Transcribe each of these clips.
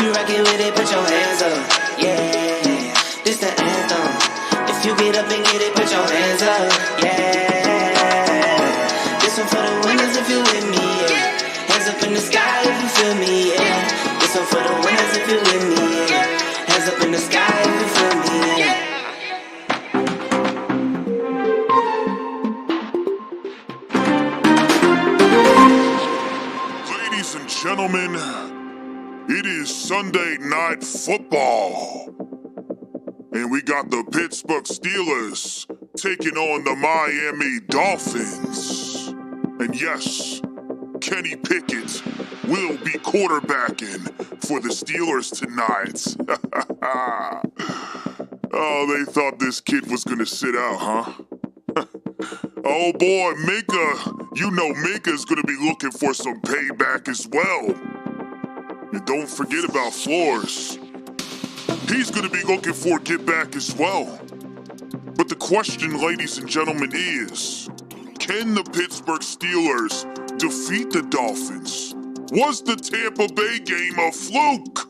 you rockin' with it, put your hands up. Yeah, this the anthem. If you get up and get it, put your hands up. Yeah, this one for the winners if you with me. Yeah, hands up in the sky if you feel me. Yeah, this one for the winners if you with me. Yeah, hands up in the sky if you feel me. Yeah. Ladies and gentlemen, it is Sunday Night Football. And we got the Pittsburgh Steelers taking on the Miami Dolphins. And yes, Kenny Pickett will be quarterbacking for the Steelers tonight. Oh, they thought this kid was gonna sit out, huh? Oh boy, Minkah, you know Minkah's gonna be looking for some payback as well. And don't forget about Flores. He's gonna be looking for a get back as well. But the question, ladies and gentlemen, is, can the Pittsburgh Steelers defeat the Dolphins? Was the Tampa Bay game a fluke?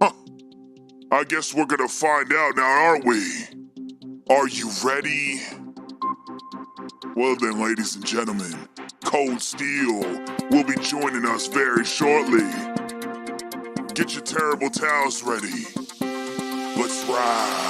Huh. I guess we're gonna find out now, aren't we? Are you ready? Well then, ladies and gentlemen, Kold Steel will be joining us very shortly. Get your terrible towels ready. Let's ride.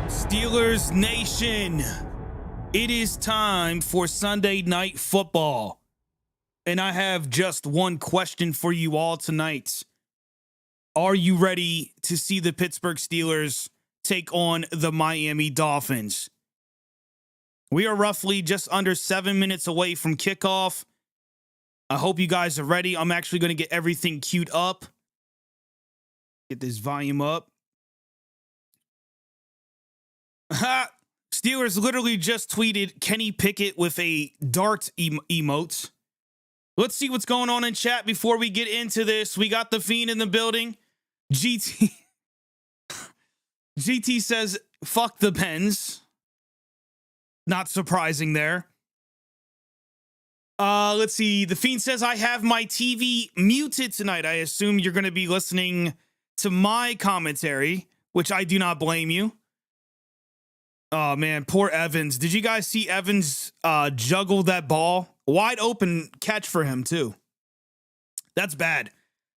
Steelers Nation, it is time for Sunday Night Football. And I have just one question for you all tonight. Are you ready to see the Pittsburgh Steelers take on the Miami Dolphins? We are roughly just under 7 minutes away from kickoff. I hope you guys are ready. I'm actually going to get everything queued up. Get this volume up. Steelers literally just tweeted Kenny Pickett with a dart emote. Let's see what's going on in chat before we get into this. We got the Fiend in the building. GT says, fuck the Pens. Not surprising there. Let's see. The Fiend says, I have my TV muted tonight. I assume you're going to be listening to my commentary, which I do not blame you. Oh, man, poor Evans. Did you guys see Evans juggle that ball? Wide open catch for him, too. That's bad.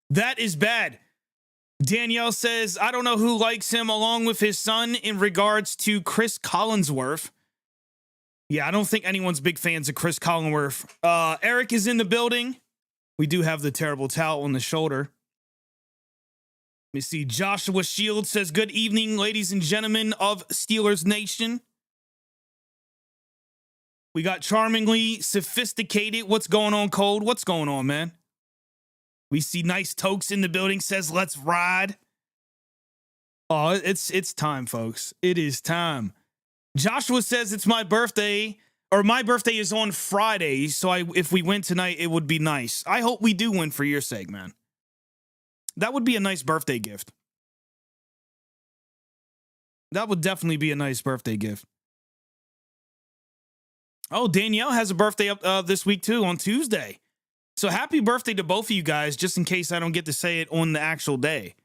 That is bad. Danielle says, I don't know who likes him along with his son in regards to Chris Collinsworth. Yeah, I don't think anyone's big fans of Chris Collinsworth. Eric is in the building. We do have the terrible towel on the shoulder. Let me see. Joshua Shields says, good evening, ladies and gentlemen of Steelers Nation. We got Charmingly Sophisticated. What's going on, Kold? What's going on, man? We see Nice Tokes in the building, says, let's ride. Oh, it's time, folks. It is time. Joshua says it's my birthday, or my birthday is on Friday, so if we win tonight, it would be nice. I hope we do win for your sake, man. That would be a nice birthday gift. That would definitely be a nice birthday gift. Oh, Danielle has a birthday up this week, too, on Tuesday. So happy birthday to both of you guys, just in case I don't get to say it on the actual day.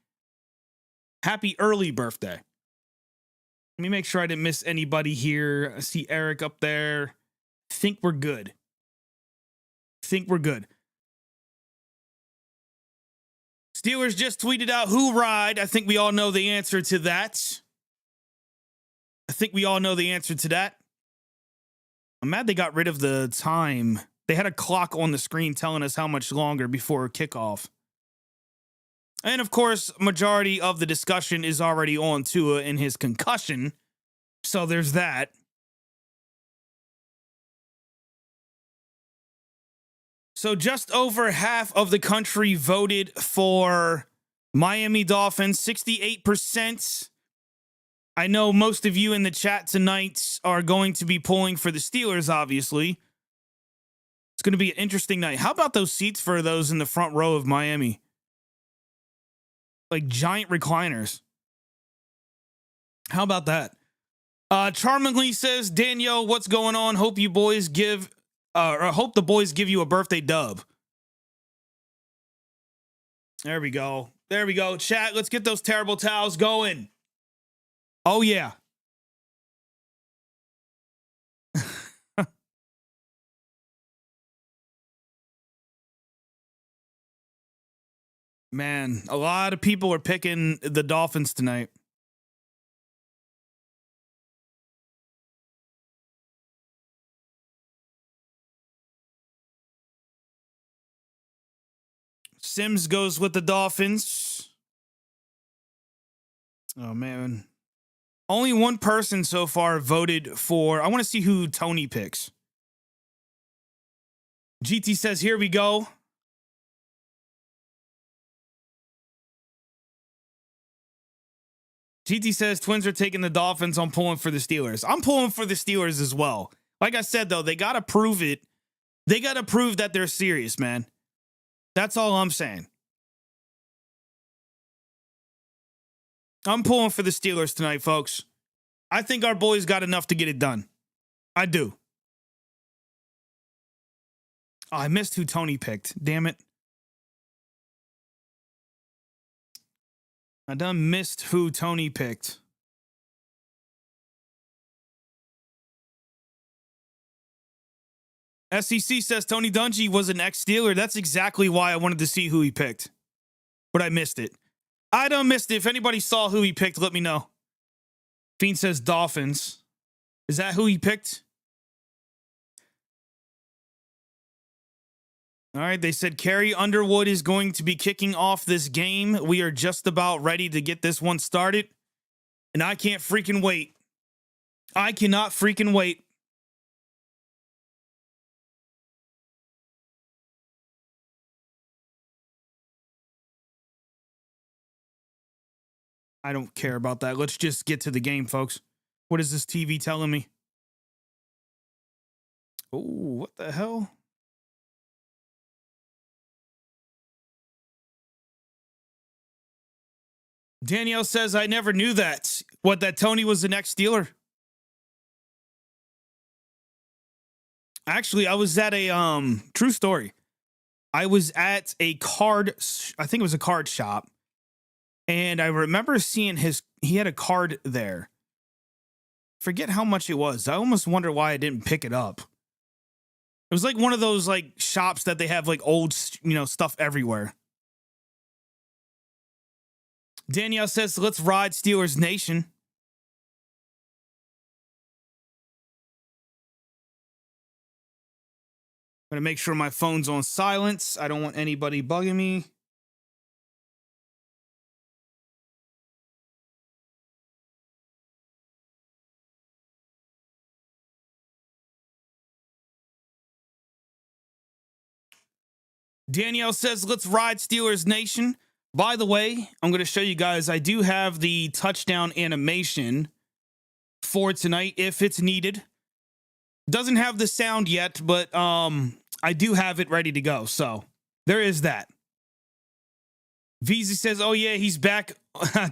Happy early birthday. Let me make sure I didn't miss anybody here. I see Eric up there. Think we're good. Think we're good. Steelers just tweeted out, who ride? I think we all know the answer to that. I'm mad they got rid of the time. They had a clock on the screen telling us how much longer before kickoff. And of course, majority of the discussion is already on Tua and his concussion. So there's that. So just over half of the country voted for Miami Dolphins, 68%. I know most of you in the chat tonight are going to be pulling for the Steelers, obviously. It's going to be an interesting night. How about those seats for those in the front row of Miami? Like giant recliners. How about that? Charmingly says, Danielle, what's going on? Hope the boys give you a birthday dub. There we go. Chat, let's get those terrible towels going. Oh, yeah. Man, a lot of people are picking the Dolphins tonight. Sims goes with the Dolphins. Oh, man. Only one person so far voted for... I want to see who Tony picks. GT says, here we go. GT says, Twins are taking the Dolphins. I'm pulling for the Steelers. I'm pulling for the Steelers as well. Like I said, though, they got to prove it. They got to prove that they're serious, man. That's all I'm saying. I'm pulling for the Steelers tonight, folks. I think our boys got enough to get it done. I do. Oh, I missed who Tony picked. Damn it. I done missed who Tony picked. SEC says Tony Dungy was an ex-Steeler. That's exactly why I wanted to see who he picked. But I missed it. I done missed it. If anybody saw who he picked, let me know. Fiend says Dolphins. Is that who he picked? All right, they said Carrie Underwood is going to be kicking off this game. We are just about ready to get this one started. And I can't freaking wait. I cannot freaking wait. I don't care about that. Let's just get to the game, folks. What is this TV telling me? Oh, what the hell? Danielle says, I never knew that. What, that Tony was the next Steeler? Actually, I was at a, true story. I was at a card, I think it was a card shop. And I remember seeing he had a card there. Forget how much it was. I almost wonder why I didn't pick it up. It was like one of those like shops that they have like old, stuff everywhere. Danielle says, let's ride Steelers Nation. I'm going to make sure my phone's on silence. I don't want anybody bugging me. Danielle says, let's ride Steelers Nation. By the way, I'm going to show you guys, I do have the touchdown animation for tonight if it's needed. Doesn't have the sound yet, but I do have it ready to go. So there is that. Veezy says, oh yeah, he's back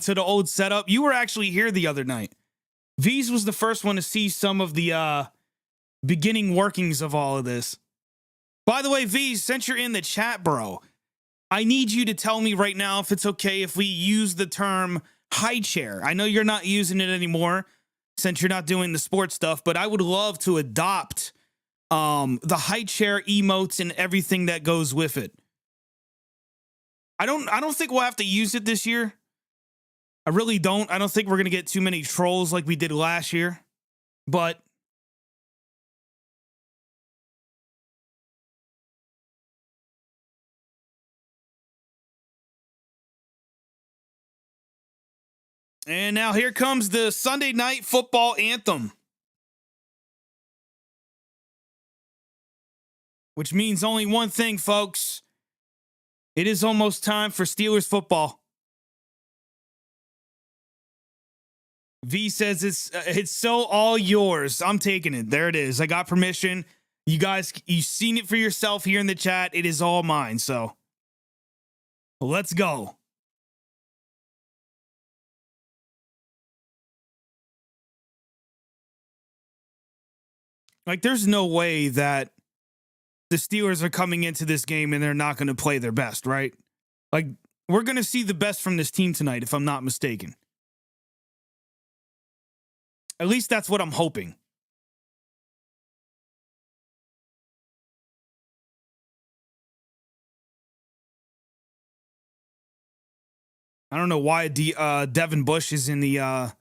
to the old setup. You were actually here the other night. Veez was the first one to see some of the beginning workings of all of this. By the way, Veez, since you're in the chat, bro, I need you to tell me right now if it's okay if we use the term high chair. I know you're not using it anymore since you're not doing the sports stuff, but I would love to adopt the high chair emotes and everything that goes with it. I don't think we'll have to use it this year. I really don't. I don't think we're going to get too many trolls like we did last year. But and now here comes the Sunday Night Football anthem. Which means only one thing, folks. It is almost time for Steelers football. V says it's so all yours. I'm taking it. There it is. I got permission. You guys, you've seen it for yourself here in the chat. It is all mine. So let's go. Like, there's no way that the Steelers are coming into this game and they're not going to play their best, right? Like, we're going to see the best from this team tonight, if I'm not mistaken. At least that's what I'm hoping. I don't know why Devin Bush is in the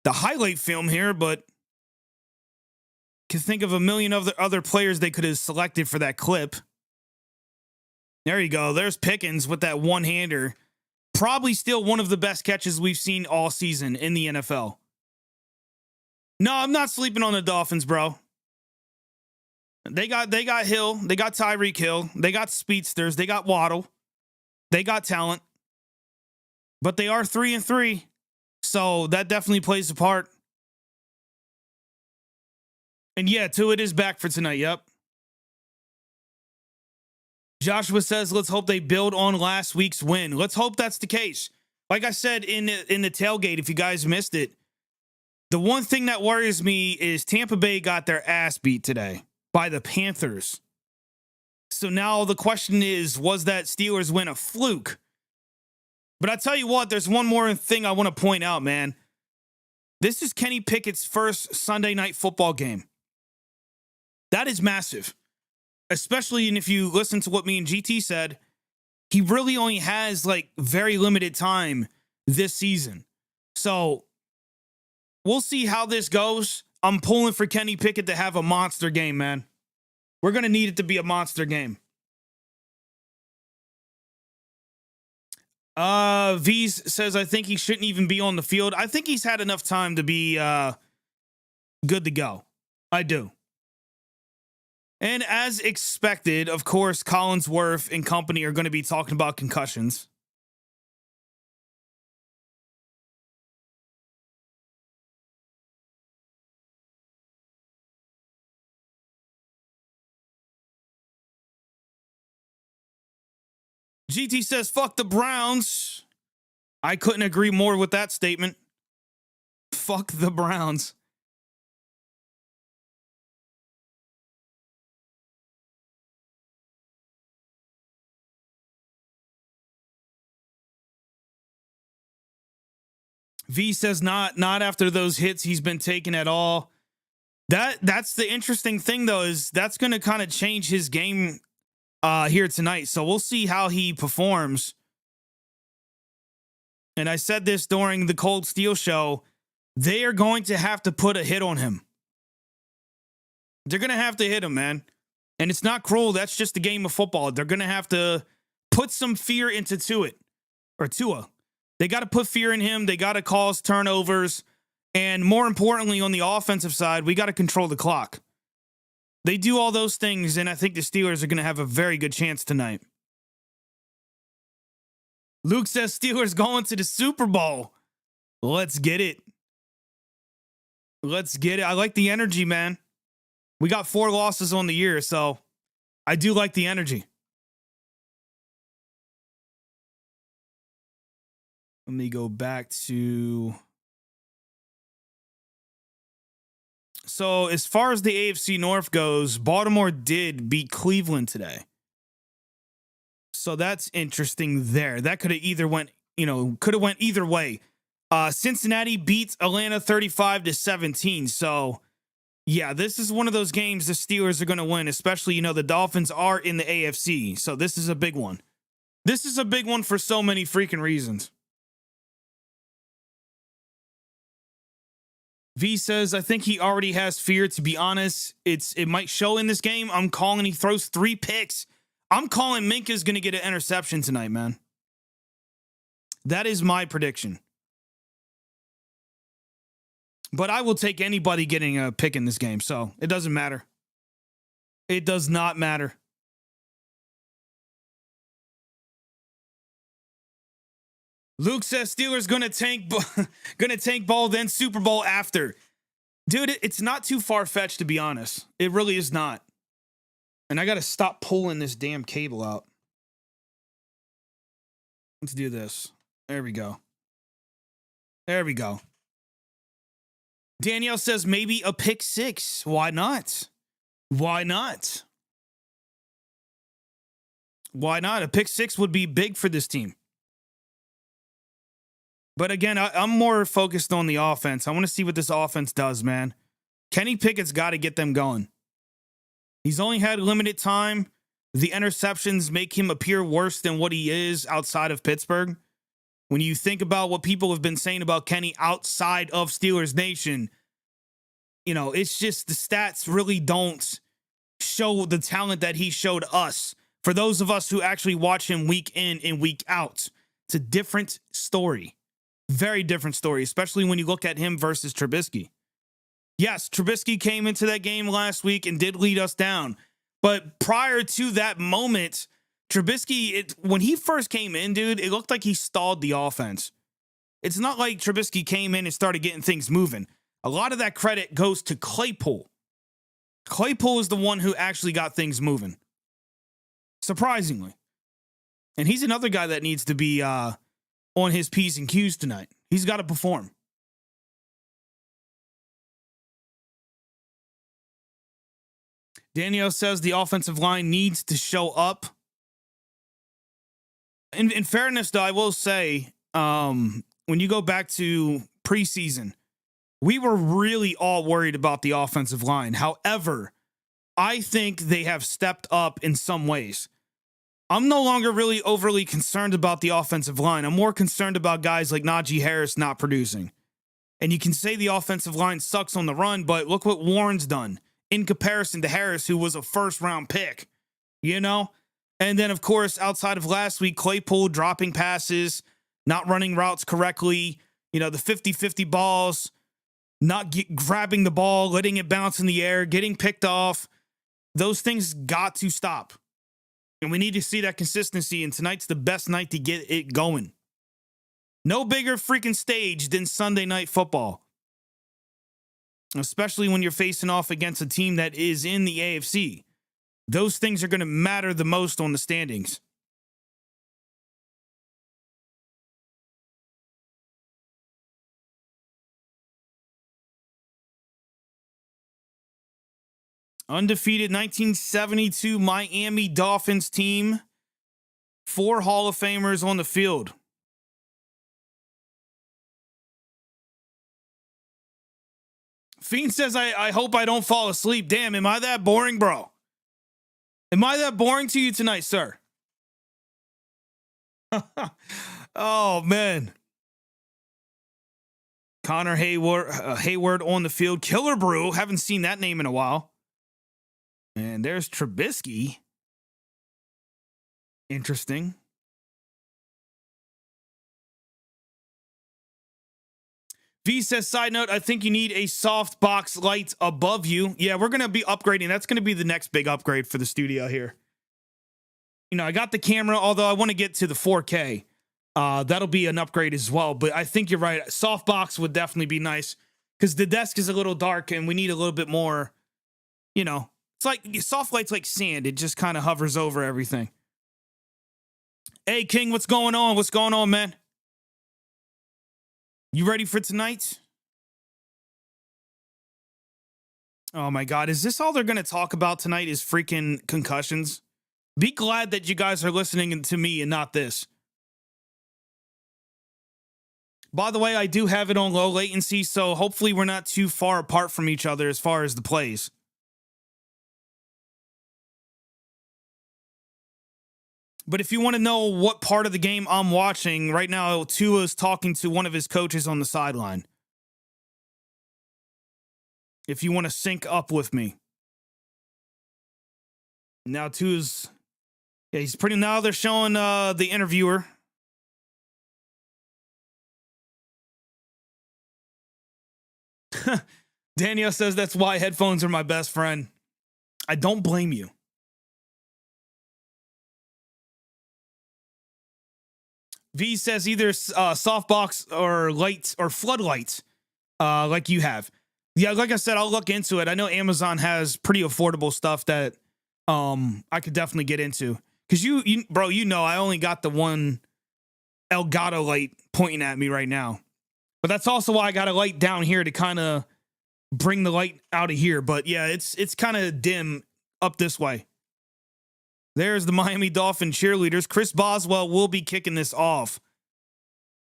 highlight film here, but can think of a million other players they could have selected for that clip. There you go. There's Pickens with that one-hander. Probably still one of the best catches we've seen all season in the NFL. No, I'm not sleeping on the Dolphins, bro. They got Hill. They got Tyreek Hill. They got speedsters. They got Waddle. They got talent. But they are 3-3. So that definitely plays a part. And yeah, Tua is back for tonight. Yep. Joshua says, let's hope they build on last week's win. Let's hope that's the case. Like I said in the tailgate, if you guys missed it, the one thing that worries me is Tampa Bay got their ass beat today by the Panthers. So now the question is, was that Steelers win a fluke? But I tell you what, there's one more thing I want to point out, man. This is Kenny Pickett's first Sunday Night Football game. That is massive. Especially, and if you listen to what me and GT said, he really only has like very limited time this season. So we'll see how this goes. I'm pulling for Kenny Pickett to have a monster game, man. We're going to need it to be a monster game. V's says, I think he shouldn't even be on the field. I think he's had enough time to be good to go. I do. And as expected, of course, Collinsworth and company are going to be talking about concussions. GT says, fuck the Browns. I couldn't agree more with that statement. Fuck the Browns. V says not after those hits he's been taking at all. That's the interesting thing, though, is that's going to kind of change his game here tonight. So we'll see how he performs. And I said this during the Kold Steel Show. They are going to have to put a hit on him. They're going to have to hit him, man. And it's not cruel. That's just the game of football. They're going to have to put some fear into Tua. They got to put fear in him. They got to cause turnovers. And more importantly, on the offensive side, we got to control the clock. They do all those things, and I think the Steelers are going to have a very good chance tonight. Luke says Steelers going to the Super Bowl. Let's get it. Let's get it. I like the energy, man. We got 4 losses on the year, so I do like the energy. Let me go back to... So as far as the AFC North goes, Baltimore did beat Cleveland today. So that's interesting there. That could have either went either way. Cincinnati beats Atlanta 35-17. So yeah, this is one of those games the Steelers are going to win, especially, the Dolphins are in the AFC. So this is a big one. This is a big one for so many freaking reasons. V says, I think he already has fear, to be honest. It might show in this game. I'm calling he throws 3 picks. I'm calling Minkah's going to get an interception tonight, man. That is my prediction. But I will take anybody getting a pick in this game, so it doesn't matter. It does not matter. Luke says Steelers gonna tank ball, then Super Bowl after. Dude, it's not too far-fetched, to be honest. It really is not. And I gotta stop pulling this damn cable out. Let's do this. There we go. There we go. Danielle says maybe a pick 6. Why not? Why not? Why not? A pick 6 would be big for this team. But again, I'm more focused on the offense. I want to see what this offense does, man. Kenny Pickett's got to get them going. He's only had limited time. The interceptions make him appear worse than what he is outside of Pittsburgh. When you think about what people have been saying about Kenny outside of Steelers Nation, it's just the stats really don't show the talent that he showed us. For those of us who actually watch him week in and week out, it's a different story. Very different story, especially when you look at him versus Trubisky. Yes, Trubisky came into that game last week and did lead us down. But prior to that moment, Trubisky, when he first came in, dude, it looked like he stalled the offense. It's not like Trubisky came in and started getting things moving. A lot of that credit goes to Claypool. Claypool is the one who actually got things moving. Surprisingly. And he's another guy that needs to be on his P's and Q's tonight. He's got to perform. Danielle says the offensive line needs to show up. In fairness, though, I will say, when you go back to preseason, we were really all worried about the offensive line. However, I think they have stepped up in some ways. I'm no longer really overly concerned about the offensive line. I'm more concerned about guys like Najee Harris not producing. And you can say the offensive line sucks on the run, but look what Warren's done in comparison to Harris, who was a first-round pick, And then, of course, outside of last week, Claypool dropping passes, not running routes correctly, the 50-50 balls, not grabbing the ball, letting it bounce in the air, getting picked off. Those things got to stop. And we need to see that consistency, and tonight's the best night to get it going. No bigger freaking stage than Sunday Night Football. Especially when you're facing off against a team that is in the AFC. Those things are going to matter the most on the standings. Undefeated 1972 Miami Dolphins team. 4 Hall of Famers on the field. Fiend says, I hope I don't fall asleep. Damn, am I that boring, bro? Am I that boring to you tonight, sir? Oh, man. Connor Hayward on the field. Killer Brew. Haven't seen that name in a while. And there's Trubisky. Interesting. V says, side note, I think you need a soft box light above you. Yeah, we're going to be upgrading. That's going to be the next big upgrade for the studio here. You know, I got the camera, although I want to get to the 4K. That'll be an upgrade as well. But I think you're right. Soft box would definitely be nice because the desk is a little dark and we need a little bit more, you know, it's like soft light's like sand. It just kind of hovers over everything. Hey, King, what's going on? What's going on, man? You ready for tonight? Oh, my God. Is this all they're going to talk about tonight is freaking concussions? Be glad that you guys are listening to me and not this. By the way, I do have it on low latency, so hopefully we're not too far apart from each other as far as the plays. But if you want to know what part of the game I'm watching, right now Tua is talking to one of his coaches on the sideline. If you want to sync up with me. Now Tua's... Yeah, he's pretty... Now they're showing the interviewer. Danielle says that's why headphones are my best friend. I don't blame you. V says either softbox or lights or floodlights like you have. Yeah, like I said, I'll look into it. I know Amazon has pretty affordable stuff that I could definitely get into. Because you, bro, you know I only got the one Elgato light pointing at me right now. But that's also why I got a light down here to kind of bring the light out of here. But yeah, it's kind of dim up this way. There's the Miami Dolphin cheerleaders. Chris Boswell will be kicking this off.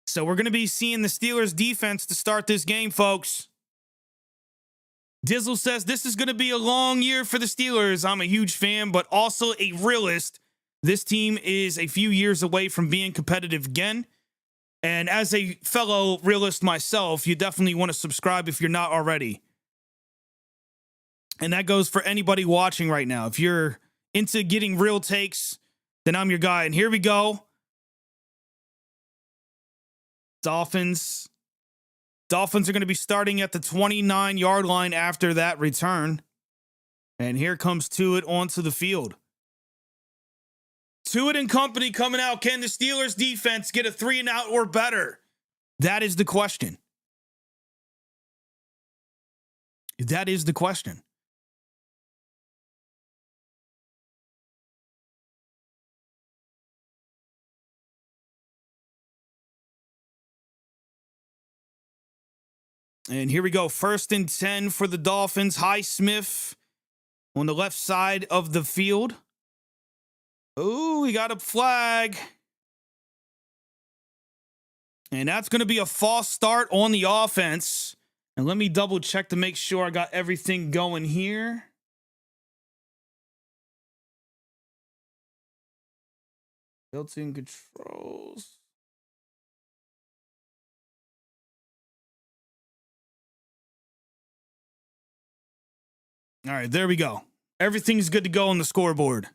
So we're going to be seeing the Steelers defense to start this game, folks. Dizzle says this is going to be a long year for the Steelers. I'm a huge fan, but also a realist. This team is a few years away from being competitive again. And as a fellow realist myself, you definitely want to subscribe if you're not already. And that goes for anybody watching right now. If you're into getting real takes, then I'm your guy. And here we go. Dolphins are going to be starting at the 29-yard line after that return. And here comes Tuitt onto the field. Tuitt and company coming out. Can the Steelers defense get a 3-and-out or better? That is the question. That is the question. And here we go. 1st and 10 for the Dolphins. Highsmith on the left side of the field. Oh, we got a flag. And that's going to be a false start on the offense. And let me double check to make sure I got everything going here. Built-in controls. All right, there we go. Everything's good to go on the scoreboard.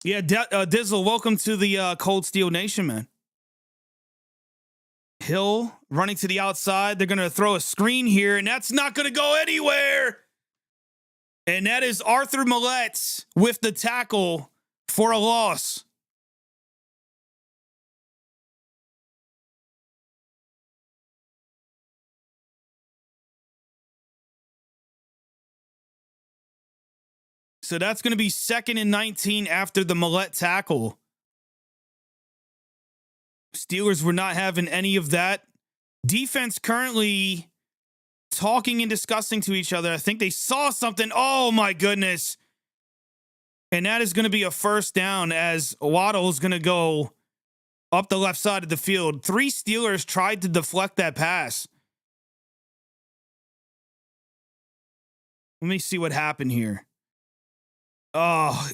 Yeah, Dizzle, welcome to the Kold Steel Nation, man. Hill running to the outside. They're going to throw a screen here, and that's not going to go anywhere. And that is Arthur Millette with the tackle for a loss. So that's going to be 2nd and 19 after the Millette tackle. Steelers were not having any of that. Defense currently talking and discussing to each other. I think they saw something. Oh, my goodness. And that is going to be a first down as Waddle is going to go up the left side of the field. 3 Steelers tried to deflect that pass. Let me see what happened here. Oh,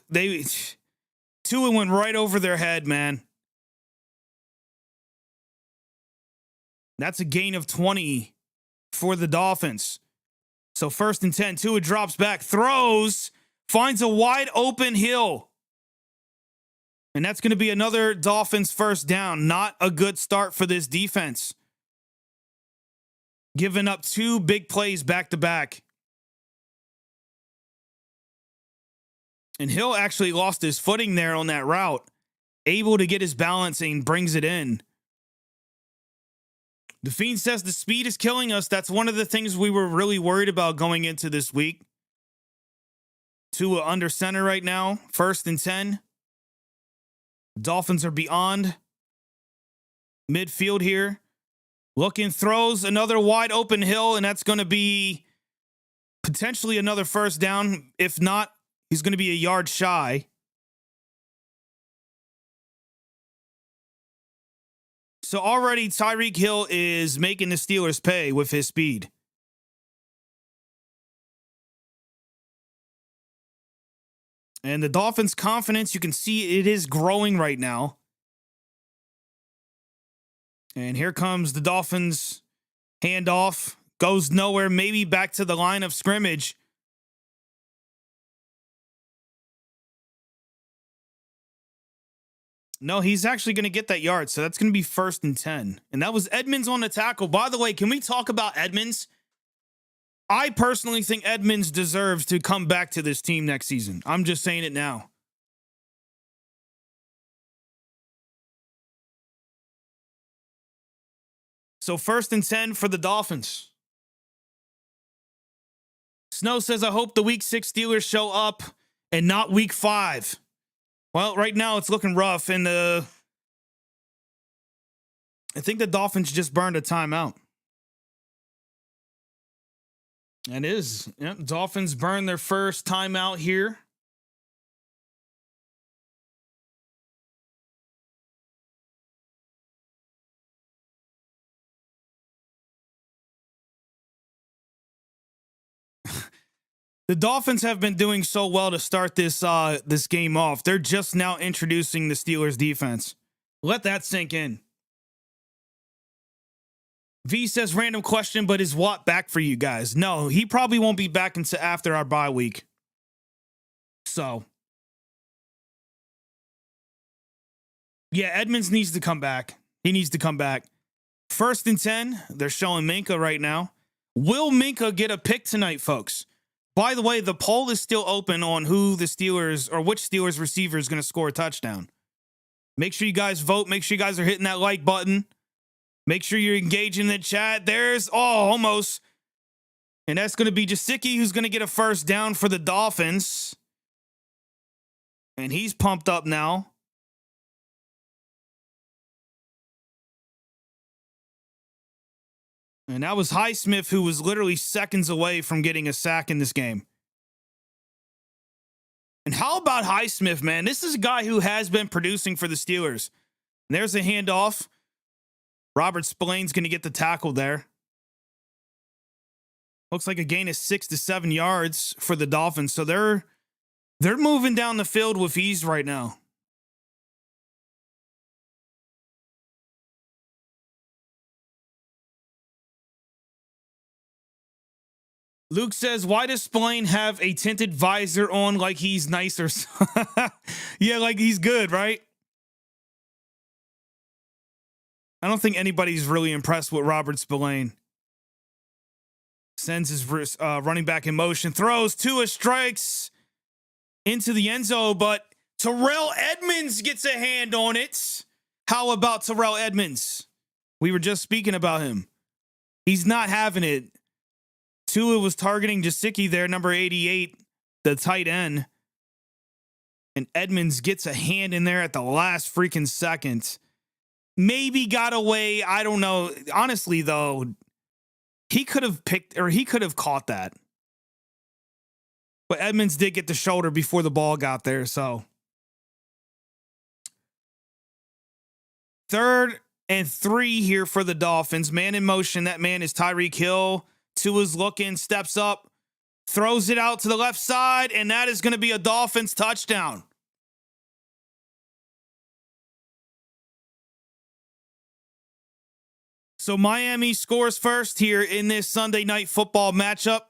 Tua went right over their head, man. That's a gain of 20 for the Dolphins. So 1st and 10, Tua drops back, throws, finds a wide open Hill. And that's going to be another Dolphins first down. Not a good start for this defense. Giving up 2 big plays back to back. And Hill actually lost his footing there on that route. Able to get his balance and brings it in. The Fiend says the speed is killing us. That's one of the things we were really worried about going into this week. Tua under center right now. 1st and 10. Dolphins are beyond midfield here. Looking, throws another wide open Hill, and that's going to be potentially another first down. If not, he's going to be a yard shy. So already Tyreek Hill is making the Steelers pay with his speed. And the Dolphins' confidence, you can see it is growing right now. And here comes the Dolphins handoff. Goes nowhere, maybe back to the line of scrimmage. No, he's actually going to get that yard, so that's going to be 1st and 10. And that was Edmonds on the tackle. By the way, can we talk about Edmonds? I personally think Edmonds deserves to come back to this team next season. I'm just saying it now. So 1st and 10 for the Dolphins. Snow says, I hope the week 6 Steelers show up and not week 5. Well, right now it's looking rough, and I think the Dolphins just burned a timeout. That is. Yep, Dolphins burned their first timeout here. The Dolphins have been doing so well to start this game off. They're just now introducing the Steelers defense. Let that sink in. V says, random question, but is Watt back for you guys? No, he probably won't be back until after our bye week. So, yeah, Edmonds needs to come back. He needs to come back. 1st and 10, they're showing Minkah right now. Will Minkah get a pick tonight, folks? By the way, the poll is still open on who the Steelers or which Steelers receiver is going to score a touchdown. Make sure you guys vote. Make sure you guys are hitting that like button. Make sure you're engaging the chat. There's, almost. And that's going to be Jasicki, who's going to get a first down for the Dolphins. And he's pumped up now. And that was Highsmith, who was literally seconds away from getting a sack in this game. And how about Highsmith, man? This is a guy who has been producing for the Steelers. And there's a handoff. Robert Spillane's going to get the tackle there. Looks like a gain of 6 to 7 yards for the Dolphins. So they're moving down the field with ease right now. Luke says, why does Spillane have a tinted visor on like he's nice or yeah, like he's good, right? I don't think anybody's really impressed with Robert Spillane. Sends his running back in motion, throws Tua, strikes into the end zone, but Terrell Edmonds gets a hand on it. How about Terrell Edmonds? We were just speaking about him. He's not having it. Tua was targeting Jasicki there, number 88, the tight end. And Edmonds gets a hand in there at the last freaking second. Maybe got away. I don't know. Honestly, though, He could have picked, or he could have caught that. But Edmonds did get the shoulder before the ball got there, so. 3rd and 3 here for the Dolphins. Man in motion. That man is Tyreek Hill. Tua's looking, steps up, throws it out to the left side, and that is going to be a Dolphins touchdown. So Miami scores first here in this Sunday night football matchup.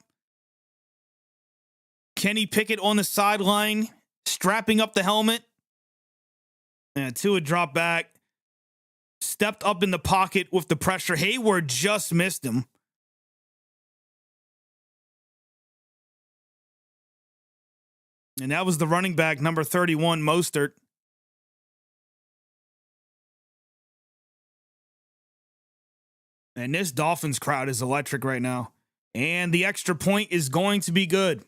Kenny Pickett on the sideline, strapping up the helmet. And Tua dropped back, stepped up in the pocket with the pressure. Hayward just missed him. And that was the running back, number 31, Mostert. And this Dolphins crowd is electric right now. And the extra point is going to be good.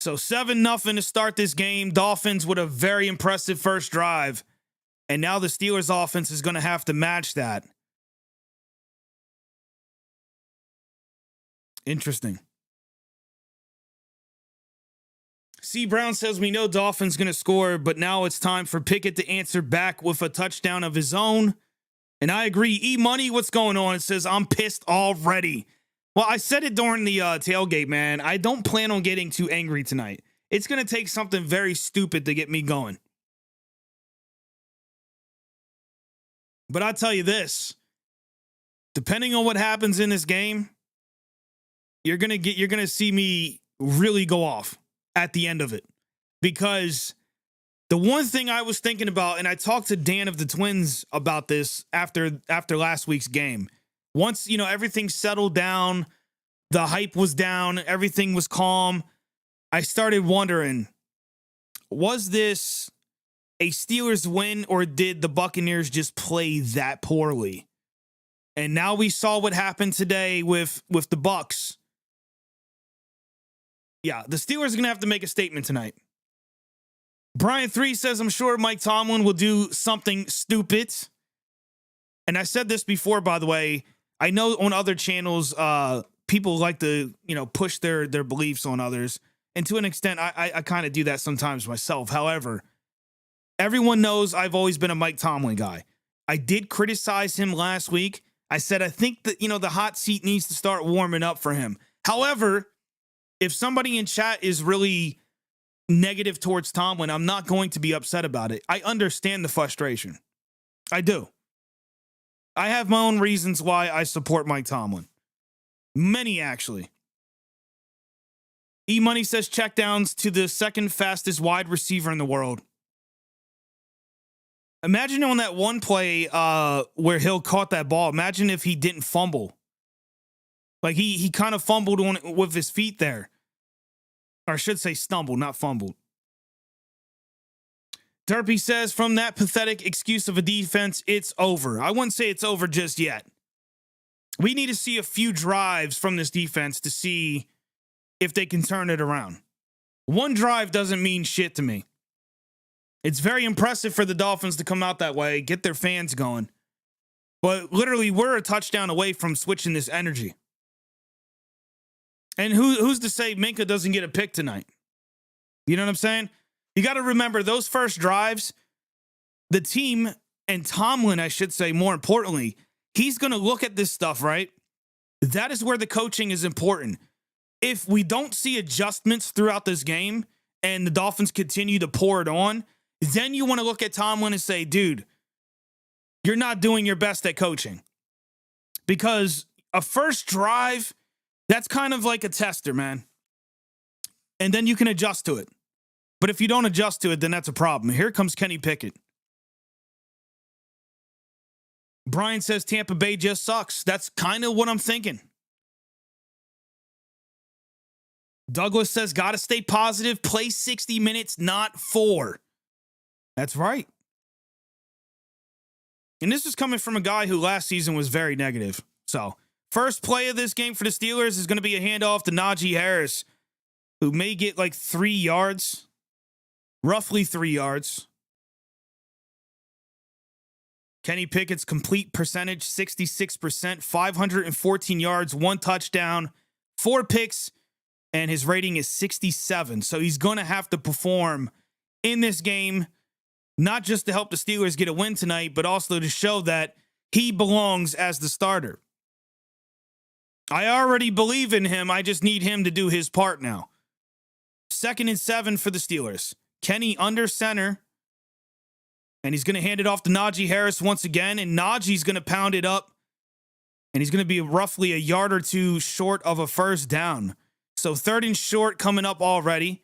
So 7-0 to start this game. Dolphins with a very impressive first drive. And now the Steelers offense is going to have to match that. Interesting. C. Brown says we know Dolphins going to score, but now it's time for Pickett to answer back with a touchdown of his own. And I agree. E-Money, what's going on? It says, I'm pissed already. Well, I said it during the tailgate, man. I don't plan on getting too angry tonight. It's going to take something very stupid to get me going. But I'll tell you this. Depending on what happens in this game, you're going to see me really go off at the end of it. Because the one thing I was thinking about, and I talked to Dan of the Twins about this after last week's game. Once, everything settled down, the hype was down, everything was calm, I started wondering, was this a Steelers win, or did the Buccaneers just play that poorly? And now we saw what happened today with the Bucs. Yeah, the Steelers are going to have to make a statement tonight. Brian 3 says, I'm sure Mike Tomlin will do something stupid. And I said this before, by the way. I know on other channels, people like to, push their beliefs on others. And to an extent, I kind of do that sometimes myself. However, everyone knows I've always been a Mike Tomlin guy. I did criticize him last week. I said, I think that, the hot seat needs to start warming up for him. However, if somebody in chat is really negative towards Tomlin, I'm not going to be upset about it. I understand the frustration. I do. I have my own reasons why I support Mike Tomlin. Many, actually. E-Money says checkdowns to the second fastest wide receiver in the world. Imagine on that one play where Hill caught that ball. Imagine if he didn't fumble. Like he kind of fumbled on it with his feet there. Or I should say stumbled, not fumbled. Derpy says, from that pathetic excuse of a defense, it's over. I wouldn't say it's over just yet. We need to see a few drives from this defense to see if they can turn it around. One drive doesn't mean shit to me. It's very impressive for the Dolphins to come out that way, get their fans going. But literally, we're a touchdown away from switching this energy. And who's to say Minkah doesn't get a pick tonight? You know what I'm saying? You got to remember those first drives, the team and Tomlin, I should say, more importantly, he's going to look at this stuff, right? That is where the coaching is important. If we don't see adjustments throughout this game and the Dolphins continue to pour it on, then you want to look at Tomlin and say, dude, you're not doing your best at coaching. Because a first drive, that's kind of like a tester, man. And then you can adjust to it. But if you don't adjust to it, then that's a problem. Here comes Kenny Pickett. Brian says Tampa Bay just sucks. That's kind of what I'm thinking. Douglas says, got to stay positive. Play 60 minutes, not 4. That's right. And this is coming from a guy who last season was very negative. So, first play of this game for the Steelers is going to be a handoff to Najee Harris, who may get like 3 yards. Roughly 3 yards. Kenny Pickett's complete percentage, 66%, 514 yards, 1 touchdown, 4 picks, and his rating is 67. So he's going to have to perform in this game, not just to help the Steelers get a win tonight, but also to show that he belongs as the starter. I already believe in him. I just need him to do his part now. 2nd and 7 for the Steelers. Kenny under center. And he's going to hand it off to Najee Harris once again. And Najee's going to pound it up. And he's going to be roughly a yard or two short of a first down. So 3rd and short coming up already.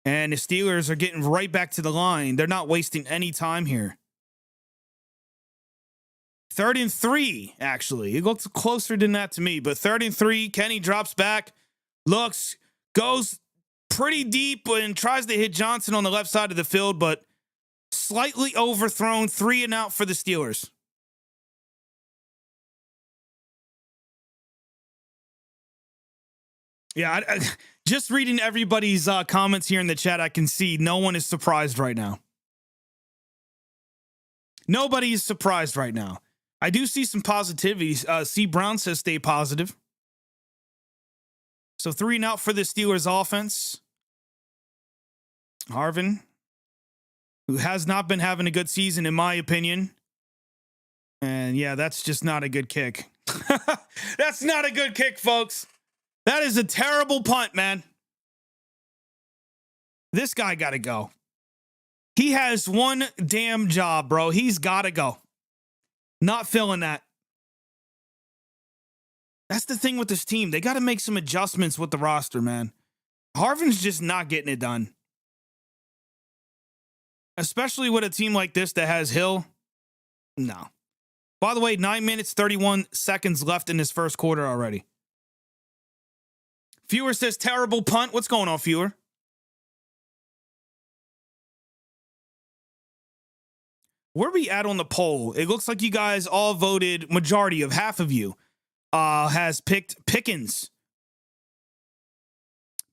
And the Steelers are getting right back to the line. They're not wasting any time here. 3rd and 3, actually. It looks closer than that to me. But 3rd and 3, Kenny drops back, looks, goes pretty deep and tries to hit Johnson on the left side of the field, but slightly overthrown. 3 and out for the Steelers. Yeah, just reading everybody's comments here in the chat, I can see no one is surprised right now. Nobody is surprised right now. I do see some positivity. C. Brown says stay positive. So 3 and out for the Steelers offense. Harvin, who has not been having a good season, in my opinion. And yeah, that's just not a good kick. That's not a good kick, folks. That is a terrible punt, man. This guy got to go. He has one damn job, bro. He's got to go. Not feeling that. That's the thing with this team. They got to make some adjustments with the roster, man. Harvin's just not getting it done. Especially with a team like this that has Hill. No. By the way, 9 minutes, 31 seconds left in this first quarter already. Fewer says terrible punt. What's going on, Fewer? Where are we at on the poll? It looks like you guys all voted, majority of half of you has picked Pickens.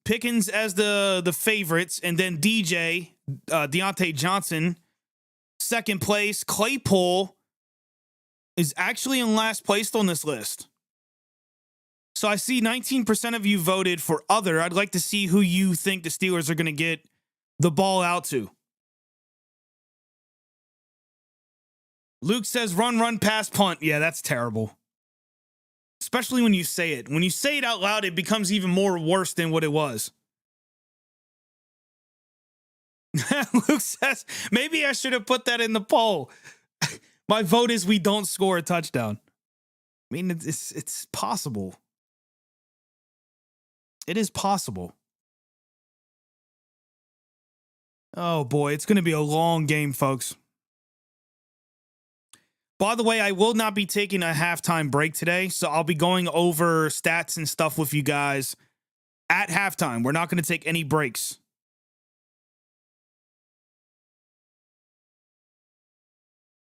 Pickens as the favorites, and then DJ, Deontay Johnson, 2nd place. Claypool is actually in last place on this list. So I see 19% of you voted for other. I'd like to see who you think the Steelers are going to get the ball out to. Luke says run, pass, punt. Yeah, that's terrible. Especially when you say it. When you say it out loud, it becomes even more worse than what it was. Luke says, maybe I should have put that in the poll. My vote is we don't score a touchdown. I mean, it's possible. It is possible. Oh, boy, it's going to be a long game, folks. By the way, I will not be taking a halftime break today, so I'll be going over stats and stuff with you guys at halftime. We're not going to take any breaks.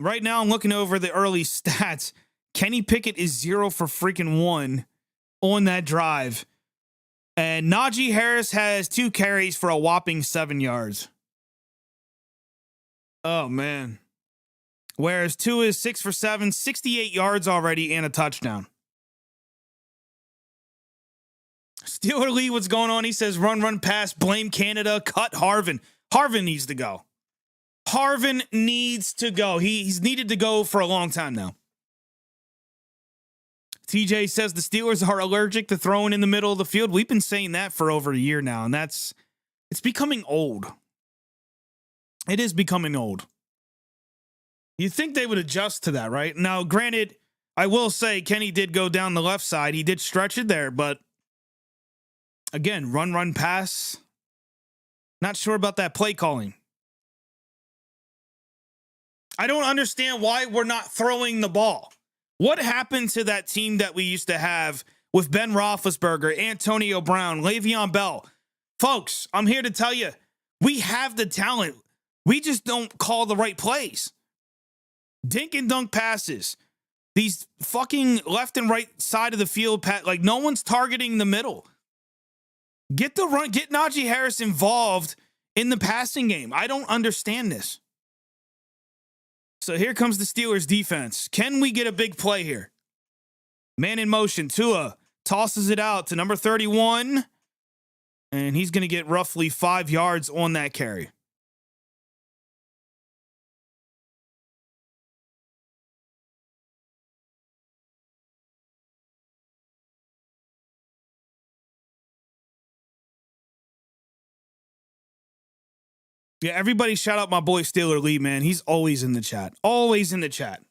Right now, I'm looking over the early stats. Kenny Pickett is 0 for freaking 1 on that drive. And Najee Harris has 2 carries for a whopping 7 yards. Oh, man. Whereas 2 is 6 for 7, 68 yards already and a touchdown. Steeler Lee, what's going on? He says run, pass, blame Canada, cut Harvin. Harvin needs to go. Harvin needs to go. He's needed to go for a long time now. TJ says the Steelers are allergic to throwing in the middle of the field. We've been saying that for over a year now, and it's becoming old. It is becoming old. You'd think they would adjust to that, right? Now, granted, I will say Kenny did go down the left side. He did stretch it there, but again, run, pass. Not sure about that play calling. I don't understand why we're not throwing the ball. What happened to that team that we used to have with Ben Roethlisberger, Antonio Brown, Le'Veon Bell? Folks, I'm here to tell you, we have the talent. We just don't call the right plays. Dink and dunk passes. These fucking left and right side of the field, like no one's targeting the middle. Get Najee Harris involved in the passing game. I don't understand this. So here comes the Steelers defense. Can we get a big play here? Man in motion. Tua tosses it out to number 31. And he's going to get roughly 5 yards on that carry. Yeah, everybody shout out my boy Steeler Lee, man. He's always in the chat. Always in the chat.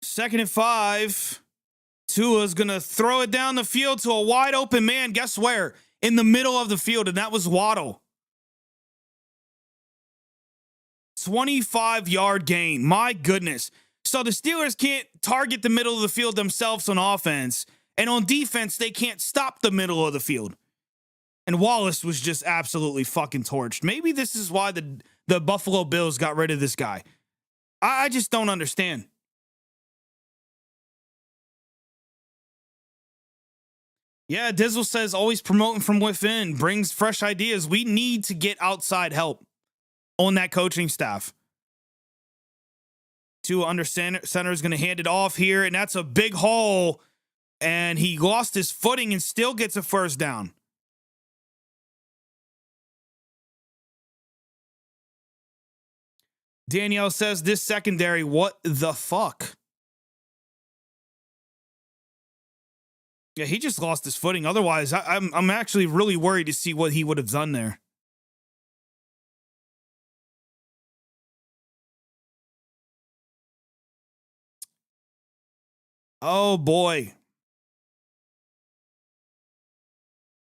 Second and 5. Tua's going to throw it down the field to a wide open man. Guess where? In the middle of the field, and that was Waddle. 25-yard gain. My goodness. So the Steelers can't target the middle of the field themselves on offense, and on defense, they can't stop the middle of the field. And Wallace was just absolutely fucking torched. Maybe this is why the Buffalo Bills got rid of this guy. I just don't understand. Yeah, Dizzle says always promoting from within, brings fresh ideas. We need to get outside help on that coaching staff. Tua under center is going to hand it off here, and that's a big hole. And he lost his footing and still gets a first down. Danielle says this secondary, what the fuck? Yeah, he just lost his footing. Otherwise, I'm actually really worried to see what he would have done there. Oh, boy.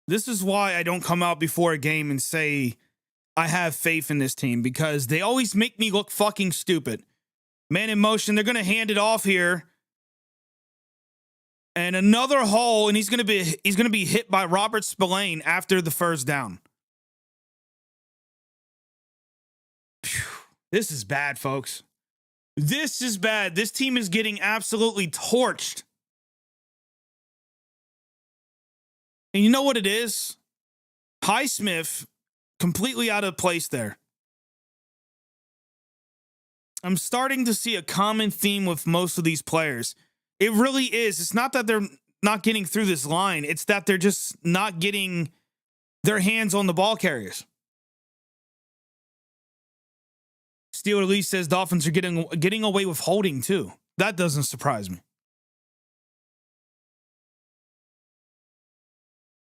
This is why I don't come out before a game and say I have faith in this team, because they always make me look fucking stupid. Man in motion. They're going to hand it off here. And another hole, and he's going to be hit by Robert Spillane after the first down. Phew. This is bad, folks. This is bad. This team is getting absolutely torched. And you know what it is? Highsmith completely out of place there. I'm starting to see a common theme with most of these players. It really is. It's not that they're not getting through this line. It's that they're just not getting their hands on the ball carriers. Steeler Lee says Dolphins are getting away with holding too. That doesn't surprise me.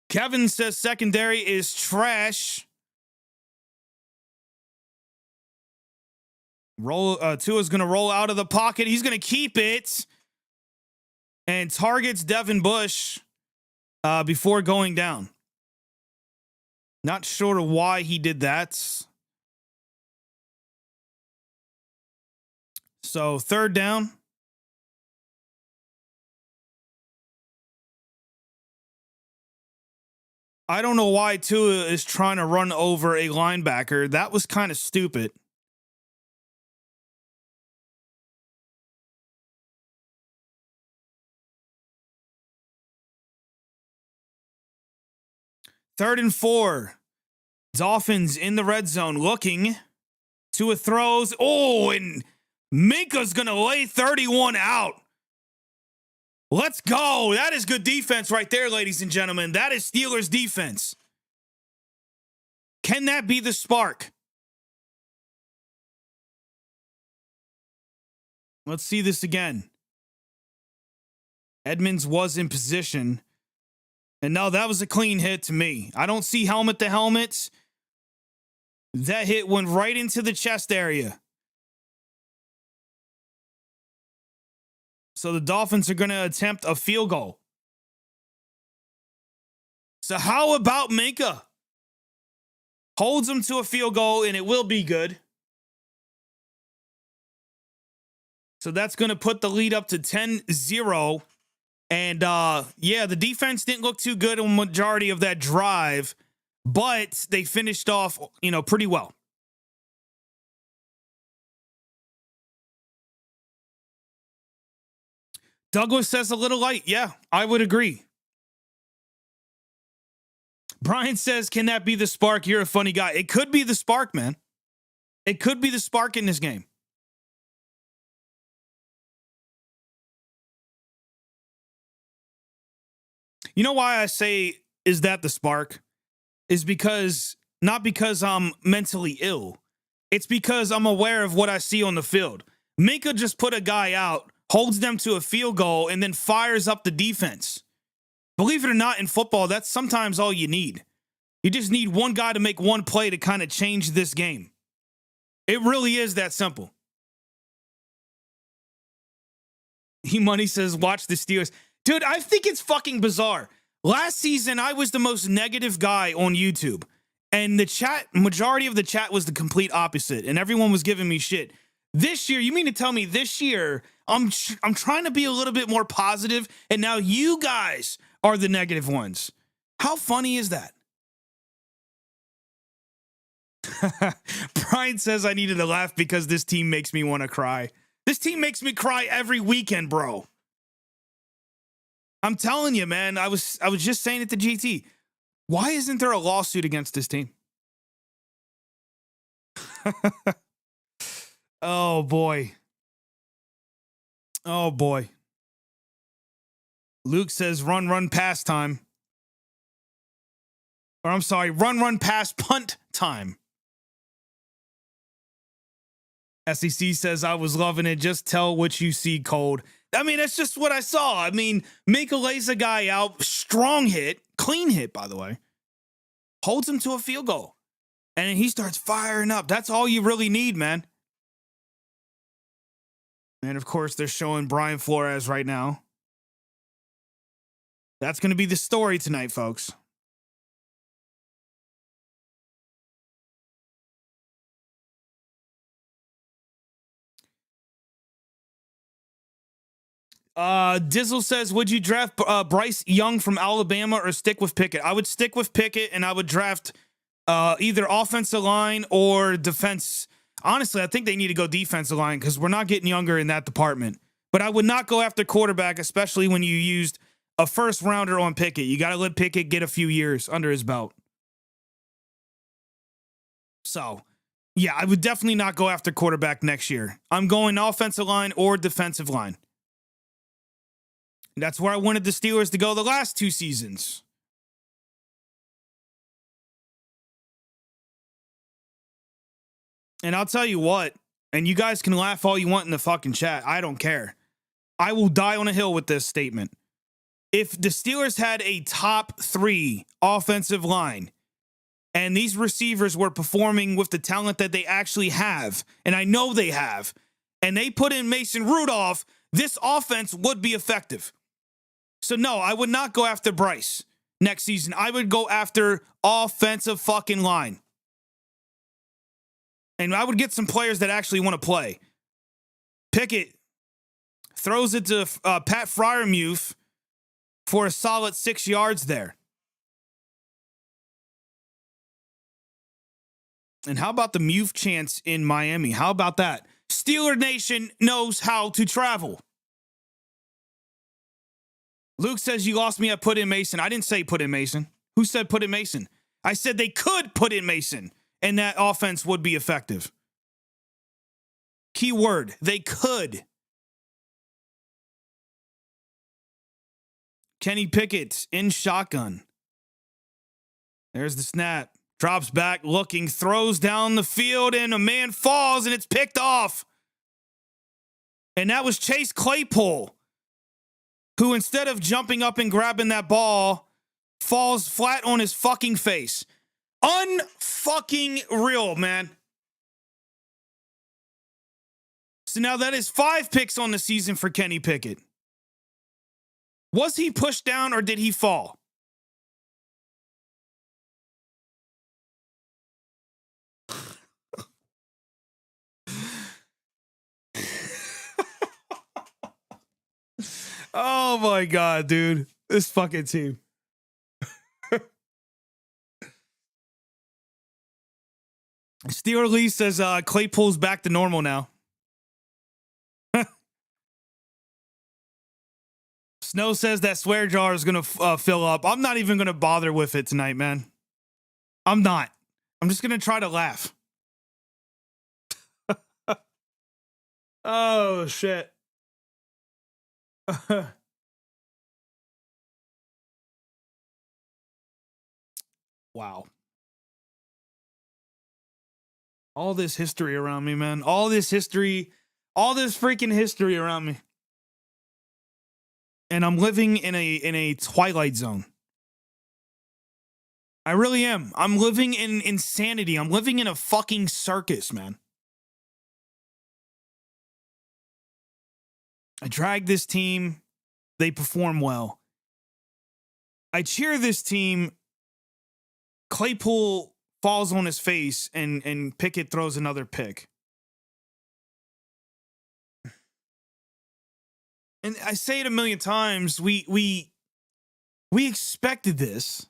Kevin says secondary is trash. Tua's going to roll out of the pocket. He's going to keep it. And targets Devin Bush before going down. Not sure why he did that. So third down. I don't know why Tua is trying to run over a linebacker. That was kind of stupid. Third and 4. Dolphins in the red zone looking. Tua throws. Oh, and Minkah's going to lay 31 out. Let's go. That is good defense right there, ladies and gentlemen. That is Steelers defense. Can that be the spark? Let's see this again. Edmonds was in position. And no, that was a clean hit to me. I don't see helmet to helmet. That hit went right into the chest area. So the Dolphins are going to attempt a field goal. So how about Minkah? Holds them to a field goal, and it will be good. So that's going to put the lead up to 10-0. And, yeah, the defense didn't look too good on majority of that drive, but they finished off, pretty well. Douglas says a little light. Yeah, I would agree. Brian says, can that be the spark? You're a funny guy. It could be the spark, man. It could be the spark in this game. You know why I say, is that the spark? Is because, not because I'm mentally ill. It's because I'm aware of what I see on the field. Minkah just put a guy out, holds them to a field goal, and then fires up the defense. Believe it or not, in football, that's sometimes all you need. You just need one guy to make one play to kind of change this game. It really is that simple. E-Money says, watch the Steelers. Dude, I think it's fucking bizarre. Last season, I was the most negative guy on YouTube. And the chat, majority of the chat was the complete opposite. And everyone was giving me shit. This year, you mean to tell me this year, I'm trying to be a little bit more positive, and now you guys are the negative ones. How funny is that? Brian says I needed to laugh because this team makes me want to cry. This team makes me cry every weekend, bro. I'm telling you, man. I was just saying it to GT. Why isn't there a lawsuit against this team? Oh, boy. Oh, boy. Luke says run, pass time. Or I'm sorry, run, pass, punt time. SEC says, I was loving it. Just tell what you see, Kold. I mean, that's just what I saw. I mean, Minkah lays a guy out, strong hit, clean hit, by the way. Holds him to a field goal. And he starts firing up. That's all you really need, man. And, of course, they're showing Brian Flores right now. That's going to be the story tonight, folks. Dizzle says, would you draft Bryce Young from Alabama or stick with Pickett? I would stick with Pickett, and I would draft either offensive line or defense. Honestly, I think they need to go defensive line because we're not getting younger in that department. But I would not go after quarterback, especially when you used a first rounder on Pickett. You got to let Pickett get a few years under his belt. So, yeah, I would definitely not go after quarterback next year. I'm going offensive line or defensive line. That's where I wanted the Steelers to go the last 2 seasons. And I'll tell you what, and you guys can laugh all you want in the fucking chat. I don't care. I will die on a hill with this statement. If the Steelers had a top 3 offensive line and these receivers were performing with the talent that they actually have, and I know they have, and they put in Mason Rudolph, this offense would be effective. So no, I would not go after Bryce next season. I would go after offensive fucking line. And I would get some players that actually want to play. Pickett throws it to Pat Freiermuth for a solid 6 yards there. And how about the Muth chants in Miami? How about that? Steeler Nation knows how to travel. Luke says you lost me at put in Mason. I didn't say put in Mason. Who said put in Mason? I said they could put in Mason, and that offense would be effective. Key word, they could. Kenny Pickett in shotgun. There's the snap. Drops back, looking, throws down the field, and a man falls, and it's picked off. And that was Chase Claypool, who instead of jumping up and grabbing that ball, falls flat on his fucking face. Unfucking real, man. So now that is 5 picks on the season for Kenny Pickett. Was he pushed down or did he fall? Oh my God, dude. This fucking team. Steeler Lee says Claypool's back to normal now. Snow says that swear jar is going to fill up. I'm not even going to bother with it tonight, man. I'm not. I'm just going to try to laugh. Oh, shit. Wow. All this history around me, man. All this history, all this freaking history around me. And I'm living in a twilight zone. I really am. I'm living in insanity. I'm living in a fucking circus, man. I drag this team. They perform well. I cheer this team. Claypool falls on his face and Pickett throws another pick. And I say it a million times, we expected this.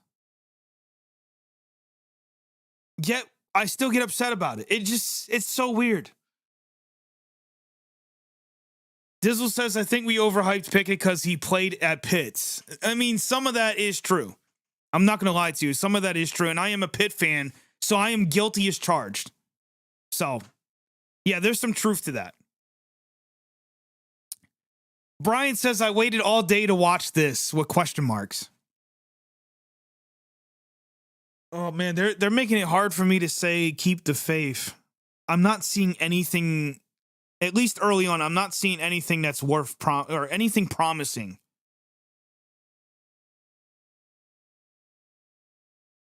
Yet I still get upset about it. It's so weird. Dizzle says, I think we overhyped Pickett because he played at Pitts. I mean, some of that is true. I'm not going to lie to you. Some of that is true. And I am a Pitt fan, so I am guilty as charged. So, yeah, there's some truth to that. Brian says, I waited all day to watch this with question marks. Oh, man, they're making it hard for me to say keep the faith. I'm not seeing anything, at least early on, I'm not seeing anything that's worth or anything promising.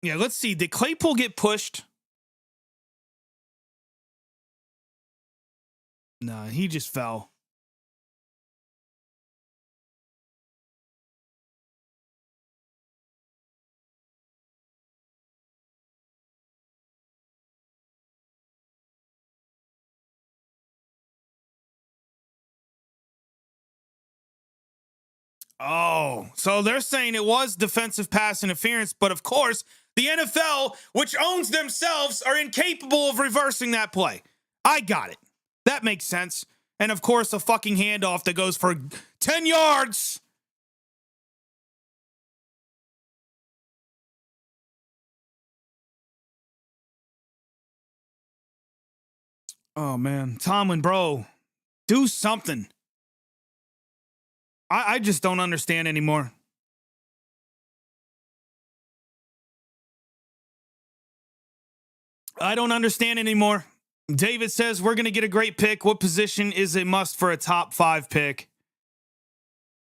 Yeah, let's see. Did Claypool get pushed? Nah, he just fell. Oh, so they're saying it was defensive pass interference, but of course, the NFL, which owns themselves, are incapable of reversing that play. I got it. That makes sense. And of course, a fucking handoff that goes for 10 yards. Oh, man. Tomlin, bro, do something. I just don't understand anymore. I don't understand anymore. David says we're going to get a great pick. What position is a must for a top 5 pick?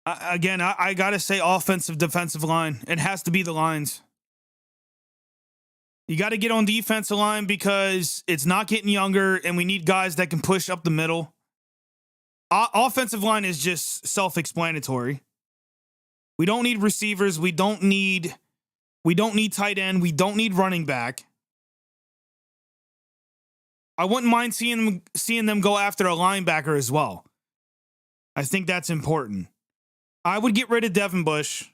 I got to say offensive, defensive line. It has to be the lines. You got to get on defensive line because it's not getting younger and we need guys that can push up the middle. Offensive line is just self-explanatory. We don't need receivers. We don't need tight end. We don't need running back. I wouldn't mind seeing them go after a linebacker as well. I think that's important. I would get rid of Devin Bush.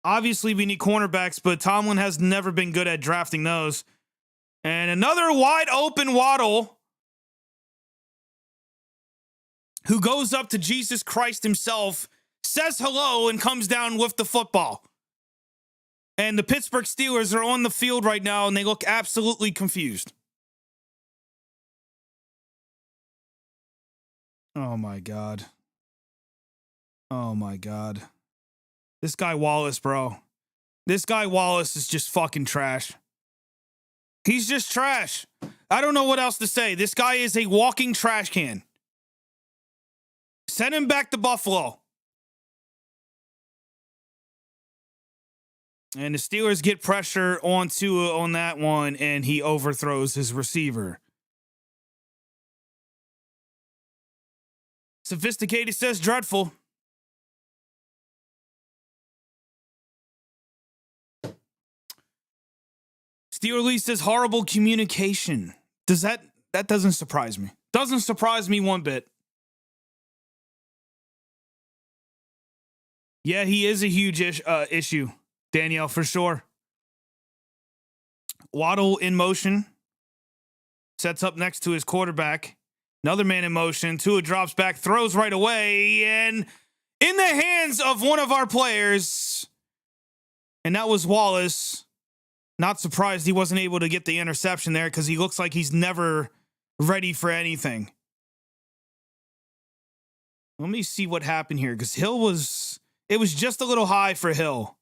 Obviously, we need cornerbacks, but Tomlin has never been good at drafting those. And another wide open Waddle, who goes up to Jesus Christ himself, says hello, and comes down with the football. And the Pittsburgh Steelers are on the field right now, and they look absolutely confused. Oh, my God. Oh, my God. This guy Wallace, bro. This guy Wallace is just fucking trash. He's just trash. I don't know what else to say. This guy is a walking trash can. Send him back to Buffalo. And the Steelers get pressure on Tua on that one, and he overthrows his receiver. Sophisticated says dreadful. Steeler Lee says horrible communication. That doesn't surprise me. Doesn't surprise me one bit. Yeah, he is a huge issue, Danielle, for sure. Waddle in motion. Sets up next to his quarterback. Another man in motion. Tua drops back, throws right away, and in the hands of one of our players, and that was Wallace. Not surprised he wasn't able to get the interception there because he looks like he's never ready for anything. Let me see what happened here because it was just a little high for Hill.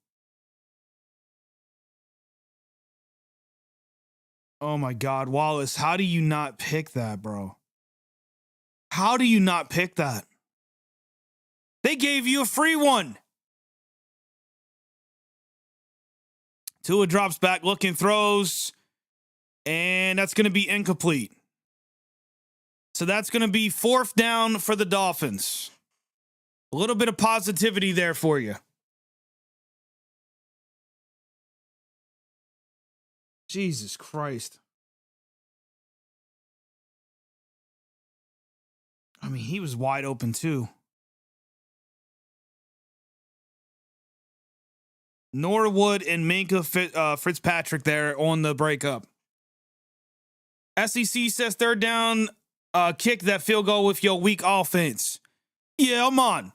Oh my God, Wallace, how do you not pick that, bro? How do you not pick that? They gave you a free one. Tua drops back, looking, throws, and that's going to be incomplete. So that's going to be 4th down for the Dolphins. A little bit of positivity there for you. Jesus Christ. I mean, he was wide open too. Norwood and Minkah Fitzpatrick there on the breakup. SEC says 3rd down, kick that field goal with your weak offense. Yeah, I'm on.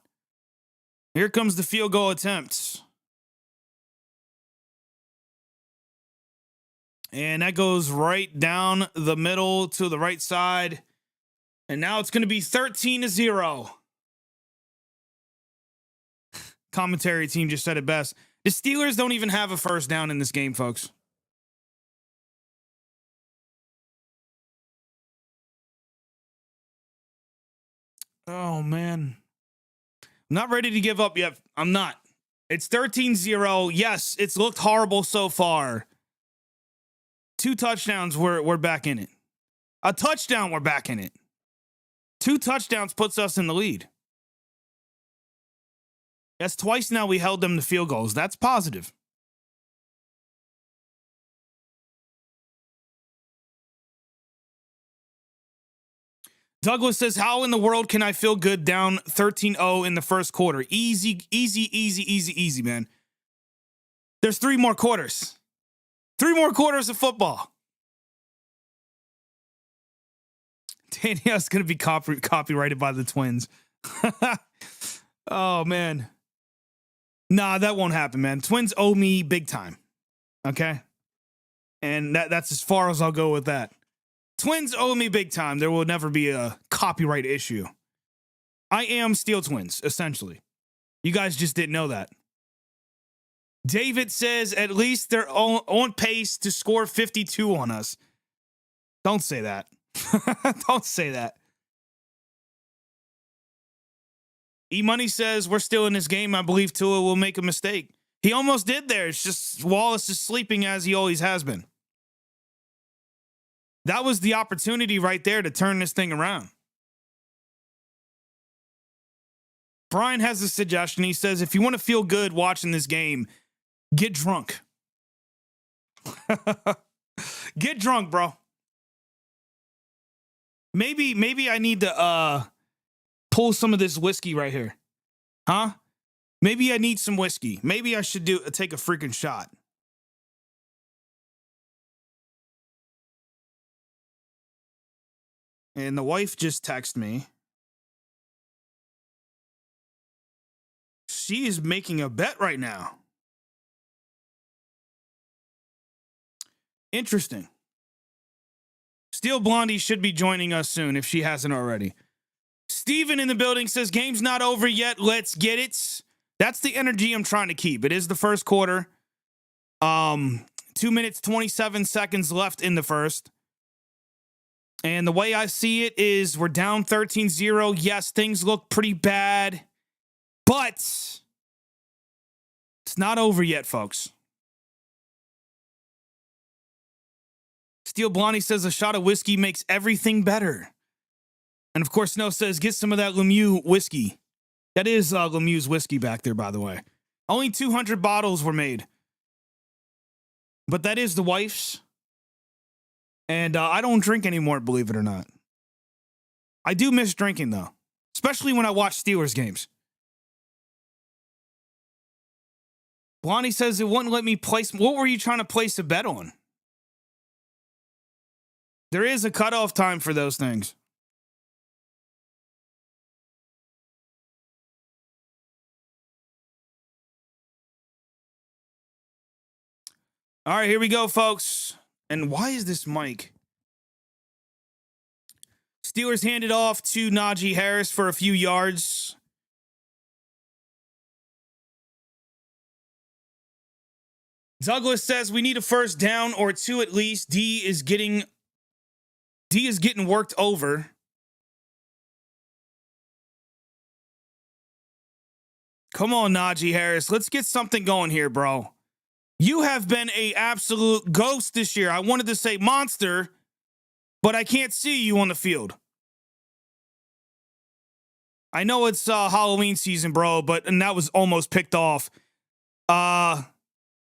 Here comes the field goal attempt. And that goes right down the middle to the right side. And now it's going to be 13-0. Commentary team just said it best. The Steelers don't even have a 1st down in this game, folks. Oh, man. I'm not ready to give up yet. I'm not. It's 13-0. Yes, it's looked horrible so far. 2 touchdowns, we're back in it. A touchdown, we're back in it. 2 touchdowns puts us in the lead. That's twice now we held them to field goals. That's positive. Douglas says, how in the world can I feel good down 13-0 in the first quarter? Easy, man. There's 3 more quarters. 3 more quarters of football. Danielle's going to be copyrighted by the Twins. Oh, man. Nah, that won't happen, man. Twins owe me big time. Okay? And that's as far as I'll go with that. Twins owe me big time. There will never be a copyright issue. I am Steel Twins, essentially. You guys just didn't know that. David says, at least they're on pace to score 52 on us. Don't say that. Don't say that. E-Money says, we're still in this game. I believe Tua will make a mistake. He almost did there. It's just Wallace is sleeping as he always has been. That was the opportunity right there to turn this thing around. Brian has a suggestion. He says, if you want to feel good watching this game, get drunk. Get drunk, bro. Maybe I need to pull some of this whiskey right here. Huh? Maybe I need some whiskey. Maybe I should take a freaking shot. And the wife just texted me. She is making a bet right now. Interesting. Steel Blondie should be joining us soon if she hasn't already. Steven in the building says, game's not over yet. Let's get it. That's the energy I'm trying to keep. It is the first quarter. 2 minutes, 27 seconds left in the first. And the way I see it is we're down 13-0. Yes, things look pretty bad. But it's not over yet, folks. Steel Blondie says a shot of whiskey makes everything better. And of course, Snow says, get some of that Lemieux whiskey. That is Lemieux's whiskey back there, by the way. Only 200 bottles were made. But that is the wife's. And I don't drink anymore, believe it or not. I do miss drinking, though. Especially when I watch Steelers games. Blondie says it wouldn't let me place. What were you trying to place a bet on? There is a cutoff time for those things. All right, here we go, folks. And why is this mic? Steelers handed off to Najee Harris for a few yards. Douglas says we need a first down or two at least. D is getting worked over. Come on, Najee Harris. Let's get something going here, bro. You have been a absolute ghost this year. I wanted to say monster, but I can't see you on the field. I know it's Halloween season, bro, and that was almost picked off.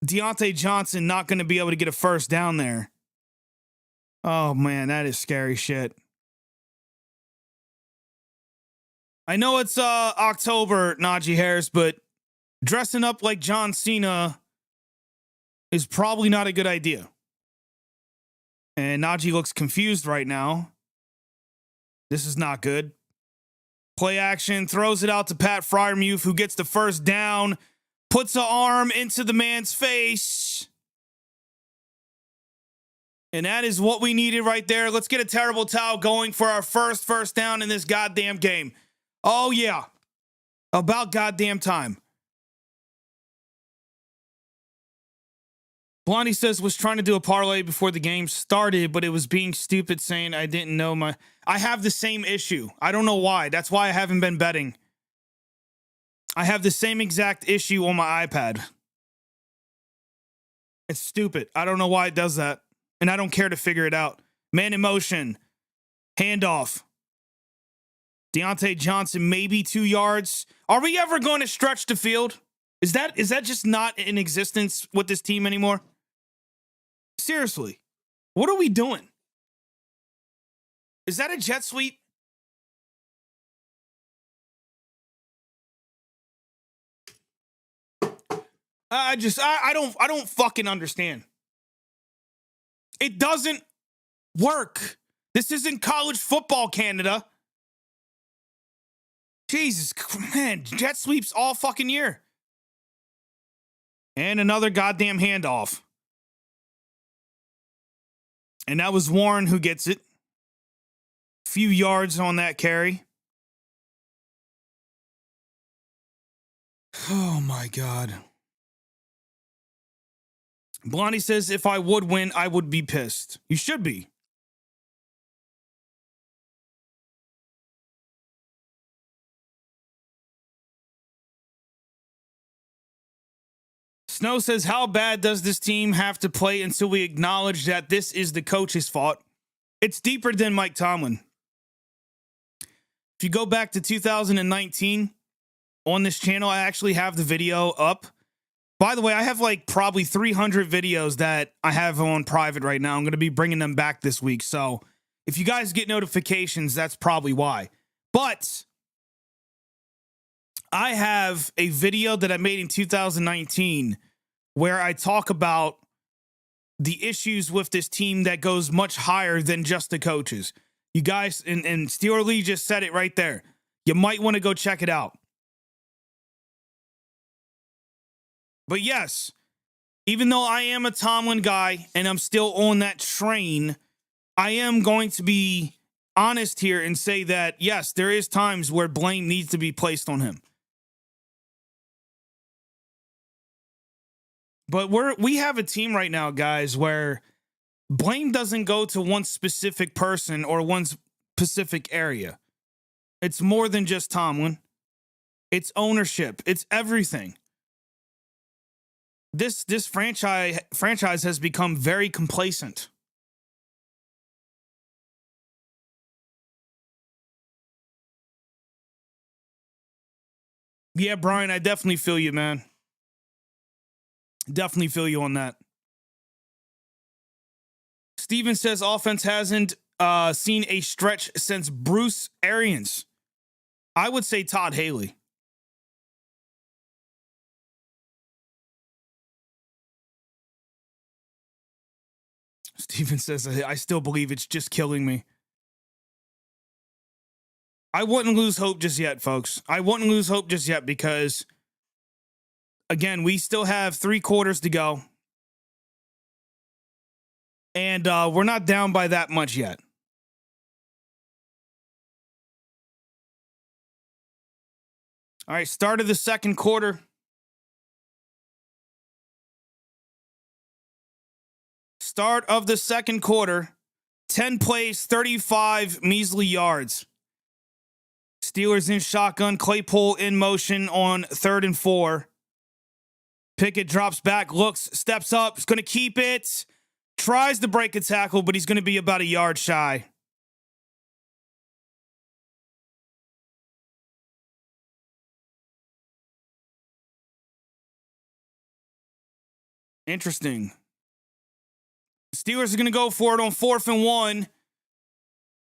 Deontay Johnson not going to be able to get a first down there. Oh, man, that is scary shit. I know it's October, Najee Harris, but dressing up like John Cena is probably not a good idea. And Najee looks confused right now. This is not good. Play action, throws it out to Pat Freiermuth, who gets the first down, puts an arm into the man's face. And that is what we needed right there. Let's get a terrible towel going for our first down in this goddamn game. Oh, yeah. About goddamn time. Blondie says was trying to do a parlay before the game started, but it was being stupid saying I didn't know my... I have the same issue. I don't know why. That's why I haven't been betting. I have the same exact issue on my iPad. It's stupid. I don't know why it does that. And I don't care to figure it out. Man in motion. Handoff. Deontay Johnson, maybe 2 yards. Are we ever going to stretch the field? Is that just not in existence with this team anymore? Seriously. What are we doing? Is that a jet sweep? I don't fucking understand. It doesn't work. This isn't college football, Canada. Jesus, man, jet sweeps all fucking year. And another goddamn handoff. And that was Warren who gets it. Few yards on that carry. Oh my God. Blondie says, if I would win, I would be pissed. You should be. Snow says, how bad does this team have to play until we acknowledge that this is the coach's fault? It's deeper than Mike Tomlin. If you go back to 2019 on this channel, I actually have the video up. By the way, I have like probably 300 videos that I have on private right now. I'm going to be bringing them back this week. So if you guys get notifications, that's probably why. But I have a video that I made in 2019 where I talk about the issues with this team that goes much higher than just the coaches. You guys, and Steeler Lee just said it right there. You might want to go check it out. But yes, even though I am a Tomlin guy and I'm still on that train, I am going to be honest here and say that, yes, there is times where blame needs to be placed on him. But we have a team right now, guys, where blame doesn't go to one specific person or one specific area. It's more than just Tomlin. It's ownership. It's everything. This franchise has become very complacent. Yeah, Brian, I definitely feel you, man. Definitely feel you on that. Steven says offense hasn't seen a stretch since Bruce Arians. I would say Todd Haley. Steven says, I still believe it's just killing me. I wouldn't lose hope just yet, folks. I wouldn't lose hope just yet because, again, we still have 3 quarters to go. And we're not down by that much yet. All right, start of the second quarter. Start of the second quarter. 10 plays, 35 measly yards. Steelers in shotgun. Claypool in motion on 3rd and 4. Pickett drops back, looks, steps up, is going to keep it. Tries to break a tackle, but he's going to be about a yard shy. Interesting. Steelers are going to go for it on 4th and 1.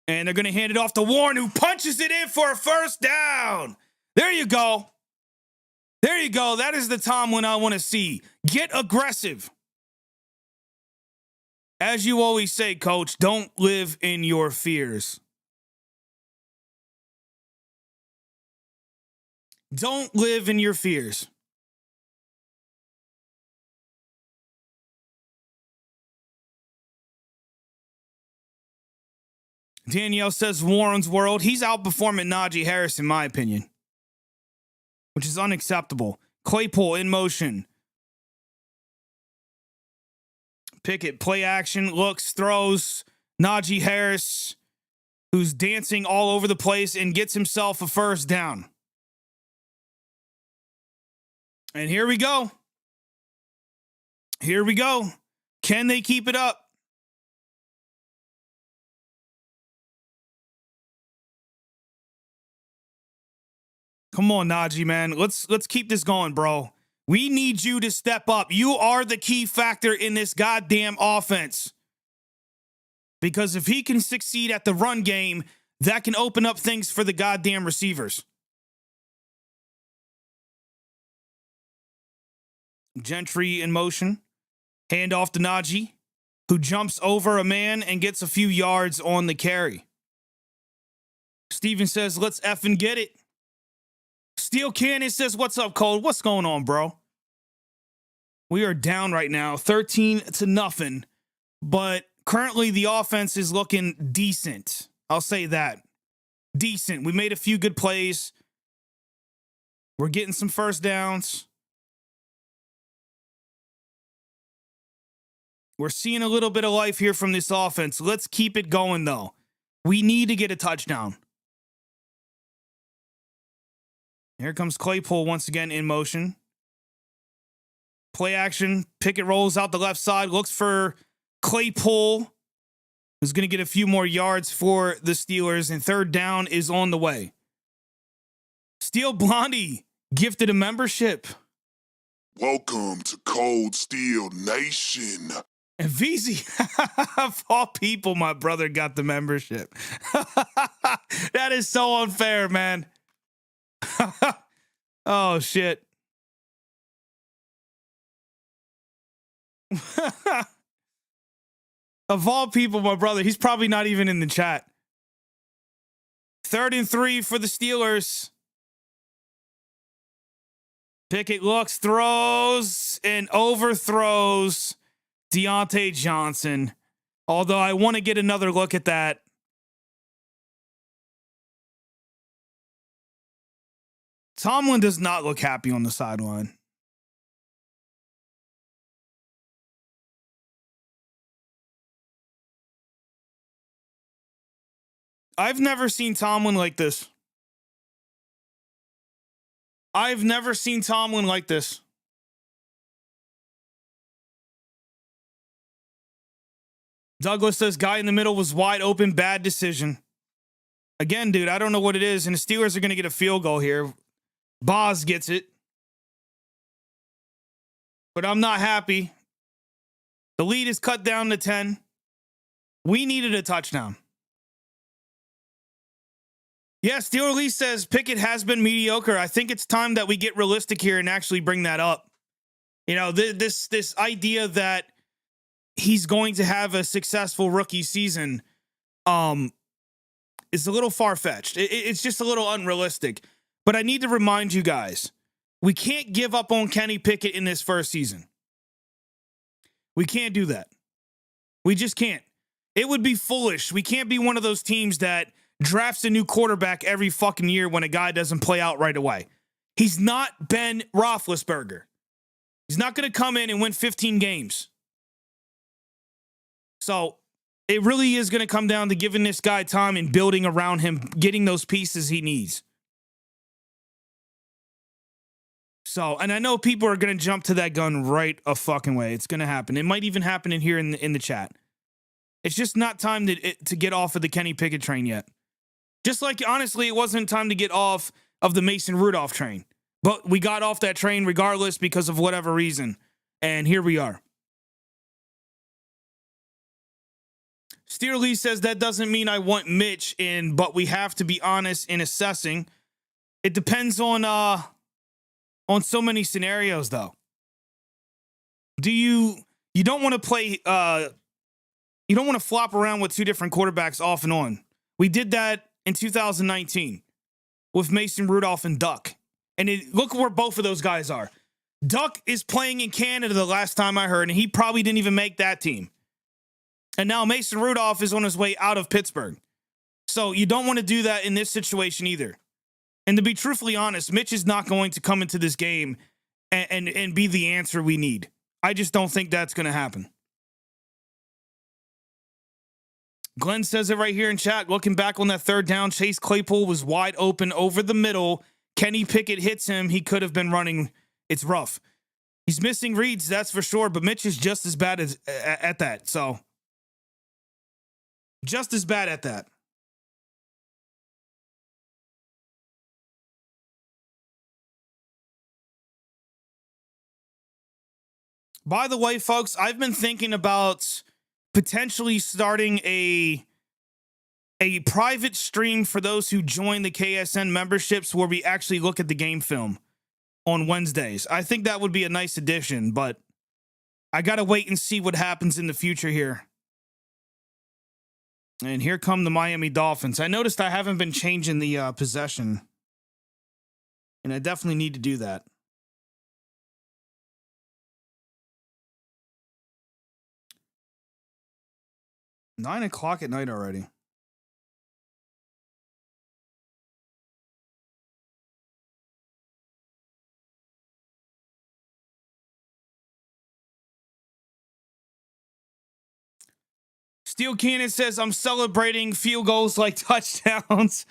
And they're going to hand it off to Warren, who punches it in for a first down. There you go. There you go. That is the Tomlin I want to see. Get aggressive. As you always say, Coach, don't live in your fears. Don't live in your fears. Danielle says Warren's world. He's outperforming Najee Harris, in my opinion, which is unacceptable. Claypool in motion. Pickett, play action, looks, throws. Najee Harris, who's dancing all over the place and gets himself a first down. And here we go. Here we go. Can they keep it up? Come on, Najee, man. Let's keep this going, bro. We need you to step up. You are the key factor in this goddamn offense. Because if he can succeed at the run game, that can open up things for the goddamn receivers. Gentry in motion. Hand off to Najee, who jumps over a man and gets a few yards on the carry. Steven says, let's effing get it. Steel Cannon says, what's up, Kold? What's going on, bro? We are down right now, 13-0. But currently the offense is looking decent. I'll say that. Decent. We made a few good plays. We're getting some first downs. We're seeing a little bit of life here from this offense. Let's keep it going, though. We need to get a touchdown. Here comes Claypool once again in motion. Play action. Pickett rolls out the left side. Looks for Claypool, who's going to get a few more yards for the Steelers. And 3rd down is on the way. Steel Blondie gifted a membership. Welcome to Kold Steel Nation. And VZ, of all people, my brother got the membership. That is so unfair, man. Oh, shit. Of all people, my brother, he's probably not even in the chat. 3rd and 3 for the Steelers. Pickett looks, throws, and overthrows Deontay Johnson. Although I want to get another look at that. Tomlin does not look happy on the sideline. I've never seen Tomlin like this. I've never seen Tomlin like this. Douglas says, guy in the middle was wide open, bad decision. Again, dude, I don't know what it is, and the Steelers are going to get a field goal here. Boz gets it. But I'm not happy. The lead is cut down to 10. We needed a touchdown. Yeah, Steeler Lee says Pickett has been mediocre. I think it's time that we get realistic here and actually bring that up. You know, this idea that he's going to have a successful rookie season is a little far-fetched. It's just a little unrealistic. But I need to remind you guys, we can't give up on Kenny Pickett in this first season. We can't do that. We just can't. It would be foolish. We can't be one of those teams that drafts a new quarterback every fucking year when a guy doesn't play out right away. He's not Ben Roethlisberger. He's not going to come in and win 15 games. So it really is going to come down to giving this guy time and building around him, getting those pieces he needs. So, and I know people are going to jump to that gun right a fucking way. It's going to happen. It might even happen in here in the chat. It's just not time to get off of the Kenny Pickett train yet. Just like, honestly, it wasn't time to get off of the Mason Rudolph train. But we got off that train regardless because of whatever reason. And here we are. Steer Lee says that doesn't mean I want Mitch in, but we have to be honest in assessing. It depends on so many scenarios, though. You don't want to play, you don't want to flop around with two different quarterbacks off and on. We did that in 2019 with Mason Rudolph and Duck. And look where both of those guys are. Duck is playing in Canada the last time I heard, and he probably didn't even make that team. And now Mason Rudolph is on his way out of Pittsburgh. So you don't want to do that in this situation either. And to be truthfully honest, Mitch is not going to come into this game and be the answer we need. I just don't think that's going to happen. Glenn says it right here in chat. Looking back on that third down, Chase Claypool was wide open over the middle. Kenny Pickett hits him. He could have been running. It's rough. He's missing reads, that's for sure, but Mitch is just as bad at that. So, just as bad at that. By the way, folks, I've been thinking about potentially starting a private stream for those who join the KSN memberships where we actually look at the game film on Wednesdays. I think that would be a nice addition, but I got to wait and see what happens in the future here. And here come the Miami Dolphins. I noticed I haven't been changing the possession, and I definitely need to do that. Nine o'clock at night already. Steel Cannon says, I'm celebrating field goals like touchdowns.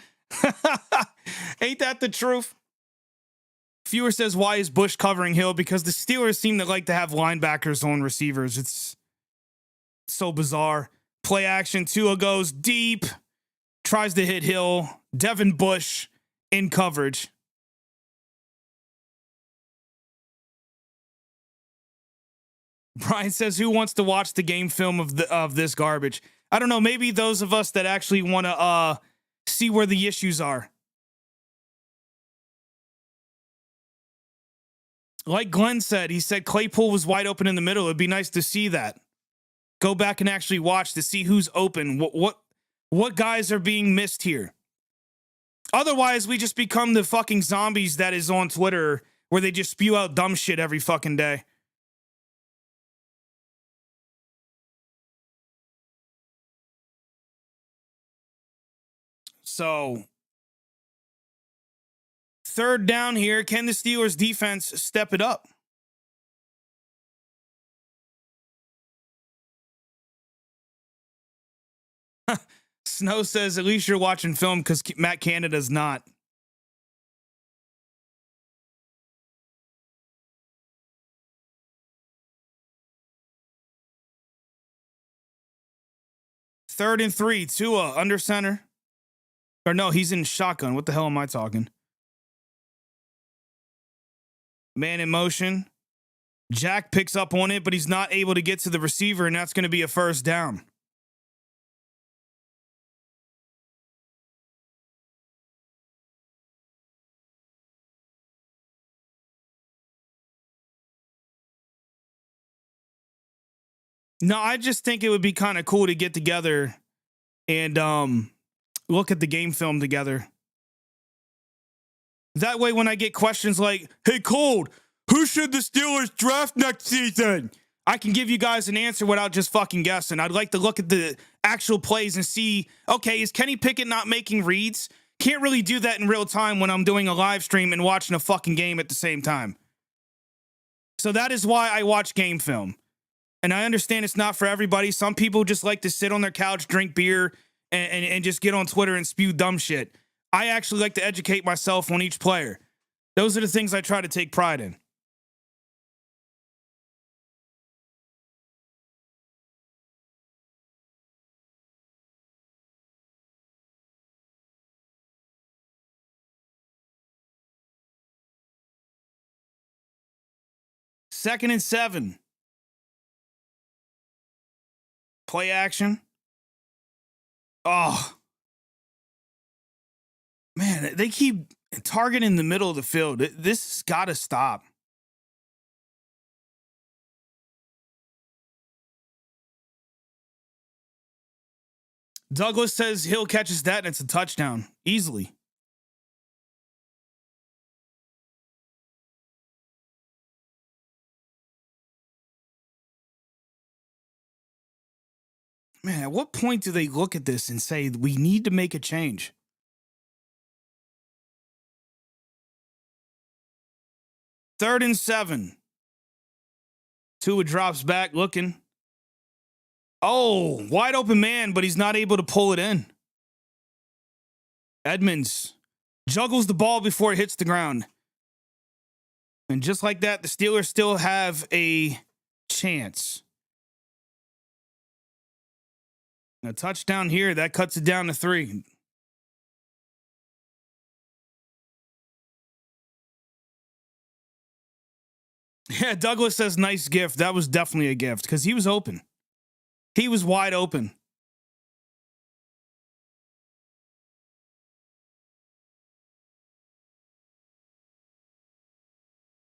Ain't that the truth? Viewer says, why is Bush covering Hill? Because the Steelers seem to like to have linebackers on receivers. It's so bizarre. Play action. Tua goes deep. Tries to hit Hill. Devin Bush in coverage. Brian says, who wants to watch the game film of this garbage? I don't know. Maybe those of us that actually want to see where the issues are. Like Glenn said, he said Claypool was wide open in the middle. It'd be nice to see that. Go back and actually watch to see who's open. What guys are being missed here? Otherwise, we just become the fucking zombies that is on Twitter where they just spew out dumb shit every fucking day. So, third down here. Can the Steelers defense step it up? Snow says, at least you're watching film because Matt Canada's not. Third and 3. Tua under center. Or no, he's in shotgun. What the hell am I talking? Man in motion. Jack picks up on it, but he's not able to get to the receiver, and that's going to be a first down. No, I just think it would be kind of cool to get together and look at the game film together. That way, when I get questions like, hey, Kold, who should the Steelers draft next season? I can give you guys an answer without just fucking guessing. I'd like to look at the actual plays and see, okay, is Kenny Pickett not making reads? Can't really do that in real time when I'm doing a live stream and watching a fucking game at the same time. So that is why I watch game film. And I understand it's not for everybody. Some people just like to sit on their couch, drink beer, and just get on Twitter and spew dumb shit. I actually like to educate myself on each player. Those are the things I try to take pride in. Second and 7. Play action. Oh. Man, they keep targeting the middle of the field. This has got to stop. Douglas says Hill catches that and it's a touchdown. Easily. Man, at what point do they look at this and say, we need to make a change? Third and 7. Tua drops back looking. Oh, wide open man, but he's not able to pull it in. Edmonds juggles the ball before it hits the ground. And just like that, the Steelers still have a chance. A touchdown here, that cuts it down to 3. Yeah, Douglas says nice gift. That was definitely a gift because he was open. He was wide open.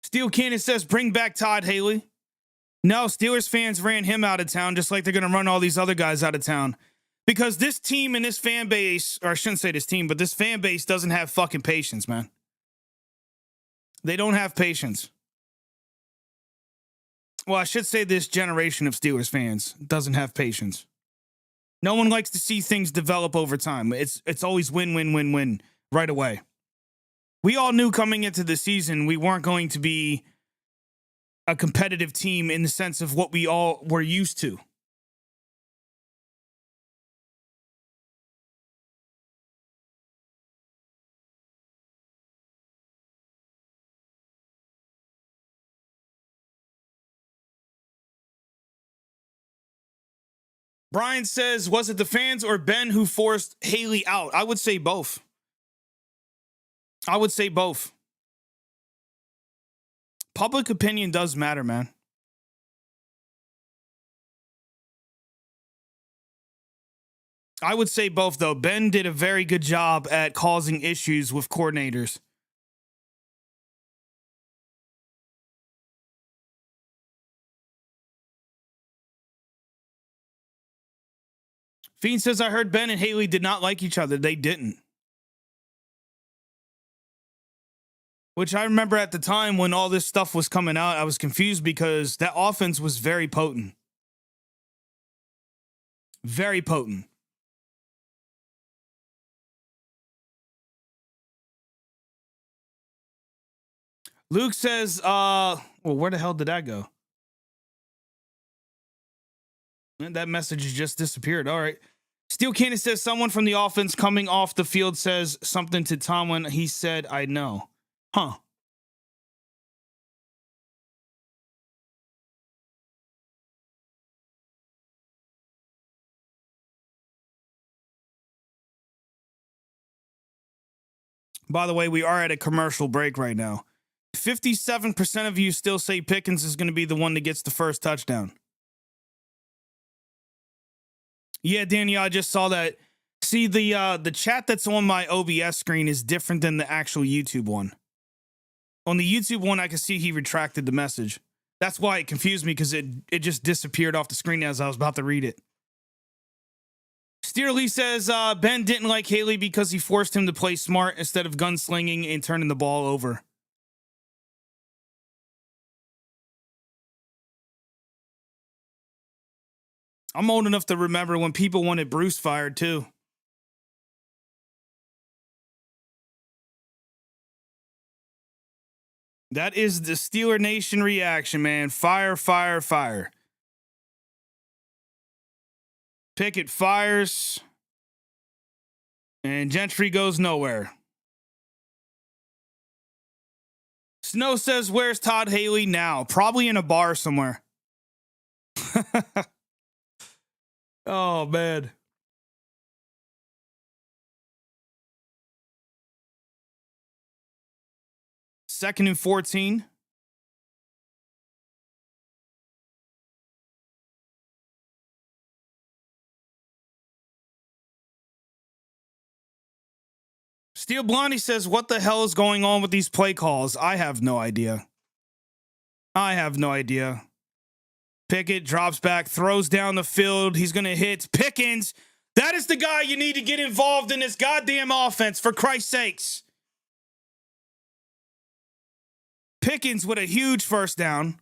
Steel Cannon says bring back Todd Haley. No, Steelers fans ran him out of town just like they're going to run all these other guys out of town. Because this team and this fan base, or I shouldn't say this team, but this fan base doesn't have fucking patience, man. They don't have patience. Well, I should say this generation of Steelers fans doesn't have patience. No one likes to see things develop over time. It's always win, win, win, win right away. We all knew coming into the season we weren't going to be a competitive team in the sense of what we all were used to. Brian says, was it the fans or Ben who forced Haley out? I would say both. I would say both. Public opinion does matter, man. I would say both, though. Ben did a very good job at causing issues with coordinators. Fiend says, I heard Ben and Haley did not like each other. They didn't. Which I remember at the time when all this stuff was coming out, I was confused because that offense was very potent. Very potent. Luke says, well, where the hell did that go? That message just disappeared. All right. Steel Cannon says someone from the offense coming off the field says something to Tomlin. He said, I know. Huh. By the way, we are at a commercial break right now. 57% of you still say Pickens is going to be the one that gets the first touchdown. Yeah, Daniel, I just saw that. See, the chat that's on my OBS screen is different than the actual YouTube one. On the YouTube one, I can see he retracted the message. That's why it confused me, because it just disappeared off the screen as I was about to read it. Steerly says Ben didn't like Haley because he forced him to play smart instead of gunslinging and turning the ball over. I'm old enough to remember when people wanted Bruce fired too. That is the Steeler Nation reaction, man. Fire, fire, fire. Pickett fires. And Gentry goes nowhere. Snow says, where's Todd Haley now? Probably in a bar somewhere. Oh, man. Second and 14. Steel Blondie says, what the hell is going on with these play calls? I have no idea. Pickett drops back, throws down the field. He's going to hit Pickens. That is the guy you need to get involved in this goddamn offense, for Christ's sakes. Pickens with a huge first down.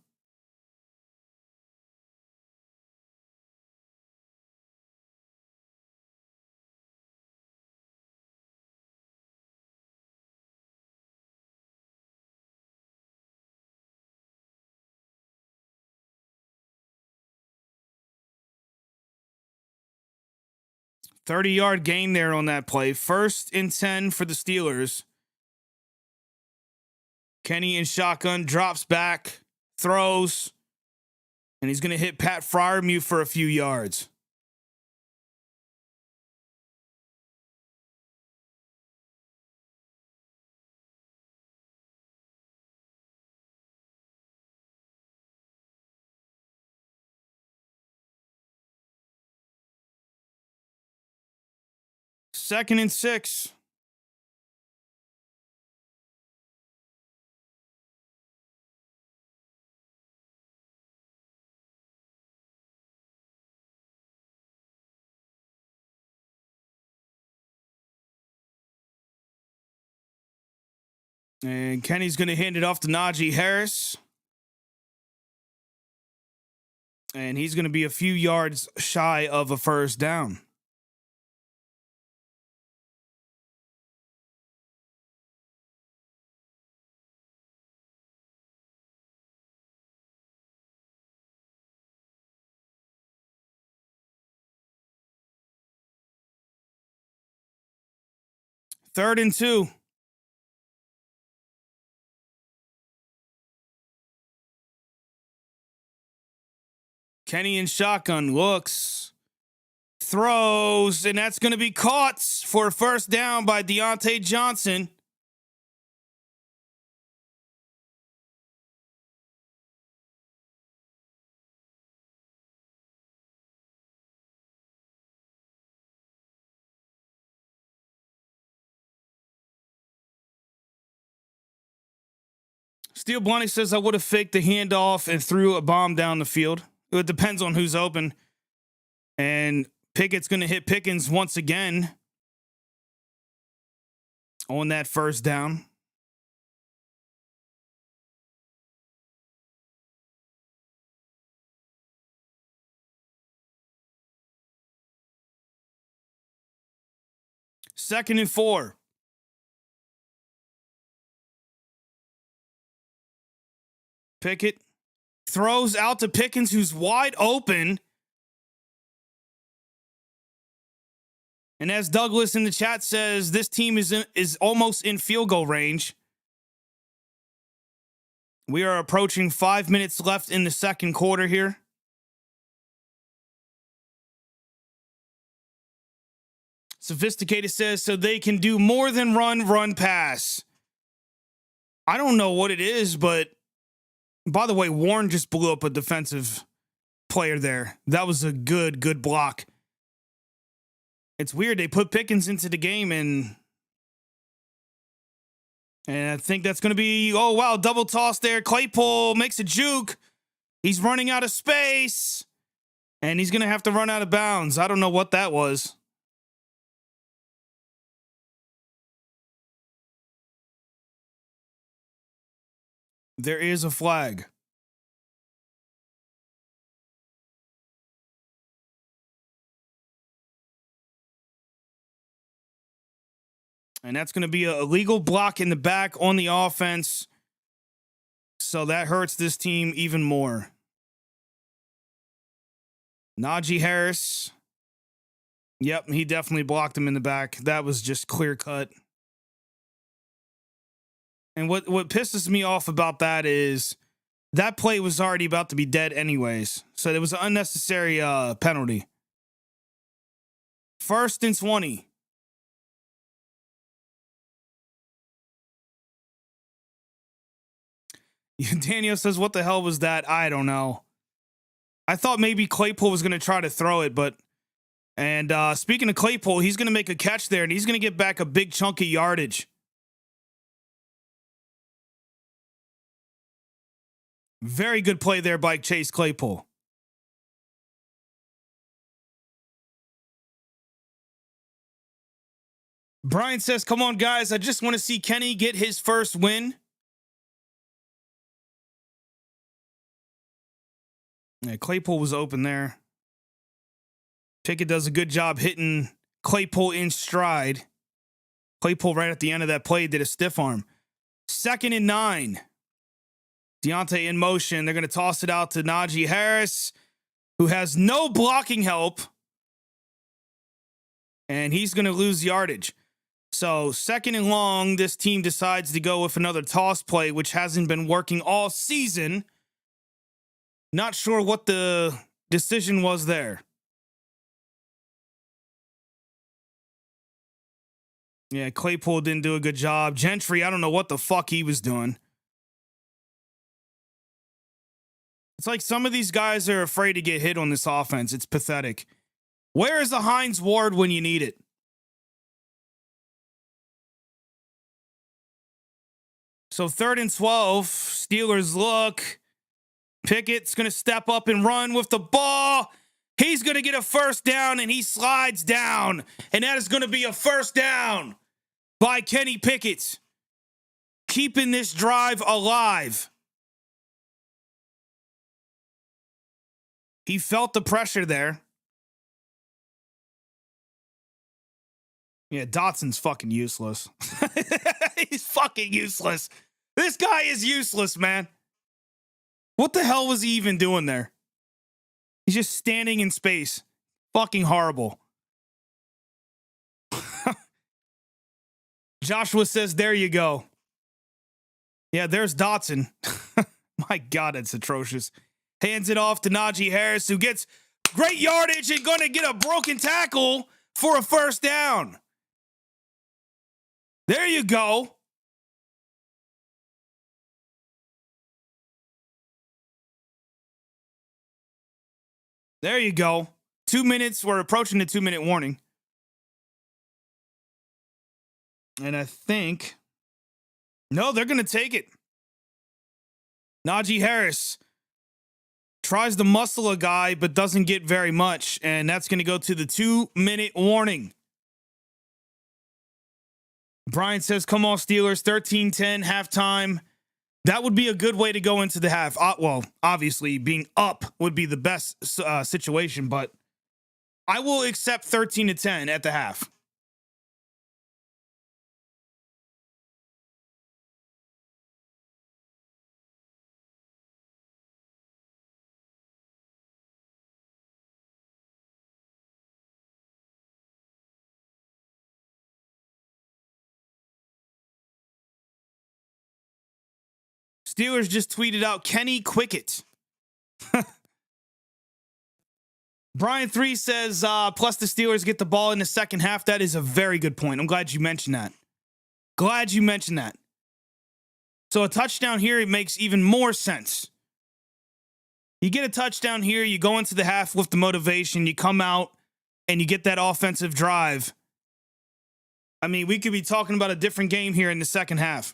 $30-yard gain there on that play. 1st and 10 for the Steelers. Kenny in shotgun, drops back, throws, and he's going to hit Pat Freiermuth for a few yards. Second and 6. And Kenny's going to hand it off to Najee Harris. And he's going to be a few yards shy of a first down. Third and 2. Kenny in shotgun looks, throws, and that's going to be caught for a first down by Deontay Johnson. Steel Blondie says, I would have faked the handoff and threw a bomb down the field. It depends on who's open. And Pickett's going to hit Pickens once again on that first down. Second and 4. Pickett throws out to Pickens, who's wide open. And as Douglas in the chat says, this team is almost in field goal range. We are approaching 5 minutes left in the second quarter here. Sophisticated says, so they can do more than run, pass. I don't know what it is, but by the way, Warren just blew up a defensive player there. That was a good block. It's weird. They put Pickens into the game, and I think that's going to be, oh, wow, double toss there. Claypool makes a juke. He's running out of space, and he's going to have to run out of bounds. I don't know what that was. There is a flag. And that's going to be a illegal block in the back on the offense. So that hurts this team even more. Najee Harris. Yep, he definitely blocked him in the back. That was just clear cut. And what pisses me off about that is that play was already about to be dead anyways. So it was an unnecessary penalty. 1st and 20. Daniel says, what the hell was that? I don't know. I thought maybe Claypool was going to try to throw it, but... And speaking of Claypool, he's going to make a catch there, and he's going to get back a big chunk of yardage. Very good play there by Chase Claypool. Brian says, come on, guys. I just want to see Kenny get his first win. Yeah, Claypool was open there. Pickett does a good job hitting Claypool in stride. Claypool right at the end of that play did a stiff arm. 2nd and 9. Deontay in motion. They're going to toss it out to Najee Harris, who has no blocking help. And he's going to lose yardage. So 2nd and long, this team decides to go with another toss play, which hasn't been working all season. Not sure what the decision was there. Yeah, Claypool didn't do a good job. Gentry, I don't know what the fuck he was doing. It's like some of these guys are afraid to get hit on this offense. It's pathetic. Where is the Hines Ward when you need it? So 3rd and 12, Steelers look. Pickett's going to step up and run with the ball. He's going to get a first down, and he slides down. And that is going to be a first down by Kenny Pickett, keeping this drive alive. He felt the pressure there. Yeah, Dotson's fucking useless. He's fucking useless. This guy is useless, man. What the hell was he even doing there? He's just standing in space. Fucking horrible. Joshua says, there you go. Yeah, there's Dotson. My God, it's atrocious. Hands it off to Najee Harris, who gets great yardage and going to get a broken tackle for a first down. There you go. There you go. 2 minutes. We're approaching the 2-minute warning. And I think... No, they're going to take it. Najee Harris tries to muscle a guy, but doesn't get very much. And that's going to go to the 2-minute warning. Brian says, come on, Steelers, 13-10, halftime. That would be a good way to go into the half. Well, obviously, being up would be the best situation, but I will accept 13-10 at the half. Steelers just tweeted out Kenny Quickett. Brian 3 says, plus the Steelers get the ball in the second half. That is a very good point. I'm glad you mentioned that. Glad you mentioned that. So a touchdown here, it makes even more sense. You get a touchdown here, you go into the half with the motivation, you come out and you get that offensive drive. I mean, we could be talking about a different game here in the second half.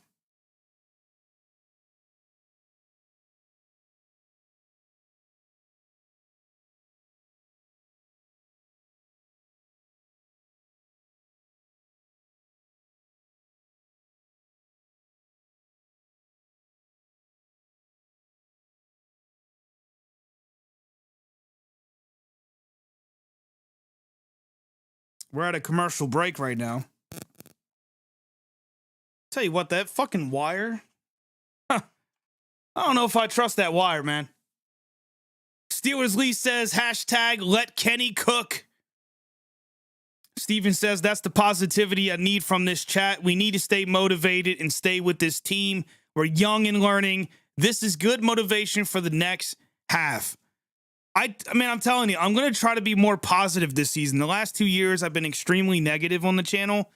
We're at a commercial break right now. Tell you what, that fucking wire. Huh. I don't know if I trust that wire, man. Steelers Lee says, hashtag let Kenny cook. Steven says, that's the positivity I need from this chat. We need to stay motivated and stay with this team. We're young and learning. This is good motivation for the next half. I mean, I'm telling you, I'm going to try to be more positive this season. The last 2 years, I've been extremely negative on the channel.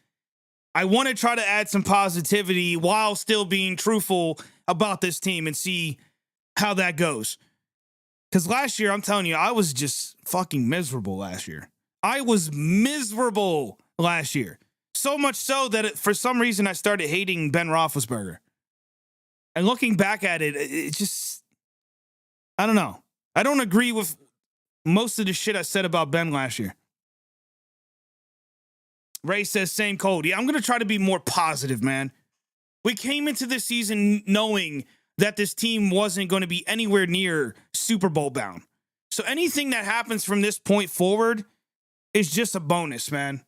I want to try to add some positivity while still being truthful about this team and see how that goes. Because last year, I'm telling you, I was just fucking miserable last year. I was miserable last year. So much so that for some reason I started hating Ben Roethlisberger. And looking back at it, it just, I don't know. I don't agree with most of the shit I said about Ben last year. Ray says, same Kold. Yeah, I'm going to try to be more positive, man. We came into this season knowing that this team wasn't going to be anywhere near Super Bowl bound. So anything that happens from this point forward is just a bonus, man.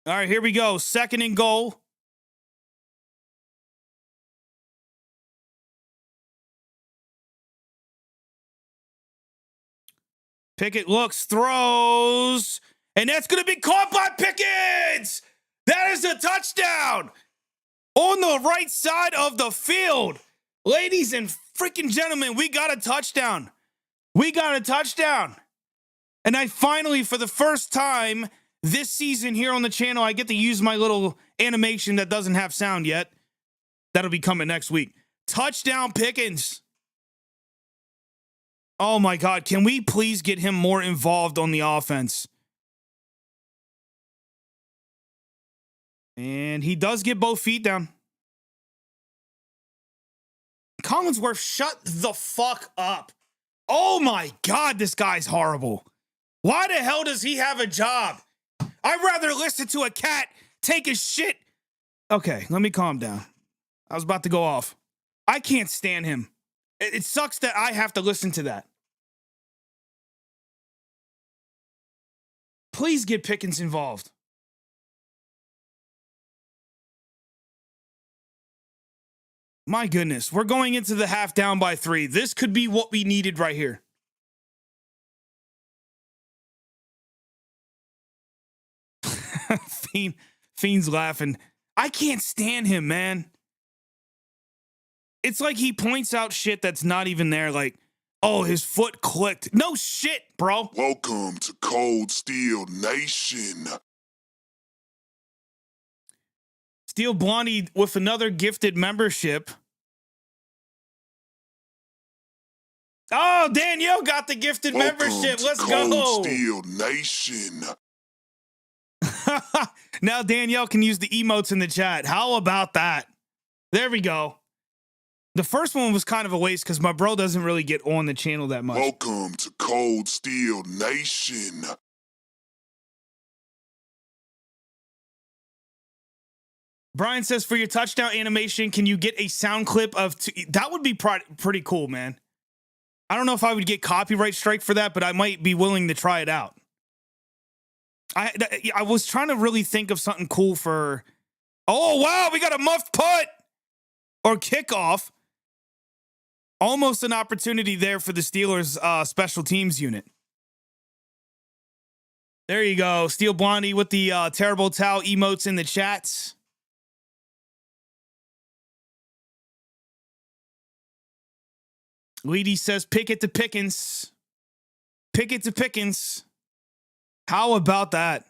All right, here we go. 2nd and goal. Pickett looks, throws, and that's going to be caught by Pickett. That is a touchdown on the right side of the field. Ladies and freaking gentlemen, we got a touchdown. We got a touchdown. And I finally, for the first time this season here on the channel, I get to use my little animation that doesn't have sound yet. That'll be coming next week. Touchdown Pickens. Oh my God, can we please get him more involved on the offense? And he does get both feet down. Collinsworth, shut the fuck up. Oh my God, this guy's horrible. Why the hell does he have a job? I'd rather listen to a cat take a shit. Okay, let me calm down. I was about to go off. I can't stand him. It sucks that I have to listen to that. Please get Pickens involved. My goodness, we're going into the half down by 3. This could be what we needed right here. Fiend's laughing. I can't stand him, man. It's like he points out shit that's not even there, like, oh, his foot clicked. No shit, bro. Welcome to Kold Steel Nation. Steel Blondie with another gifted membership. Oh, Danielle got the gifted membership. Let's go. Kold Steel Nation. Now Danielle can use the emotes in the chat. How about that? There we go. The first one was kind of a waste because my bro doesn't really get on the channel that much. Welcome to Kold Steel Nation. Brian says, for your touchdown animation, can you get a sound clip of... That would be pretty cool, man. I don't know if I would get copyright strike for that, but I might be willing to try it out. I was trying to really think of something cool for... Oh, wow, we got a muffed punt or kickoff. Almost an opportunity there for the Steelers special teams unit. There you go. Steel Blondie with the terrible towel emotes in the chats. Leedy says, Pickett to Pickens. Pickett to Pickens. How about that?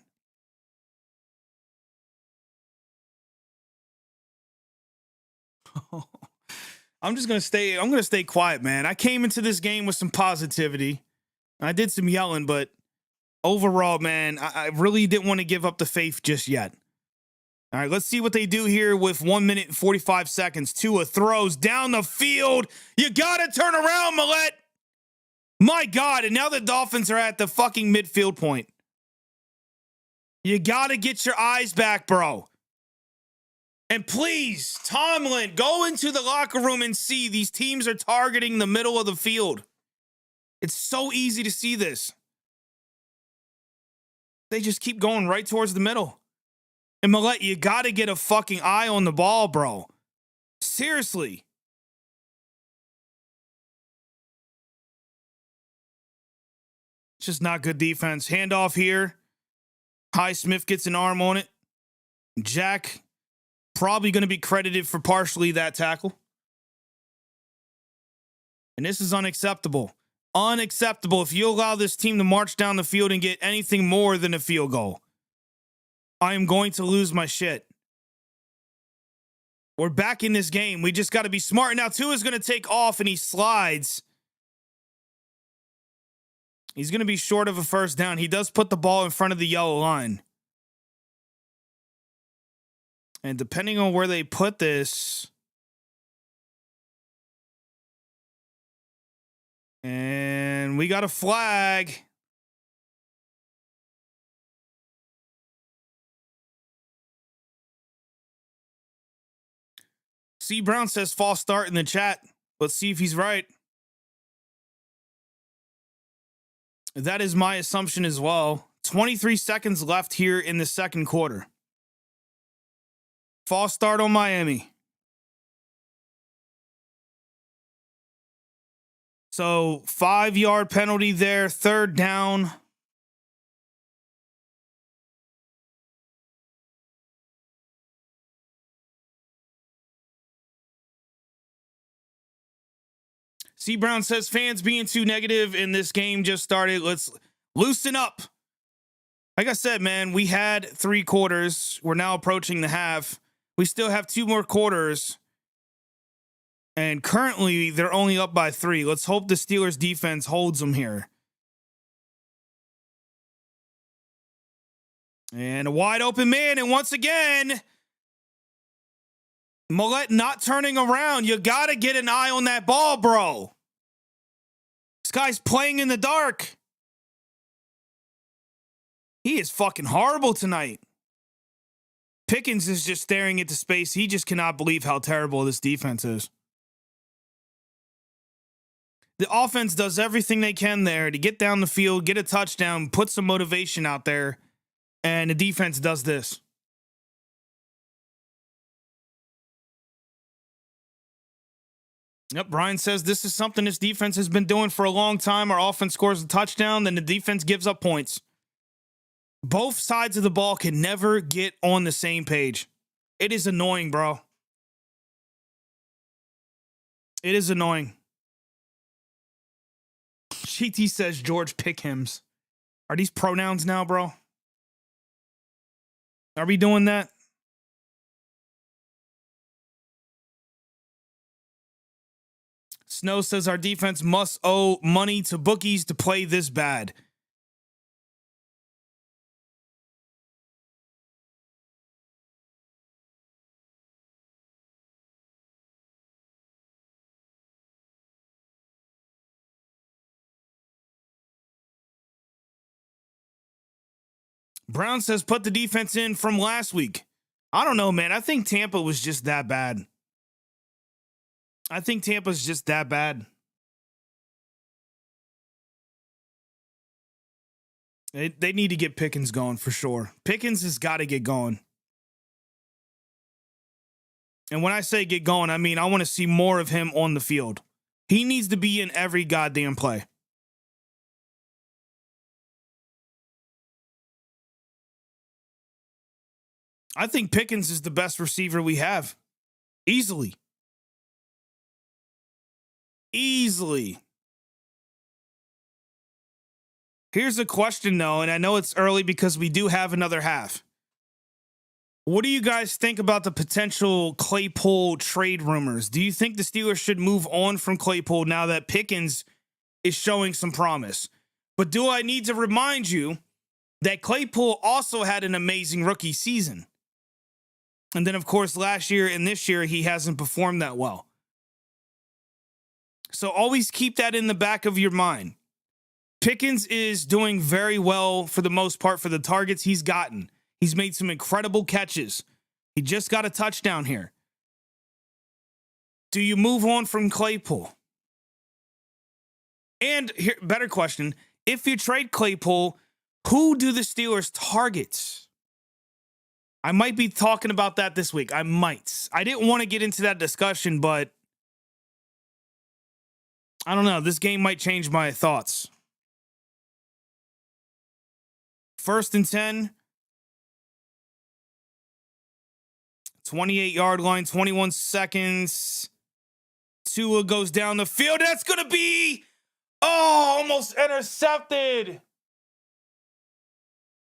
I'm going to stay quiet, man. I came into this game with some positivity. I did some yelling, but overall, man, I really didn't want to give up the faith just yet. All right, let's see what they do here with 1 minute and 45 seconds. Tua throws down the field. You got to turn around, Millette. My God, and now the Dolphins are at the fucking midfield point. You got to get your eyes back, bro. And please, Tomlin, go into the locker room and see these teams are targeting the middle of the field. It's so easy to see this. They just keep going right towards the middle. And Millette, you got to get a fucking eye on the ball, bro. Seriously. It's just not good defense. Handoff here. Highsmith gets an arm on it. Jack probably going to be credited for partially that tackle. And this is unacceptable. Unacceptable if you allow this team to march down the field and get anything more than a field goal. I am going to lose my shit. We're back in this game. We just got to be smart. Now, Tua's going to take off and he slides. He's going to be short of a first down. He does put the ball in front of the yellow line. And depending on where they put this, and we got a flag. C. Brown says false start in the chat. Let's see if he's right. That is my assumption as well. 23 seconds left here in the second quarter. False start on Miami. So 5-yard penalty there, third down. C. Brown says fans being too negative in this game just started. Let's loosen up. Like I said, man, we had 3 quarters. We're now approaching the half. We still have 2 more quarters. And currently, they're only up by 3. Let's hope the Steelers defense holds them here. And a wide open man. And once again, Millette not turning around. You got to get an eye on that ball, bro. This guy's playing in the dark. He is fucking horrible tonight. Pickens is just staring into space. He just cannot believe how terrible this defense is. The offense does everything they can there to get down the field, get a touchdown, put some motivation out there, and the defense does this. Yep, Brian says this is something this defense has been doing for a long time. Our offense scores a touchdown, then the defense gives up points. Both sides of the ball can never get on the same page. It is annoying, bro. It is annoying. GT says George Pickhems. Are these pronouns now, bro? Are we doing that? Snow says our defense must owe money to bookies to play this bad. Brown says put the defense in from last week. I don't know, man. I think Tampa was just that bad. I think Tampa's just that bad. They need to get Pickens going for sure. Pickens has got to get going. And when I say get going, I mean I want to see more of him on the field. He needs to be in every goddamn play. I think Pickens is the best receiver we have. Easily. Easily. Here's a question, though, and I know it's early because we do have another half. What do you guys think about the potential Claypool trade rumors? Do you think the Steelers should move on from Claypool now that Pickens is showing some promise? But do I need to remind you that Claypool also had an amazing rookie season? And then, of course, last year and this year, he hasn't performed that well. So always keep that in the back of your mind. Pickens is doing very well for the most part for the targets he's gotten. He's made some incredible catches. He just got a touchdown here. Do you move on from Claypool? And here, better question, if you trade Claypool, Who do the Steelers target? I might be talking about that this week. I might. I didn't want to get into that discussion, but I don't know. This game might change my thoughts. 1st and 10. 28-yard line, 21 seconds. Tua goes down the field. That's going to be, almost intercepted.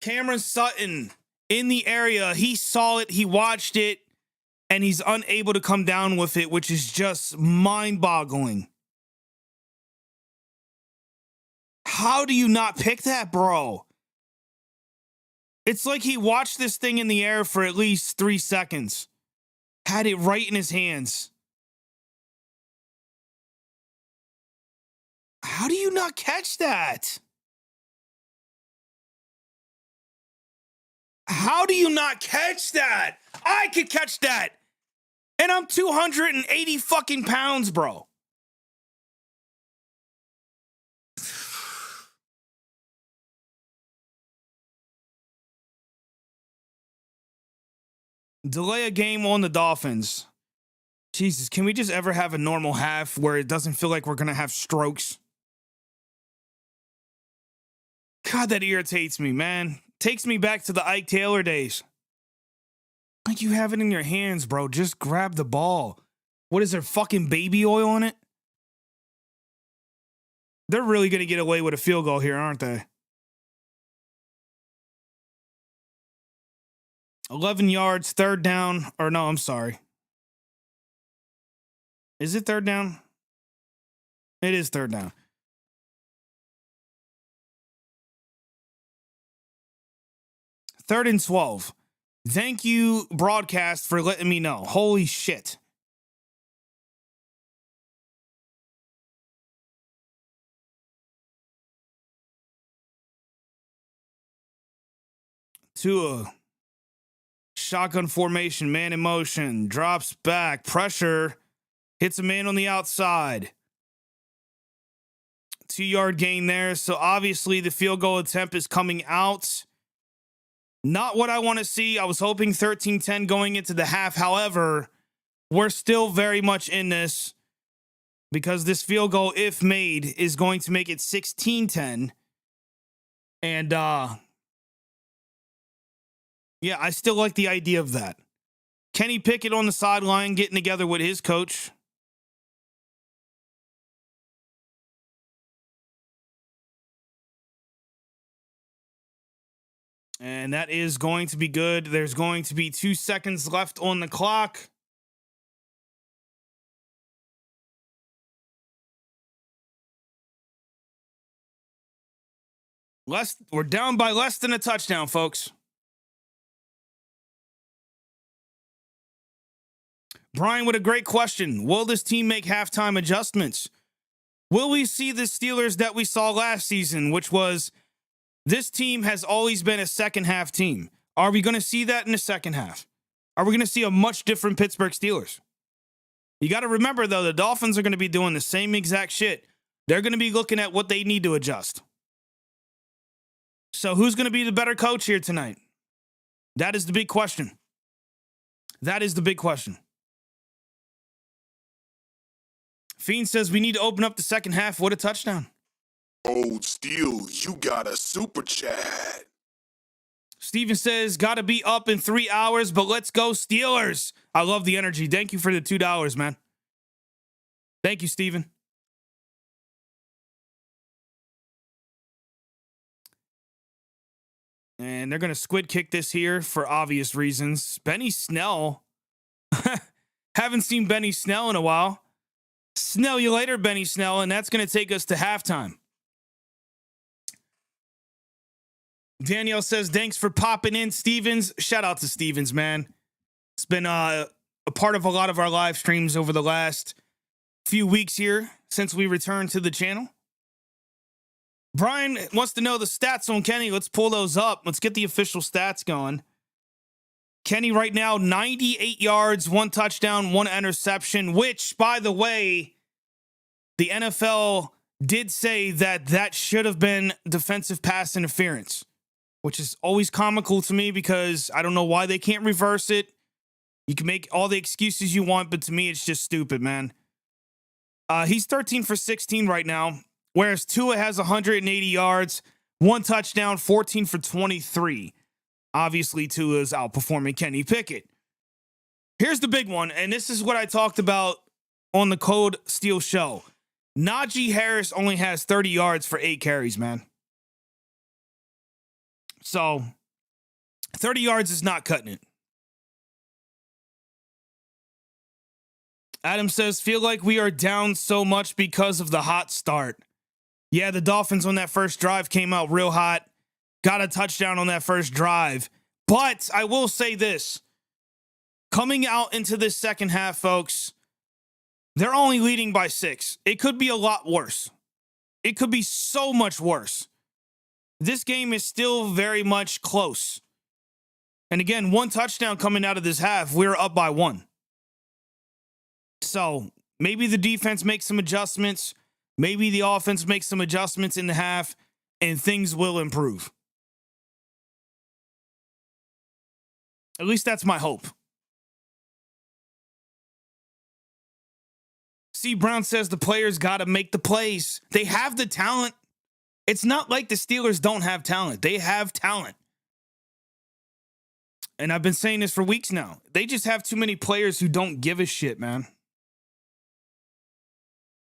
Cameron Sutton in the area. He saw it. He watched it. And he's unable to come down with it, which is just mind-boggling. How do you not pick that, bro? It's like he watched this thing in the air for at least 3 seconds. Had it right in his hands. How do you not catch that? How do you not catch that? I could catch that. And I'm 280 fucking pounds, bro. Delay a game on the Dolphins. Jesus, can we just ever have a normal half where it doesn't feel like we're going to have strokes? God, that irritates me, man. Takes me back to the Ike Taylor days. Like, you have it in your hands, bro. Just grab the ball. What is there, fucking baby oil on it? They're really going to get away with a field goal here, aren't they? 11 yards, 3rd down. Or no, I'm sorry. Is it 3rd down? It is 3rd down. Third and 12. Thank you, broadcast, for letting me know. Holy shit. Tua. Shotgun formation, man in motion, drops back, pressure, hits a man on the outside. 2-yard gain there. So obviously the field goal attempt is coming out. Not what I want to see. I was hoping 13-10 going into the half. However, we're still very much in this because this field goal, if made, is going to make it 16-10. And, yeah, I still like the idea of that. Kenny Pickett on the sideline getting together with his coach. And that is going to be good. There's going to be 2 seconds left on the clock. We're down by less than a touchdown, folks. Brian with a great question. Will this team make halftime adjustments? Will we see the Steelers that we saw last season, which was this team has always been a second half team? Are we going to see that in the second half? Are we going to see a much different Pittsburgh Steelers? You got to remember, though, the Dolphins are going to be doing the same exact shit. They're going to be looking at what they need to adjust. So who's going to be the better coach here tonight? That is the big question. That is the big question. Fiend says we need to open up the second half. What a touchdown. Kold Steel, you got a super chat. Steven says, got to be up in 3 hours, but let's go Steelers. I love the energy. Thank you for the $2, man. Thank you, Steven. And they're going to squid kick this here for obvious reasons. Benny Snell. Haven't seen Benny Snell in a while. Snell you later, Benny Snell, and that's going to take us to halftime. Danielle says, thanks for popping in, Stevens. Shout out to Stevens, man. It's been a part of a lot of our live streams over the last few weeks here since we returned to the channel. Brian wants to know the stats on Kenny. Let's pull those up. Let's get the official stats going. Kenny right now, 98 yards, 1 touchdown, 1 interception, which, by the way, the NFL did say that should have been defensive pass interference. which is always comical to me because I don't know why they can't reverse it. You can make all the excuses you want, but to me, it's just stupid, man. He's 13 for 16 right now, whereas Tua has 180 yards, 1 touchdown, 14 for 23. Obviously, Tua's outperforming Kenny Pickett. Here's the big one, and this is what I talked about on the Kold Steel Show. Najee Harris only has 30 yards for 8 carries, man. So, 30 yards is not cutting it. Adam says, feel like we are down so much because of the hot start. Yeah, the Dolphins on that first drive came out real hot. Got a touchdown on that first drive. But I will say this. Coming out into this second half, folks, they're only leading by 6. It could be a lot worse. It could be so much worse. This game is still very much close. And again, 1 touchdown coming out of this half, we're up by 1. So maybe the defense makes some adjustments. Maybe the offense makes some adjustments in the half, and things will improve. At least that's my hope. C. Brown says the players got to make the plays. They have the talent. It's not like the Steelers don't have talent. They have talent. And I've been saying this for weeks now. They just have too many players who don't give a shit, man.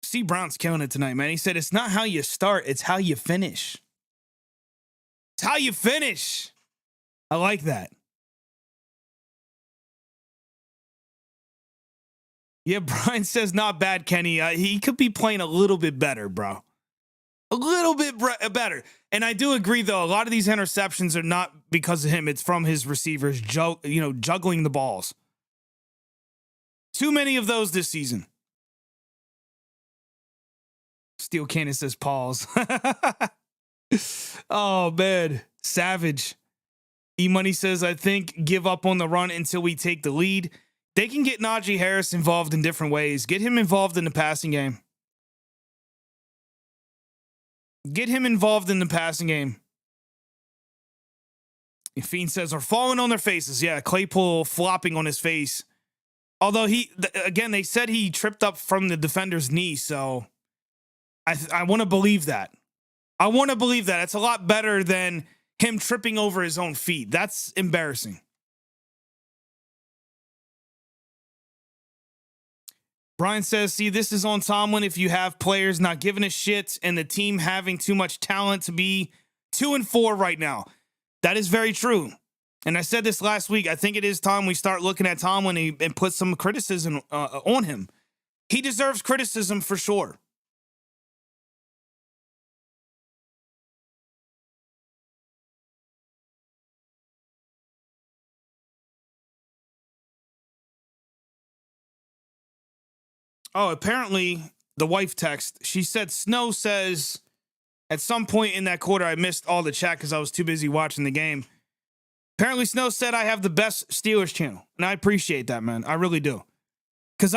C. Brown's killing it tonight, man. He said, it's not how you start, it's how you finish. It's how you finish. I like that. Yeah, Brian says, not bad, Kenny. He could be playing a little bit better, bro. A little bit better. And I do agree, though, a lot of these interceptions are not because of him. It's from his receivers, juggling the balls. Too many of those this season. Steel Cannon says pause. Oh, man. Savage. E-Money says, I think give up on the run until we take the lead. They can get Najee Harris involved in different ways. Get him involved in the passing game. Get him involved in the passing game. Fiend says, are falling on their faces. Yeah, Claypool flopping on his face. Although they said he tripped up from the defender's knee, so I want to believe that. I want to believe that. It's a lot better than him tripping over his own feet. That's embarrassing. Brian says, see, this is on Tomlin if you have players not giving a shit and the team having too much talent to be 2-4 right now. That is very true. And I said this last week. I think it is time we start looking at Tomlin and put some criticism on him. He deserves criticism for sure. Oh, apparently the wife text. She said, Snow says, at some point in that quarter, I missed all the chat because I was too busy watching the game. Apparently Snow said I have the best Steelers channel. And I appreciate that, man. I really do. Because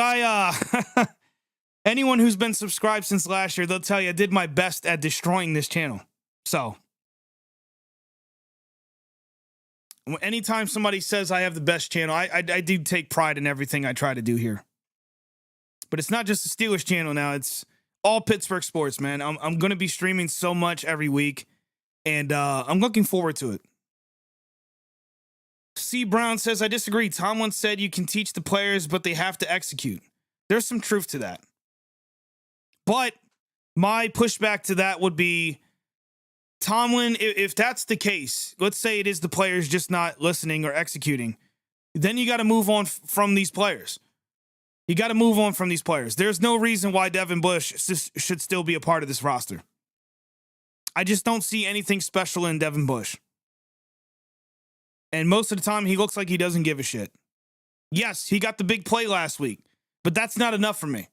anyone who's been subscribed since last year, they'll tell you I did my best at destroying this channel. So, anytime somebody says I have the best channel, I do take pride in everything I try to do here. But it's not just the Steelers channel now. It's all Pittsburgh sports, man. I'm going to be streaming so much every week, and I'm looking forward to it. C. Brown says, I disagree. Tomlin said you can teach the players, but they have to execute. There's some truth to that. But my pushback to that would be, Tomlin, if that's the case, let's say it is the players just not listening or executing, then you got to move on from these players. You got to move on from these players. There's no reason why Devin Bush should still be a part of this roster. I just don't see anything special in Devin Bush. And most of the time, he looks like he doesn't give a shit. Yes, he got the big play last week, but that's not enough for me.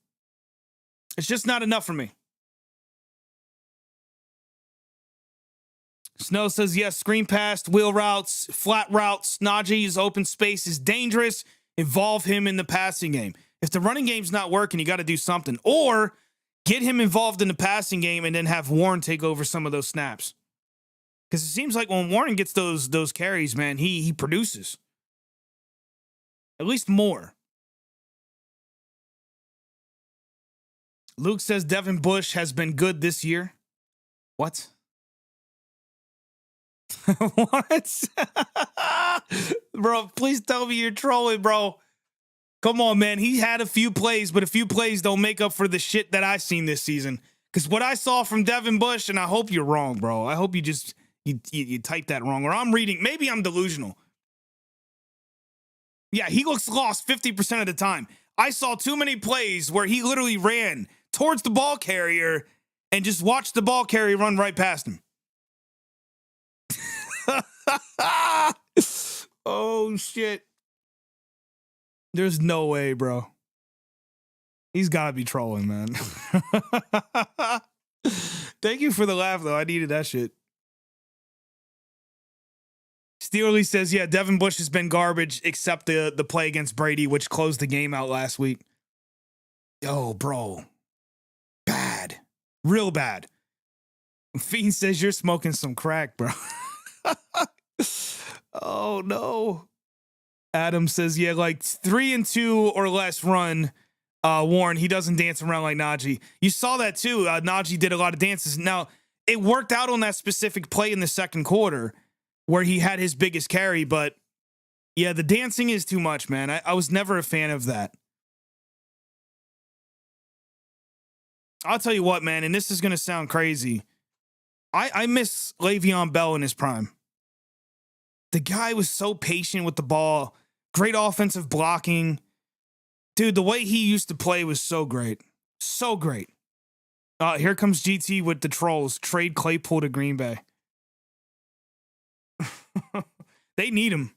It's just not enough for me. Snow says, yes, screen pass, wheel routes, flat routes, Najee's open space is dangerous. Involve him in the passing game. If the running game's not working, you got to do something. Or get him involved in the passing game and then have Warren take over some of those snaps. Because it seems like when Warren gets those carries, man, he produces. At least more. Luke says Devin Bush has been good this year. What? What? Bro, please tell me you're trolling, bro. Come on, man. He had a few plays, but a few plays don't make up for the shit that I've seen this season. Because what I saw from Devin Bush, and I hope you're wrong, bro. I hope you typed that wrong, or I'm reading. Maybe I'm delusional. Yeah, he looks lost 50% of the time. I saw too many plays where he literally ran towards the ball carrier and just watched the ball carrier run right past him. Oh, shit. There's no way, bro. He's got to be trolling, man. Thank you for the laugh, though. I needed that shit. Steely says, yeah, Devin Bush has been garbage except the play against Brady, which closed the game out last week. Yo, bro. Bad. Real bad. Fiend says you're smoking some crack, bro. Oh, no. Adam says, yeah, like 3-2 or less run, Warren. He doesn't dance around like Najee. You saw that, too. Najee did a lot of dances. Now, it worked out on that specific play in the second quarter where he had his biggest carry, but yeah, the dancing is too much, man. I was never a fan of that. I'll tell you what, man, and this is going to sound crazy. I miss Le'Veon Bell in his prime. The guy was so patient with the ball, great offensive blocking. Dude, the way he used to play was so great. So great. Here comes GT with the trolls. Trade Claypool to Green Bay. They need him.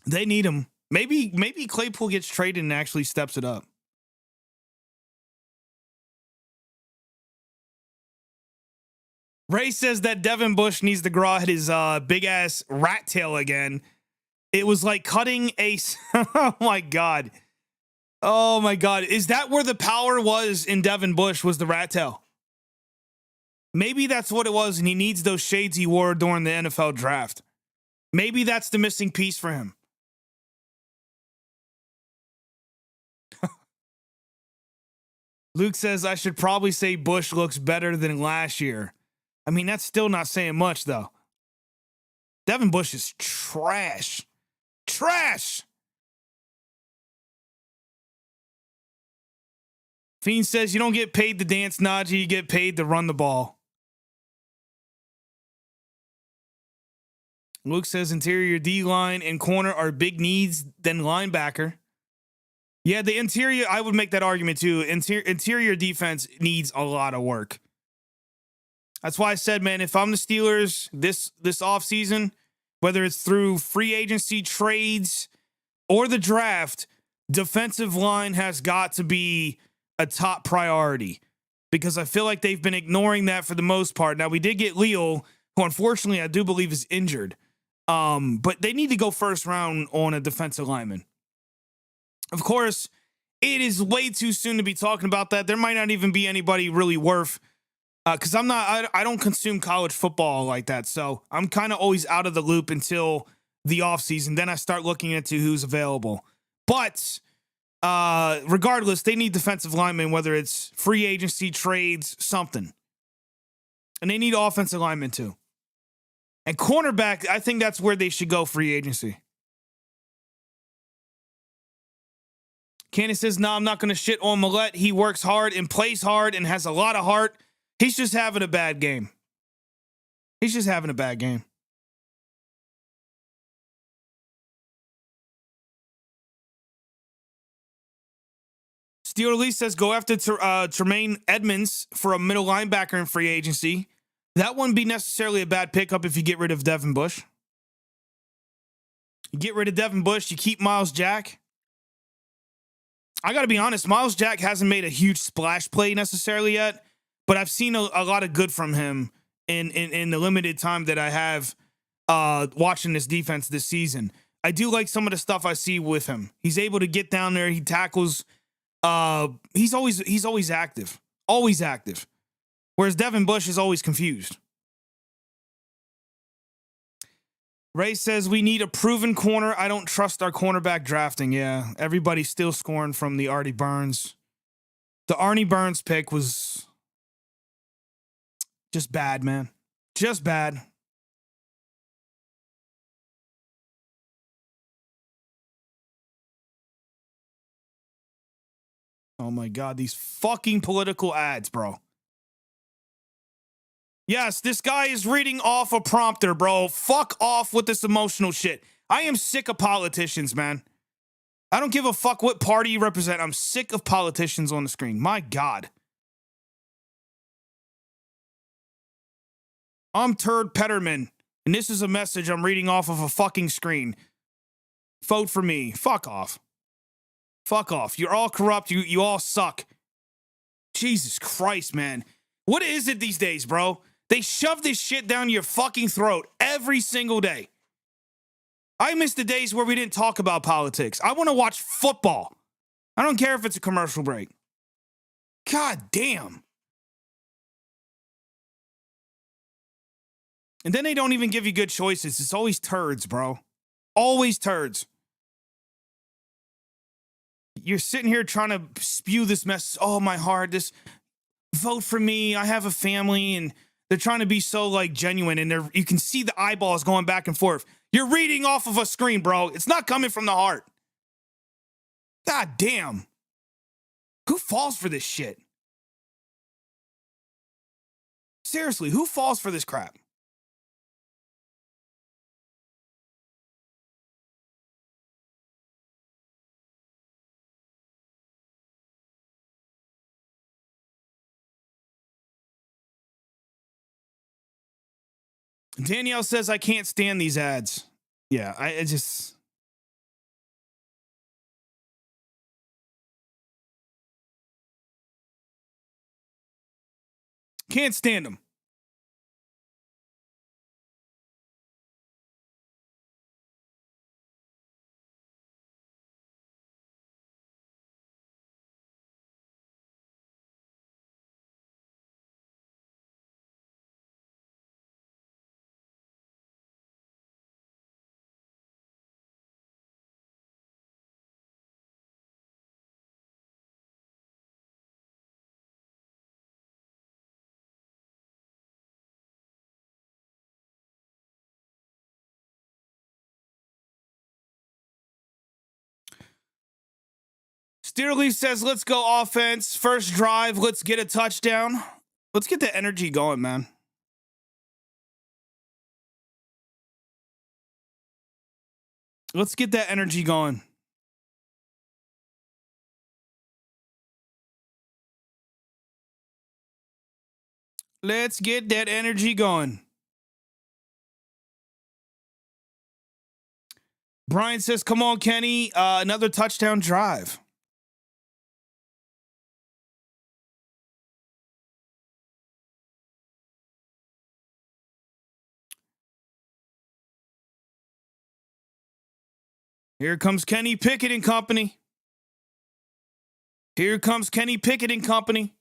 They need him. Maybe Claypool gets traded and actually steps it up. Ray says that Devin Bush needs to grow out his big ass rat tail again. It was like cutting a. Oh my god. Oh my god. Is that where the power was in Devin Bush? Was the rat tail? Maybe that's what it was, and he needs those shades he wore during the NFL draft. Maybe that's the missing piece for him. Luke says I should probably say Bush looks better than last year. I mean, that's still not saying much, though. Devin Bush is trash. Trash! Fiend says you don't get paid to dance, Najee. You get paid to run the ball. Luke says interior D-line and corner are big needs than linebacker. Yeah, the interior, I would make that argument too. Interior defense needs a lot of work. That's why I said, man, if I'm the Steelers this offseason, whether it's through free agency trades or the draft, defensive line has got to be a top priority because I feel like they've been ignoring that for the most part. Now, we did get Leo, who unfortunately I do believe is injured. But they need to go first round on a defensive lineman. Of course, it is way too soon to be talking about that. There might not even be anybody really worth, because I don't consume college football like that. So I'm kind of always out of the loop until the offseason. Then I start looking into who's available. But regardless, they need defensive linemen, whether it's free agency, trades, something. And they need offensive linemen too. And cornerback, I think that's where they should go free agency. Candace says, no, I'm not going to shit on Millette. He works hard and plays hard and has a lot of heart. He's just having a bad game. He's just having a bad game. Steeler Lee says, go after Tremaine Edmonds for a middle linebacker in free agency. That wouldn't be necessarily a bad pickup if you get rid of Devin Bush. You get rid of Devin Bush, you keep Miles Jack. I got to be honest, Miles Jack hasn't made a huge splash play necessarily yet, but I've seen a lot of good from him in the limited time that I have watching this defense this season. I do like some of the stuff I see with him. He's able to get down there. He tackles. He's always active. Always active. Whereas Devin Bush is always confused. Ray says we need a proven corner. I don't trust our cornerback drafting. Yeah, everybody's still scoring from the Artie Burns. The Arnie Burns pick was just bad, man. Just bad. Oh my God, these fucking political ads, bro. Yes, this guy is reading off a prompter, bro. Fuck off with this emotional shit. I am sick of politicians, man. I don't give a fuck what party you represent. I'm sick of politicians on the screen. My God. I'm Turd Petterman, and this is a message I'm reading off of a fucking screen. Vote for me. Fuck off. Fuck off. You're all corrupt. You all suck. Jesus Christ, man. What is it these days, bro? They shove this shit down your fucking throat every single day. I miss the days where we didn't talk about politics. I want to watch football. I don't care if it's a commercial break. God damn. And then they don't even give you good choices. It's always turds, bro. Always turds. You're sitting here trying to spew this mess. Oh, my heart, this vote for me. I have a family, and they're trying to be so like genuine, and you can see the eyeballs going back and forth. You're reading off of a screen, bro. It's not coming from the heart. God damn. Who falls for this shit? Seriously, who falls for this crap? Danielle says, I can't stand these ads. Yeah, I just... can't stand them. Steerly says, let's go offense. First drive, let's get a touchdown. Let's get the energy going, man. Let's get that energy going. Let's get that energy going. Brian says, come on, Kenny. Another touchdown drive. Here comes Kenny Pickett and company. Here comes Kenny Pickett and company.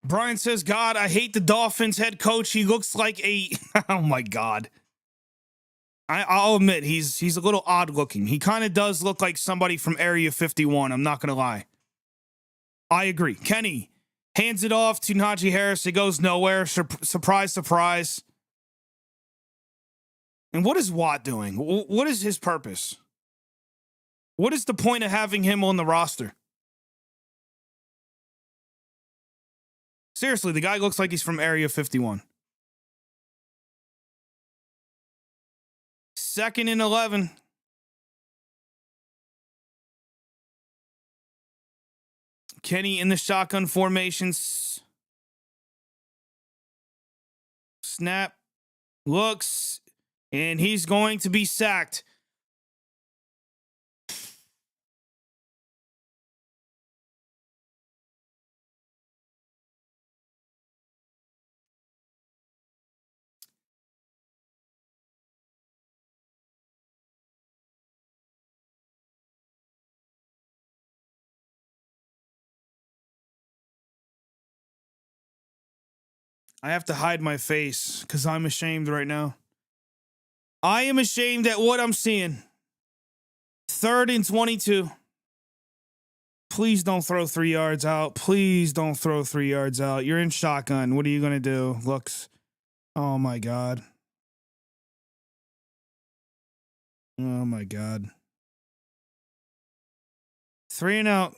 Brian says, God, I hate the Dolphins head coach. He looks like a... oh, my God. I'll admit, he's a little odd looking. He kind of does look like somebody from Area 51. I'm not going to lie. I agree. Kenny hands it off to Najee Harris. It goes nowhere. Surprise, surprise. And what is Watt doing? What is his purpose? What is the point of having him on the roster? Seriously, the guy looks like he's from Area 51. 2nd and 11. Kenny in the shotgun formations. Snap. Looks. And he's going to be sacked. I have to hide my face because I'm ashamed right now. I am ashamed at what I'm seeing. 3rd and 22. Please don't throw 3 yards out. Please don't throw 3 yards out. You're in shotgun. What are you going to do? Looks. Oh, my God. Oh, my God. 3 and out.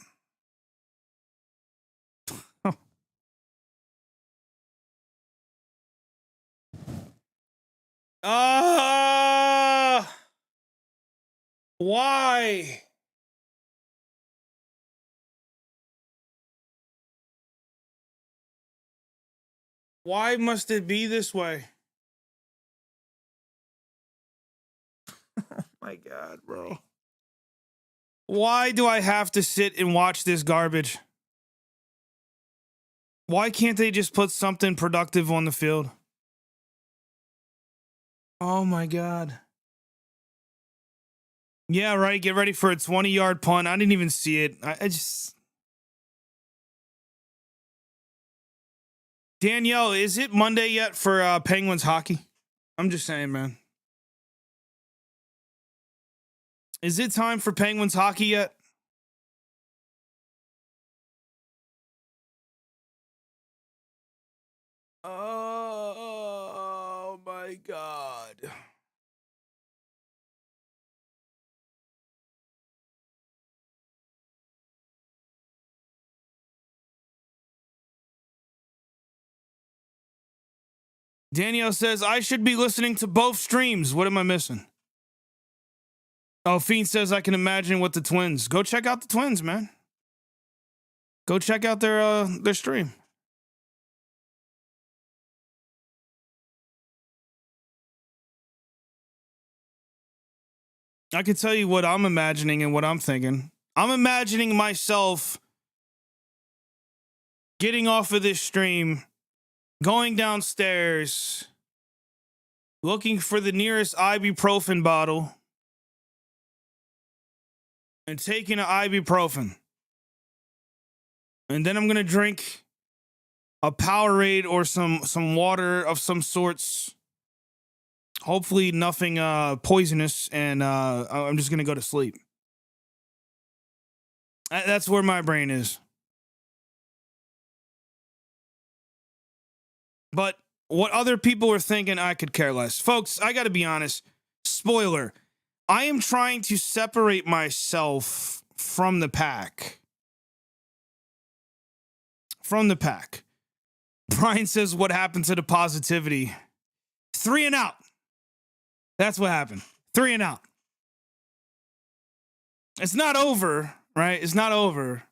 Why? Why must it be this way? Oh my God, bro. Why do I have to sit and watch this garbage? Why can't they just put something productive on the field? Oh my God. Yeah, right. Get ready for a 20-yard punt. I didn't even see it. I just... Danielle, is it Monday yet for Penguins hockey? I'm just saying, man. Is it time for Penguins hockey yet? Oh my God. Danielle says, I should be listening to both streams. What am I missing? Oh, Fiend says, I can imagine what the Twins. Go check out the Twins, man. Go check out their stream. I can tell you what I'm imagining and what I'm thinking. I'm imagining myself getting off of this stream, going downstairs, looking for the nearest ibuprofen bottle, and taking an ibuprofen. And then I'm going to drink a Powerade or some water of some sorts. Hopefully nothing poisonous, and I'm just going to go to sleep. That's where my brain is. But what other people are thinking, I could care less. Folks, I got to be honest. Spoiler. I am trying to separate myself from the pack. From the pack. Brian says, what happened to the positivity? 3 and out. That's what happened. 3 and out. It's not over, right? It's not over,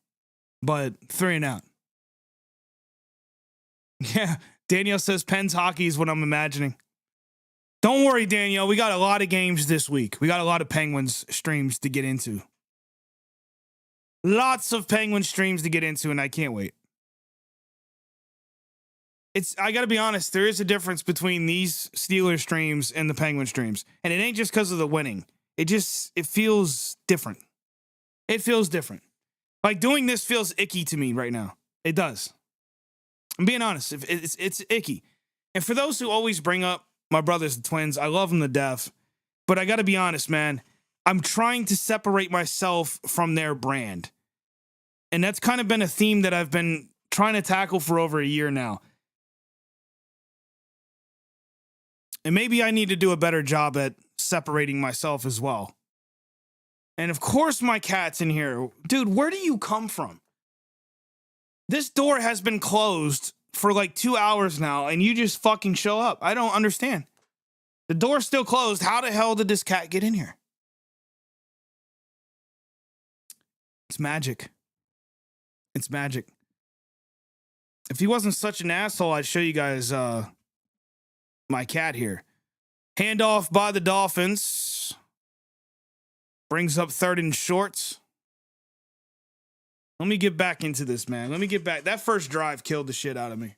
but 3 and out. Yeah. Danielle says Pens hockey is what I'm imagining. Don't worry, Danielle. We got a lot of games this week. We got a lot of Penguins streams to get into. Lots of Penguin streams to get into, and I can't wait. I got to be honest, there is a difference between these Steelers streams and the Penguin streams. And it ain't just because of the winning. It feels different. It feels different. Like doing this feels icky to me right now. It does. I'm being honest. It's icky. And for those who always bring up my brothers, the Twins, I love them to death. But I got to be honest, man. I'm trying to separate myself from their brand. And that's kind of been a theme that I've been trying to tackle for over a year now. And maybe I need to do a better job at separating myself as well. And of course my cat's in here. Dude, where do you come from? This door has been closed for like 2 hours now, and you just fucking show up. I don't understand. The door's still closed. How the hell did this cat get in here? It's magic. It's magic. If he wasn't such an asshole, I'd show you guys my cat here. Handoff by the Dolphins. Brings up 3rd and short. Let me get back into this, man. Let me get back. That first drive killed the shit out of me.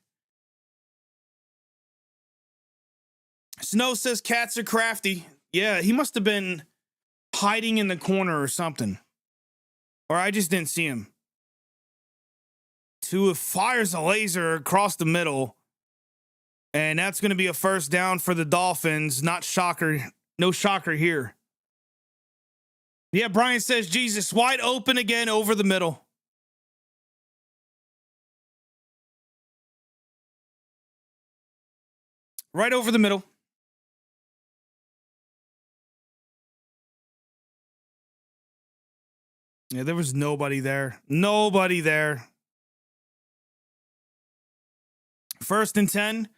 Snow says cats are crafty. Yeah, he must have been hiding in the corner or something. Or I just didn't see him. Tua fires a laser across the middle. And that's going to be a first down for the Dolphins. Not shocker. No shocker here. Yeah, Brian says, Jesus, wide open again over the middle. Right over the middle. Yeah, there was nobody there. Nobody there. 1st and 10.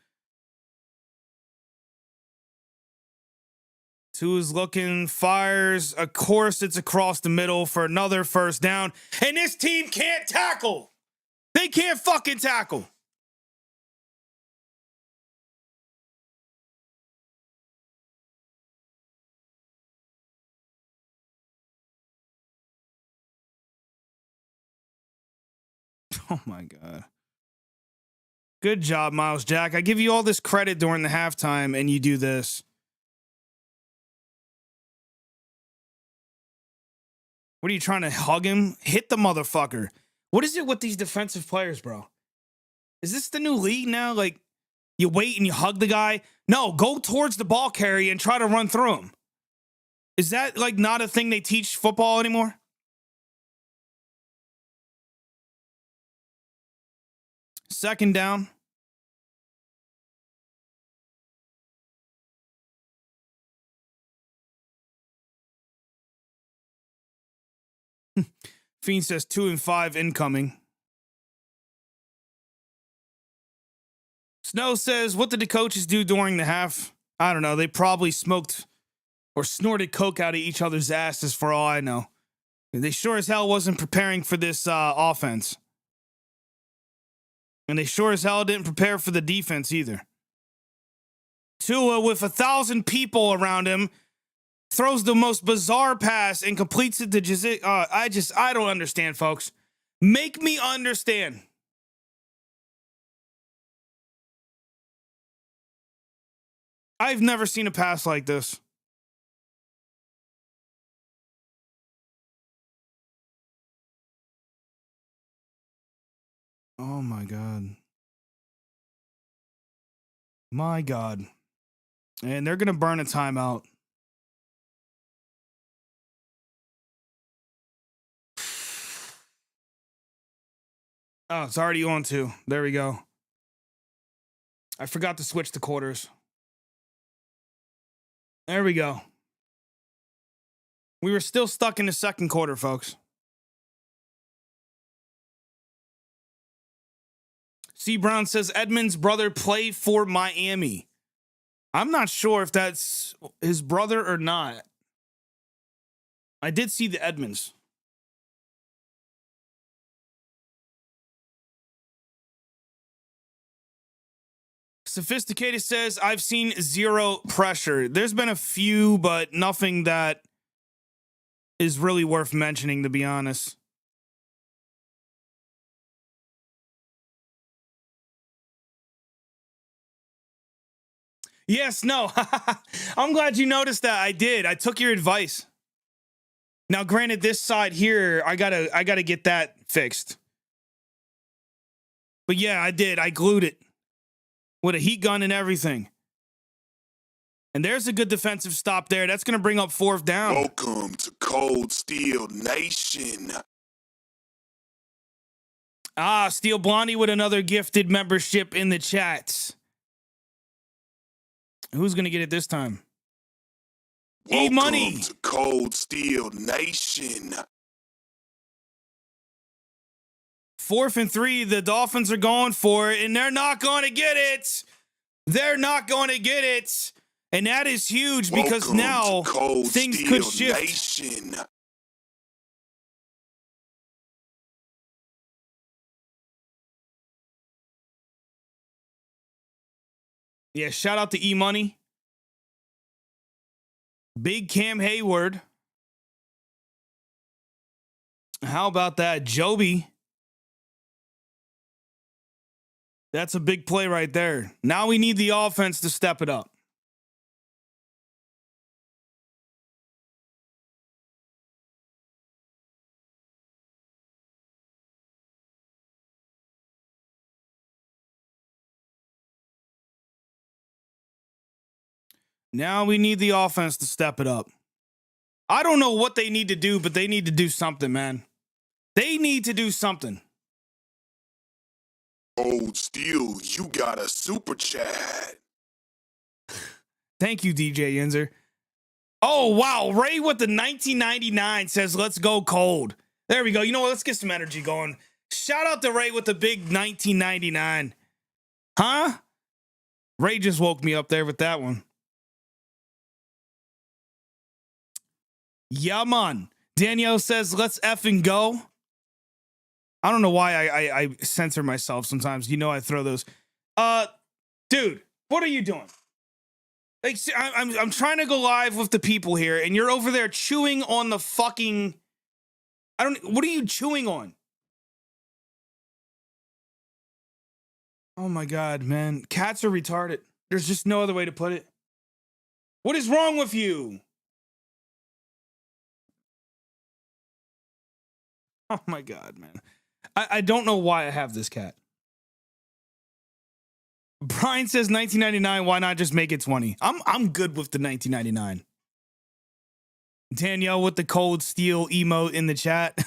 Tua's looking, fires. Of course, it's across the middle for another first down. And this team can't tackle. They can't fucking tackle. Oh, my God. Good job, Miles Jack. I give you all this credit during the halftime, and you do this. What are you trying to hug him? Hit the motherfucker. What is it with these defensive players, bro? Is this the new league now? Like, you wait and you hug the guy? No, go towards the ball carrier and try to run through him. Is that, like, not a thing they teach football anymore? Second down. Fiend says 2 and 5 incoming. Snow says, what did the coaches do during the half? I don't know. They probably smoked or snorted coke out of each other's asses for all I know. They sure as hell wasn't preparing for this offense. And they sure as hell didn't prepare for the defense either. Tua, with 1,000 people around him, throws the most bizarre pass and completes it to I don't understand, folks. Make me understand. I've never seen a pass like this. Oh, my God. My God. And they're going to burn a timeout. Oh, it's already on 2. There we go. I forgot to switch the quarters. There we go. We were still stuck in the second quarter, folks. C. Brown says Edmonds' brother played for Miami. I'm not sure if that's his brother or not. I did see the Edmonds. Sophisticated says, I've seen zero pressure. There's been a few, but nothing that is really worth mentioning, to be honest. Yes, no. I'm glad you noticed that. I did. I took your advice. Now, granted, this side here, I gotta get that fixed. But yeah, I did. I glued it with a heat gun and everything. And there's a good defensive stop there. That's going to bring up 4th down. Welcome to Kold Steel Nation. Steel Blondie with another gifted membership in the chats. Who's going to get it this time? E-Money. Welcome to Kold Steel Nation. 4th and 3, the Dolphins are going for it, and they're not going to get it. They're not going to get it. And that is huge because Welcome now things Steel could shift. Nation. Yeah, shout out to E-Money. Big Cam Hayward. How about that? Joby. That's a big play right there. Now we need the offense to step it up. Now we need the offense to step it up. I don't know what they need to do, but they need to do something, man. They need to do something. Kold Steel, you got a super chat. Thank you, DJ Yinzer. Oh, wow. Ray with the 1999 says, let's go Kold. There we go. You know what? Let's get some energy going. Shout out to Ray with the big 1999. Huh? Ray just woke me up there with that one. Yeah, man. Danielle says, let's effing go. I don't know why I censor myself sometimes. You know I throw those. Dude, what are you doing? Like, I'm trying to go live with the people here, and you're over there chewing on the fucking... What are you chewing on? Oh my God, man. Cats are retarded. There's just no other way to put it. What is wrong with you? Oh my God, man. I don't know why I have this cat. Brian says 1999, why not just make it 20? I'm good with the 1999. Danielle with the Kold Steel emote in the chat.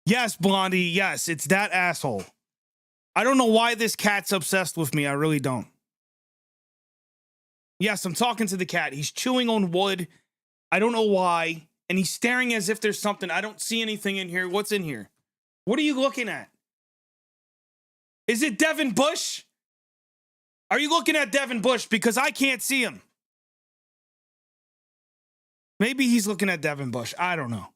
Yes, Blondie, yes, it's that asshole. I don't know why this cat's obsessed with me. I really don't. Yes, I'm talking to the cat. He's chewing on wood. I don't know why. And he's staring as if there's something. I don't see anything in here. What's in here? What are you looking at? Is it Devin Bush? Are you looking at Devin Bush? Because I can't see him. Maybe he's looking at Devin Bush. I don't know.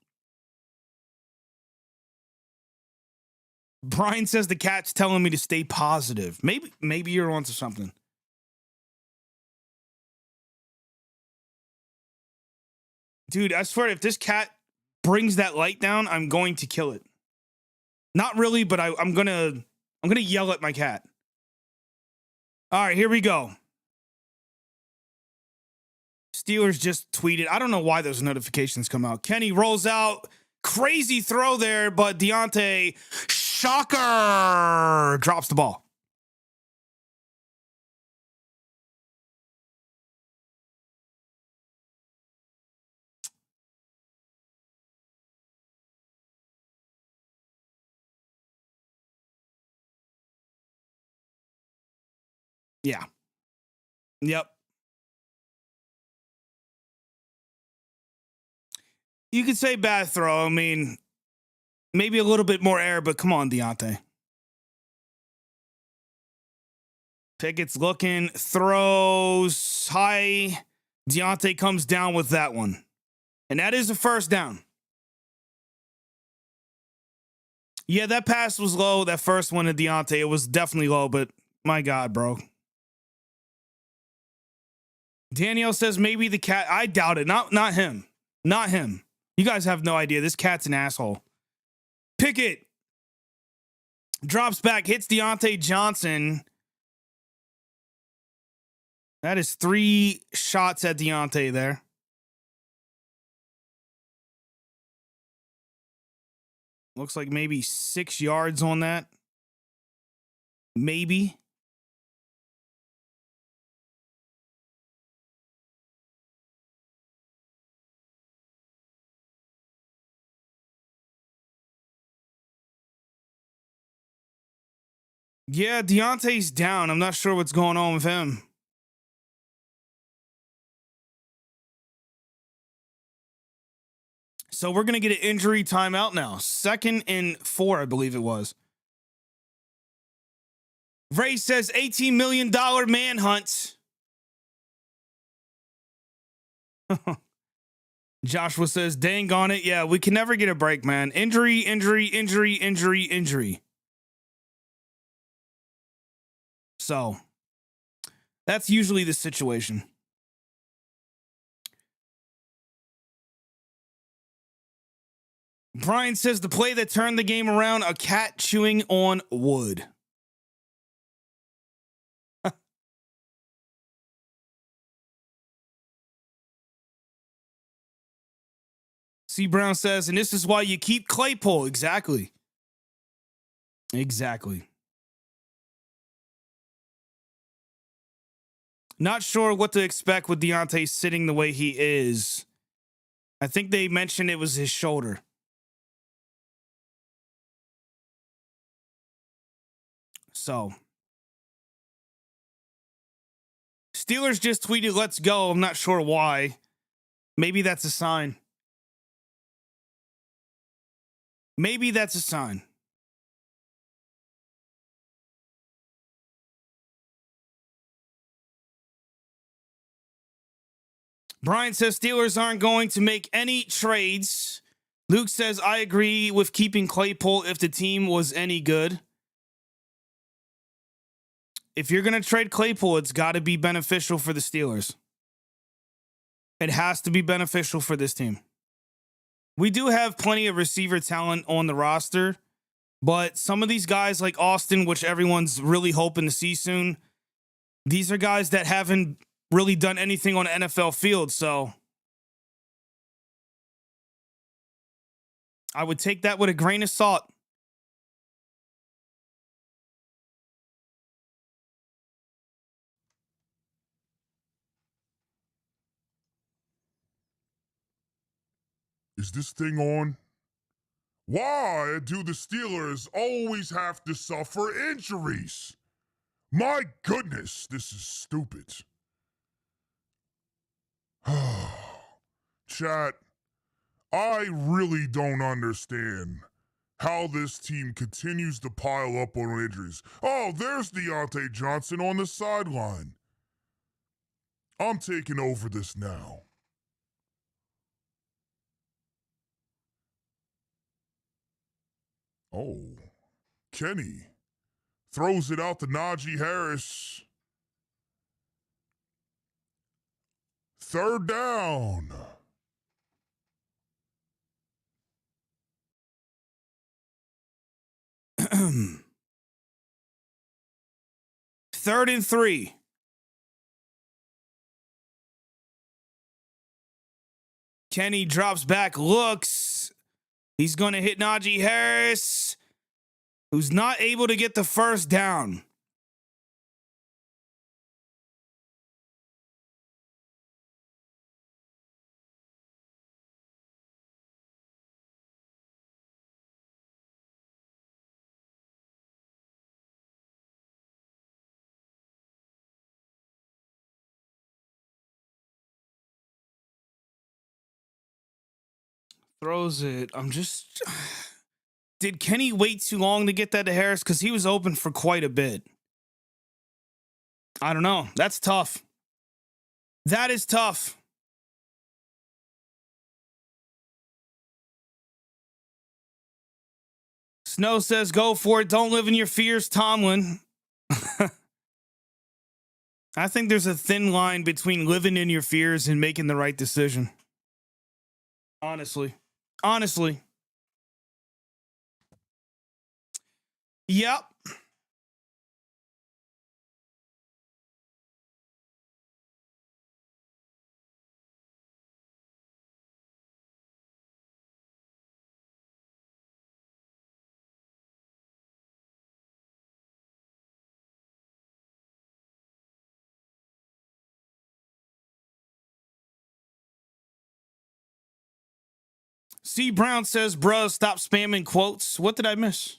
Brian says the cat's telling me to stay positive. Maybe you're onto something. Dude, I swear, if this cat brings that light down, I'm going to kill it. Not really, but I'm gonna yell at my cat. All right, here we go. Steelers just tweeted. I don't know why those notifications come out. Kenny rolls out. Crazy throw there, but Deontay, shocker, drops the ball. Yeah. Yep. You could say bad throw. I mean, maybe a little bit more air, but come on, Deontay. Pickett's looking, throws high. Deontay comes down with that one. And that is a first down. Yeah, that pass was low. That first one to Deontay, it was definitely low, but my God, bro. Danielle says maybe the cat. I doubt it. Not him. Not him. You guys have no idea. This cat's an asshole. Pickett drops back, hits Deontay Johnson. That is 3 shots at Deontay there. Looks like maybe 6 yards on that. Maybe. Yeah, Deontay's down. I'm not sure what's going on with him. So we're going to get an injury timeout now. 2nd and 4, I believe it was. Ray says $18 million manhunt. Joshua says, dang on it. Yeah, we can never get a break, man. Injury. So that's usually the situation. Brian says the play that turned the game around, a cat chewing on wood. C. Brown says, and this is why you keep Claypool. Exactly. Not sure what to expect with Deontay sitting the way he is. I think they mentioned it was his shoulder. So, Steelers just tweeted, "Let's go." I'm not sure why. Maybe that's a sign. Maybe that's a sign. Brian says Steelers aren't going to make any trades. Luke says, I agree with keeping Claypool if the team was any good. If you're going to trade Claypool, it's got to be beneficial for the Steelers. It has to be beneficial for this team. We do have plenty of receiver talent on the roster, but some of these guys like Austin, which everyone's really hoping to see soon, these are guys that haven't really done anything on an NFL field, so I would take that with a grain of salt. Is this thing on? Why do the Steelers always have to suffer injuries? My goodness, this is stupid. Chat, I really don't understand how this team continues to pile up on injuries. Oh, there's Deontay Johnson on the sideline. I'm taking over this now. Oh, Kenny throws it out to Najee Harris. Third down. Third and 3. Kenny drops back, looks. He's going to hit Najee Harris, who's not able to get the first down. Throws it. Did Kenny wait too long to get that to Harris? Because he was open for quite a bit. I don't know. That's tough. That is tough. Snow says, go for it. Don't live in your fears, Tomlin. I think there's a thin line between living in your fears and making the right decision. Honestly. Yep. C. Brown says, bruh, stop spamming quotes. What did I miss?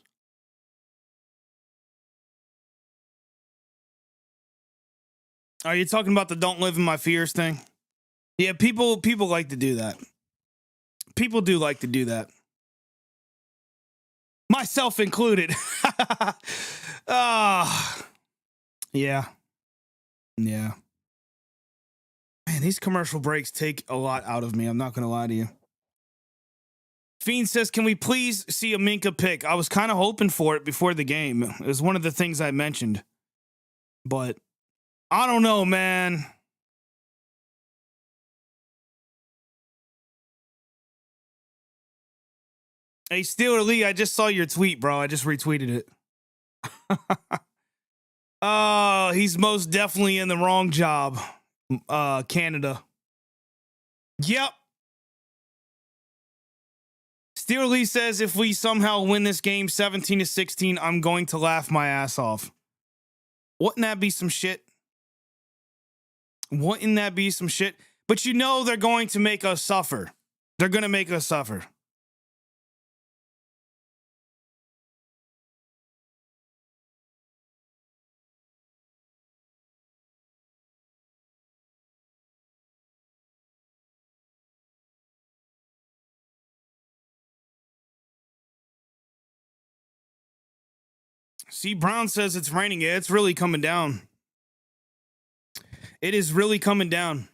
Are you talking about the don't live in my fears thing? Yeah, people like to do that. People do like to do that. Myself included. Yeah. Man, these commercial breaks take a lot out of me. I'm not going to lie to you. Fiend says, can we please see a Minkah pick? I was kind of hoping for it before the game. It was one of the things I mentioned. But I don't know, man. Hey, Steeler Lee, I just saw your tweet, bro. I just retweeted it. Oh, he's most definitely in the wrong job. Canada. Yep. Steeler Lee says, if we somehow win this game 17-16, I'm going to laugh my ass off. Wouldn't that be some shit? Wouldn't that be some shit? But you know they're going to make us suffer. They're going to make us suffer. See, Brown says it's raining. Yeah, it's really coming down. It is really coming down.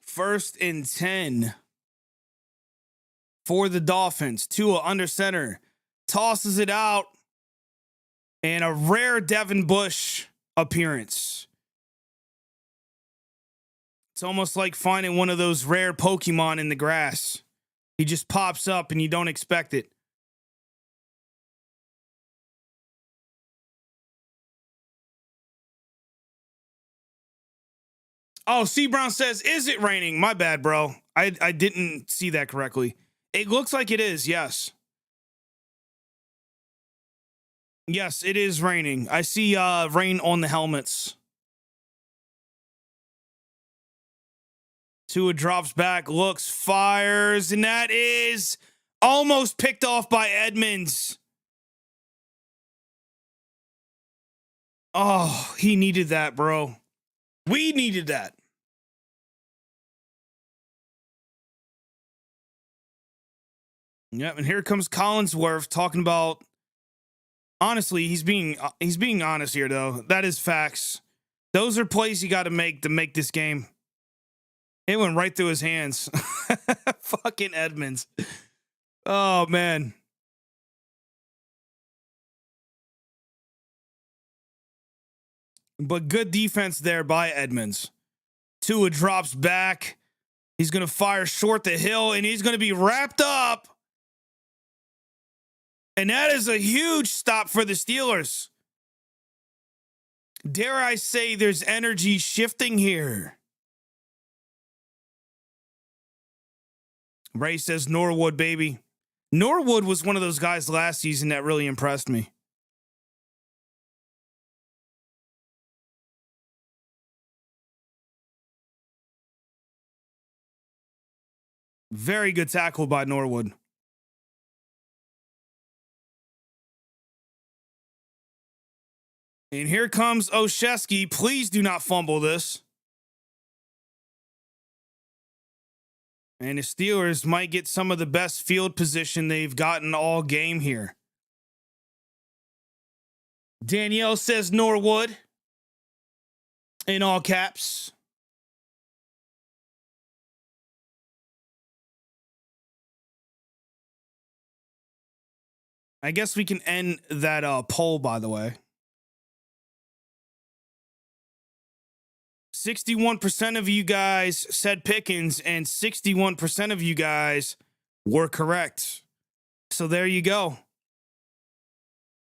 First and 10 for the Dolphins. Tua under center. Tosses it out. And a rare Devin Bush appearance. It's almost like finding one of those rare Pokemon in the grass. He just pops up and you don't expect it. Oh, C. Brown says, is it raining? My bad, bro. I didn't see that correctly. It looks like it is, yes. Yes, it is raining. I see rain on the helmets. Tua drops back, looks, fires, and that is almost picked off by Edmonds. Oh, he needed that, bro. We needed that. Yep, and here comes Collinsworth talking about. Honestly, he's being honest here, though. That is facts. Those are plays you got to make this game. It went right through his hands. Fucking Edmonds. Oh, man. But good defense there by Edmonds. Tua drops back. He's going to fire short the hill, and he's going to be wrapped up. And that is a huge stop for the Steelers. Dare I say there's energy shifting here. Ray says Norwood, baby. Norwood was one of those guys last season that really impressed me. Very good tackle by Norwood. And here comes Olszewski. Please do not fumble this. And the Steelers might get some of the best field position they've gotten all game here. Danielle says Norwood in all caps. I guess we can end that poll, by the way. 61% of you guys said Pickens, and 61% of you guys were correct. So there you go.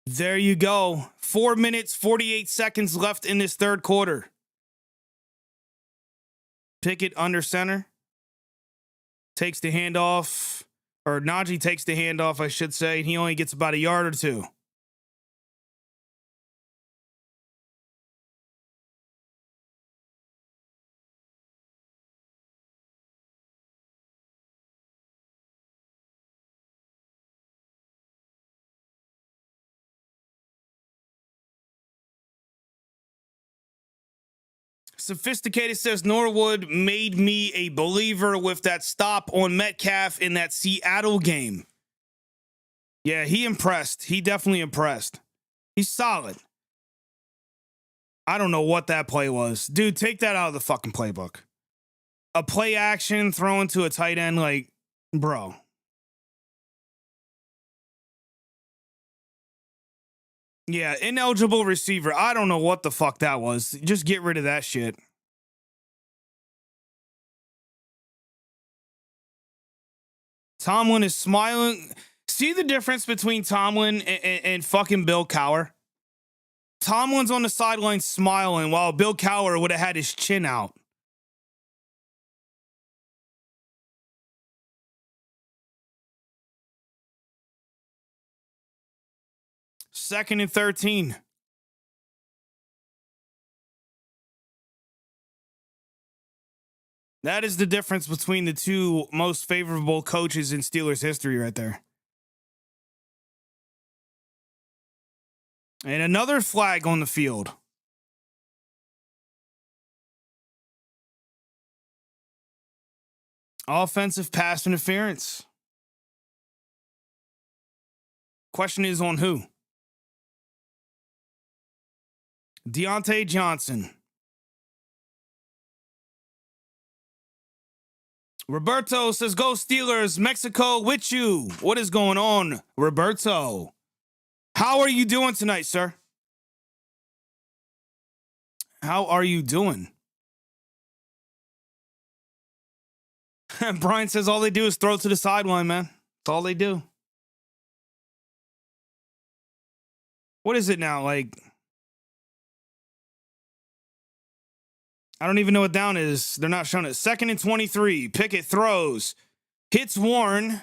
There you go. 4 minutes, 48 seconds left in this third quarter. Pickett under center. Takes the handoff. Or Najee takes the handoff, I should say. And he only gets about a yard or two. Sophisticated says Norwood made me a believer with that stop on Metcalf in that Seattle game. Yeah, he impressed. He definitely impressed. He's solid. I don't know what that play was. Dude, take that out of the fucking playbook. A play action thrown to a tight end, like, bro. Yeah, ineligible receiver. I don't know what the fuck that was. Just get rid of that shit. Tomlin is smiling. See the difference between Tomlin and fucking Bill Cowher? Tomlin's on the sideline smiling while Bill Cowher would have had his chin out. Second and 13. That is the difference between the two most favorable coaches in Steelers history right there. And another flag on the field. Offensive pass interference. Question is on who? Deontay Johnson. Roberto says, go Steelers, Mexico with you. What is going on, Roberto? How are you doing tonight, sir? How are you doing? Brian says all they do is throw to the sideline, man. That's all they do. What is it now? Like, I don't even know what down is. They're not showing it. 2nd and 23. Pickett throws. Hits Warren.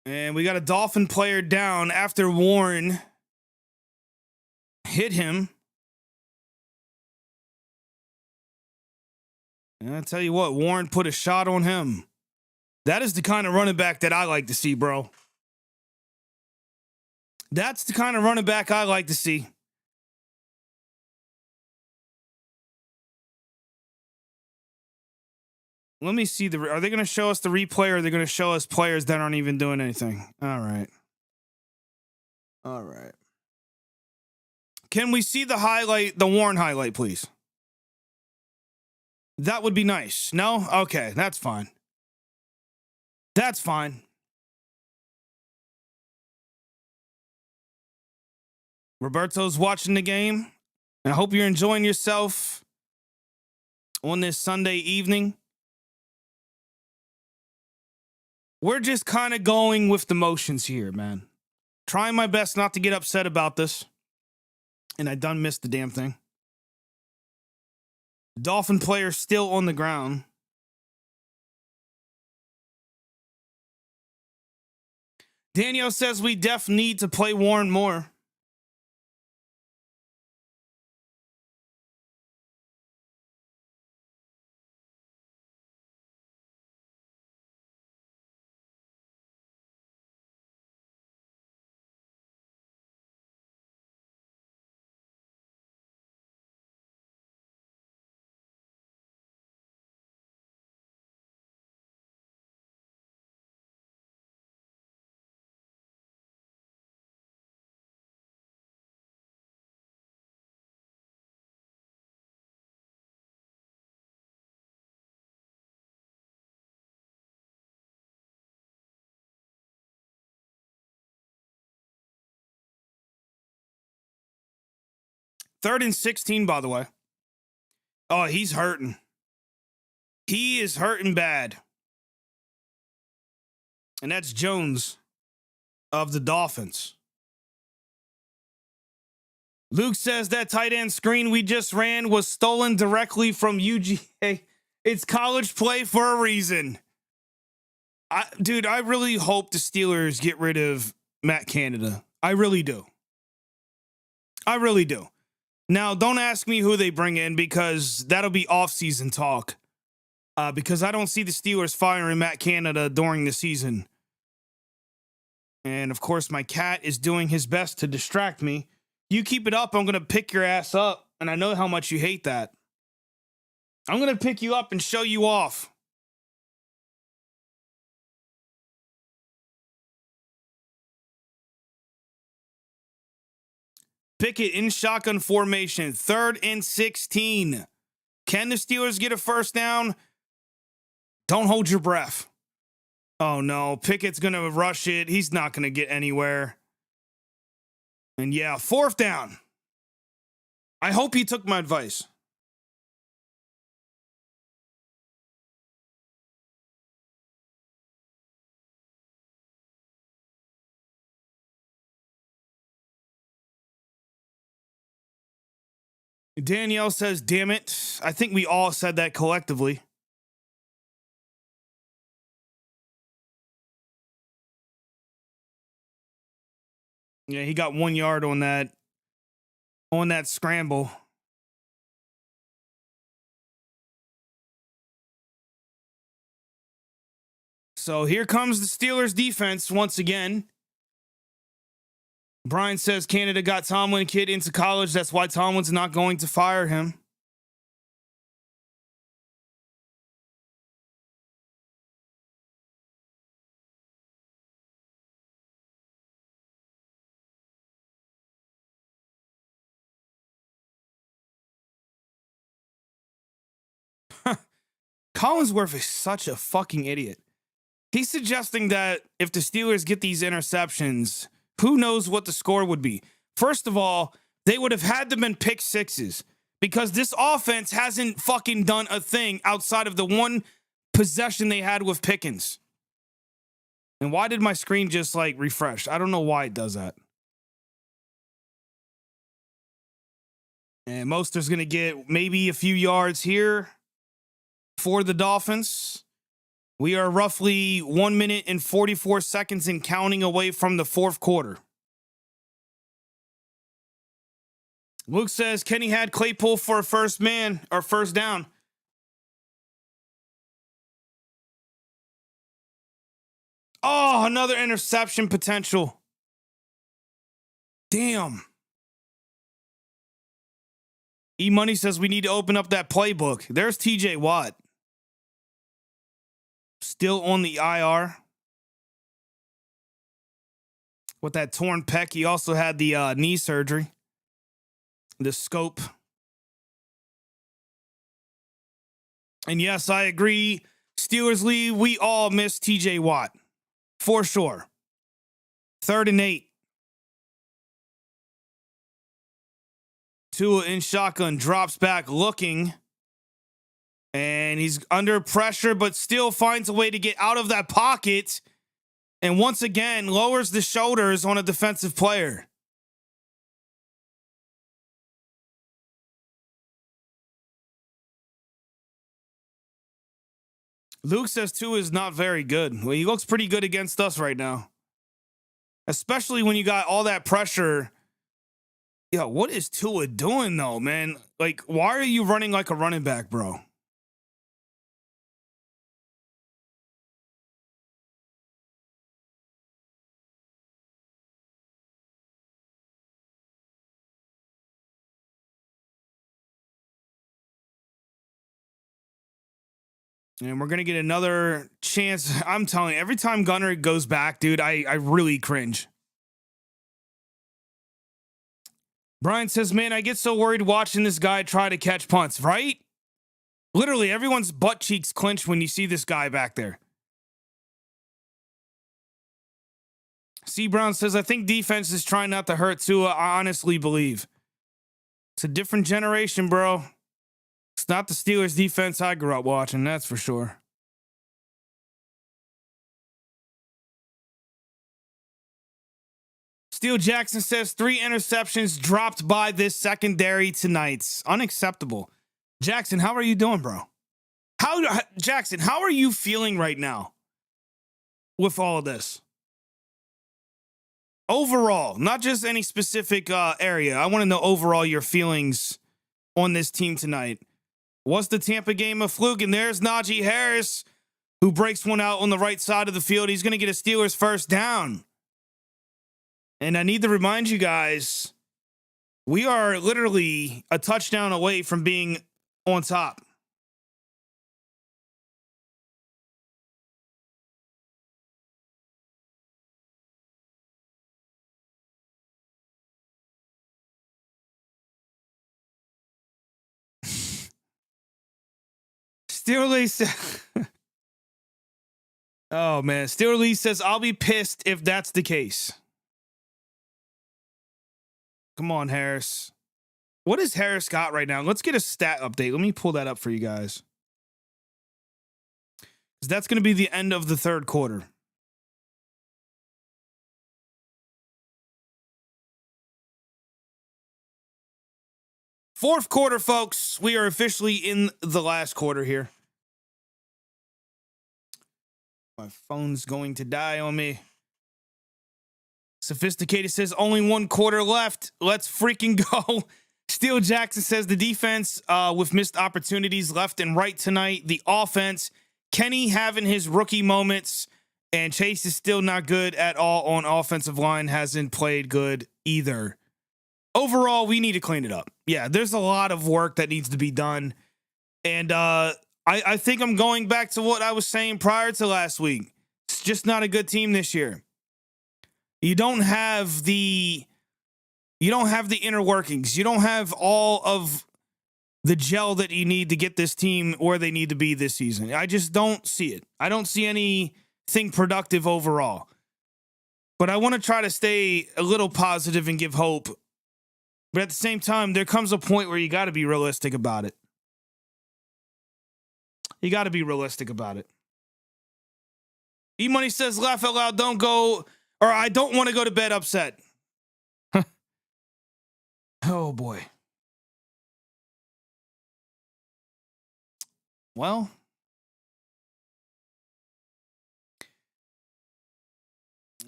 And we got a Dolphin player down after Warren hit him. And I tell you what, Warren put a shot on him. That is the kind of running back that I like to see, bro. That's the kind of running back I like to see. Let me see are they going to show us the replay or are they going to show us players that aren't even doing anything? All right. All right. Can we see the highlight, the Warren highlight, please? That would be nice. No? Okay, that's fine. That's fine. Roberto's watching the game. I hope you're enjoying yourself on this Sunday evening. We're just kind of going with the motions here, man. Trying my best not to get upset about this. And I done missed the damn thing. Dolphin player still on the ground. Daniel says we def need to play Warren more. Third and 16, by the way. Oh, he's hurting. He is hurting bad. And that's Jones of the Dolphins. Luke says that tight end screen we just ran was stolen directly from UGA. It's college play for a reason. Dude, I really hope the Steelers get rid of Matt Canada. I really do. I really do. Now, don't ask me who they bring in because that'll be off-season talk. Because I don't see the Steelers firing Matt Canada during the season. And, of course, my cat is doing his best to distract me. You keep it up, I'm going to pick your ass up. And I know how much you hate that. I'm going to pick you up and show you off. Pickett in shotgun formation, 3rd and 16. Can the Steelers get a first down? Don't hold your breath. Oh, no. Pickett's going to rush it. He's not going to get anywhere. And, yeah, 4th down. I hope he took my advice. Danielle says, damn it. I think we all said that collectively. Yeah, he got 1 yard on that scramble. So here comes the Steelers defense once again. Brian says Canada got Tomlin kid into college. That's why Tomlin's not going to fire him. Collinsworth is such a fucking idiot. He's suggesting that if the Steelers get these interceptions, who knows what the score would be. First of all, they would have had to been pick sixes because this offense hasn't fucking done a thing outside of the one possession they had with Pickens. And why did my screen just like refresh? I don't know why it does that. And Moster's going to get maybe a few yards here for the Dolphins. We are roughly 1 minute and 44 seconds and counting away from the fourth quarter. Luke says Kenny had Claypool for a first down. Oh, another interception potential. Damn. E-Money says we need to open up that playbook. There's TJ Watt. Still on the IR. With that torn pec, he also had the knee surgery. The scope. And yes, I agree. Steelers lead, we all miss TJ Watt. For sure. 3rd and 8. Tua in shotgun, drops back looking. And he's under pressure, but still finds a way to get out of that pocket. And once again, lowers the shoulders on a defensive player. Luke says Tua is not very good. Well, he looks pretty good against us right now. Especially when you got all that pressure. Yeah, what is Tua doing though, man? Like, why are you running like a running back, bro? And we're going to get another chance. I'm telling you, every time Gunner goes back, dude, I really cringe. Brian says, man, I get so worried watching this guy try to catch punts, right? Literally, everyone's butt cheeks clench when you see this guy back there. C. Brown says, I think defense is trying not to hurt Tua. I honestly believe. It's a different generation, bro. It's not the Steelers defense I grew up watching, that's for sure. Steele Jackson says 3 interceptions dropped by this secondary tonight. Unacceptable. Jackson, how are you doing, bro? Jackson, how are you feeling right now with all of this? Overall, not just any specific area. I want to know overall your feelings on this team tonight. Was the Tampa game a fluke? And there's Najee Harris, who breaks one out on the right side of the field. He's going to get a Steelers first down. And I need to remind you guys, we are literally a touchdown away from being on top. Steerly says, oh man, Steerly says, I'll be pissed if that's the case. Come on, Harris. What has Harris got right now? Let's get a stat update. Let me pull that up for you guys. That's going to be the end of the third quarter. Fourth quarter, folks. We are officially in the last quarter here. My phone's going to die on me. Sophisticated says only one quarter left. Let's freaking go. Steel Jackson says the defense with missed opportunities left and right tonight. The offense, Kenny having his rookie moments, and Chase is still not good at all on offensive line. Hasn't played good either. Overall, we need to clean it up. Yeah, there's a lot of work that needs to be done. And I think I'm going back to what I was saying prior to last week. It's just not a good team this year. You don't have the inner workings. You don't have all of the gel that you need to get this team where they need to be this season. I just don't see it. I don't see anything productive overall. But I want to try to stay a little positive and give hope. But at the same time, there comes a point where you got to be realistic about it. You got to be realistic about it. E-Money says, laugh out loud, don't go, or I don't want to go to bed upset. Oh, boy. Well,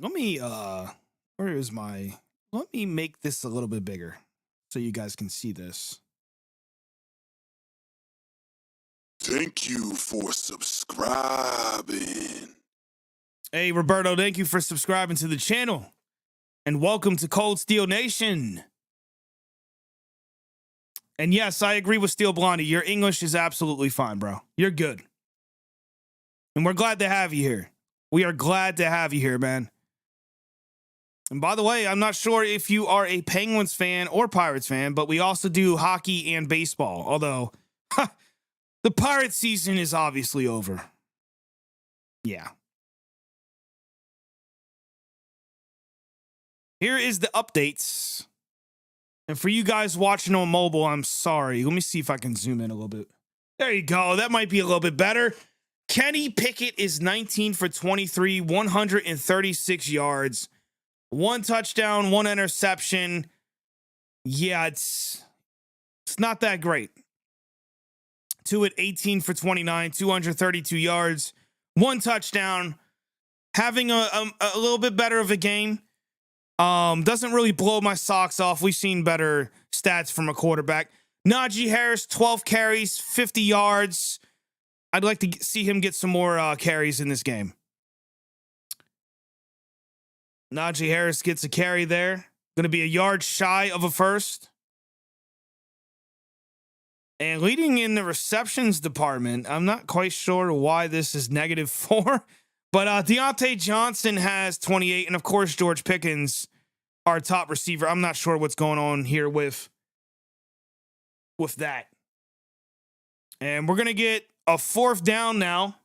let me make this a little bit bigger so you guys can see this. Thank you for subscribing. Hey, Roberto, thank you for subscribing to the channel. And welcome to Kold Steel Nation. And yes, I agree with Steel Blondie. Your English is absolutely fine, bro. You're good. And we're glad to have you here. We are glad to have you here, man. And by the way, I'm not sure if you are a Penguins fan or Pirates fan, but we also do hockey and baseball. Although, the Pirates season is obviously over. Yeah. Here is the updates. And for you guys watching on mobile, I'm sorry. Let me see if I can zoom in a little bit. There you go. That might be a little bit better. Kenny Pickett is 19 for 23, 136 yards. 1 touchdown, 1 interception. Yeah, it's not that great. 2 at 18 for 29, 232 yards, 1 touchdown. Having a little bit better of a game. Doesn't really blow my socks off. We've seen better stats from a quarterback. Najee Harris, 12 carries, 50 yards. I'd like to see him get some more carries in this game. Najee Harris gets a carry there. Going to be a yard shy of a first. And leading in the receptions department, I'm not quite sure why this is -4. But Deontay Johnson has 28. And, of course, George Pickens, our top receiver. I'm not sure what's going on here with that. And we're going to get a 4th down now.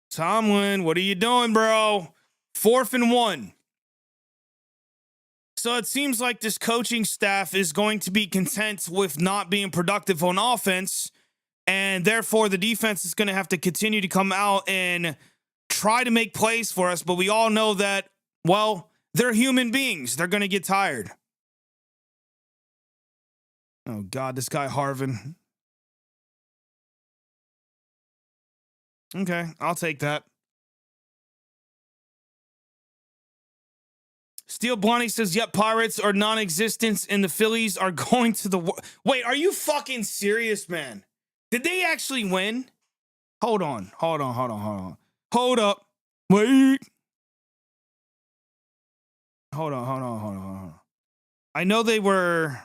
Tomlin, what are you doing, bro? 4th and 1. So it seems like this coaching staff is going to be content with not being productive on offense, and therefore the defense is going to have to continue to come out and try to make plays for us. But we all know that, well, they're human beings. They're going to get tired. Oh, God, this guy Harvin. Okay, I'll take that. Steel Blondie says, yep, Pirates are non-existent and the Phillies are going to the... Wait, are you fucking serious, man? Did they actually win? Hold on. Hold up. Wait. Hold on. I know they were...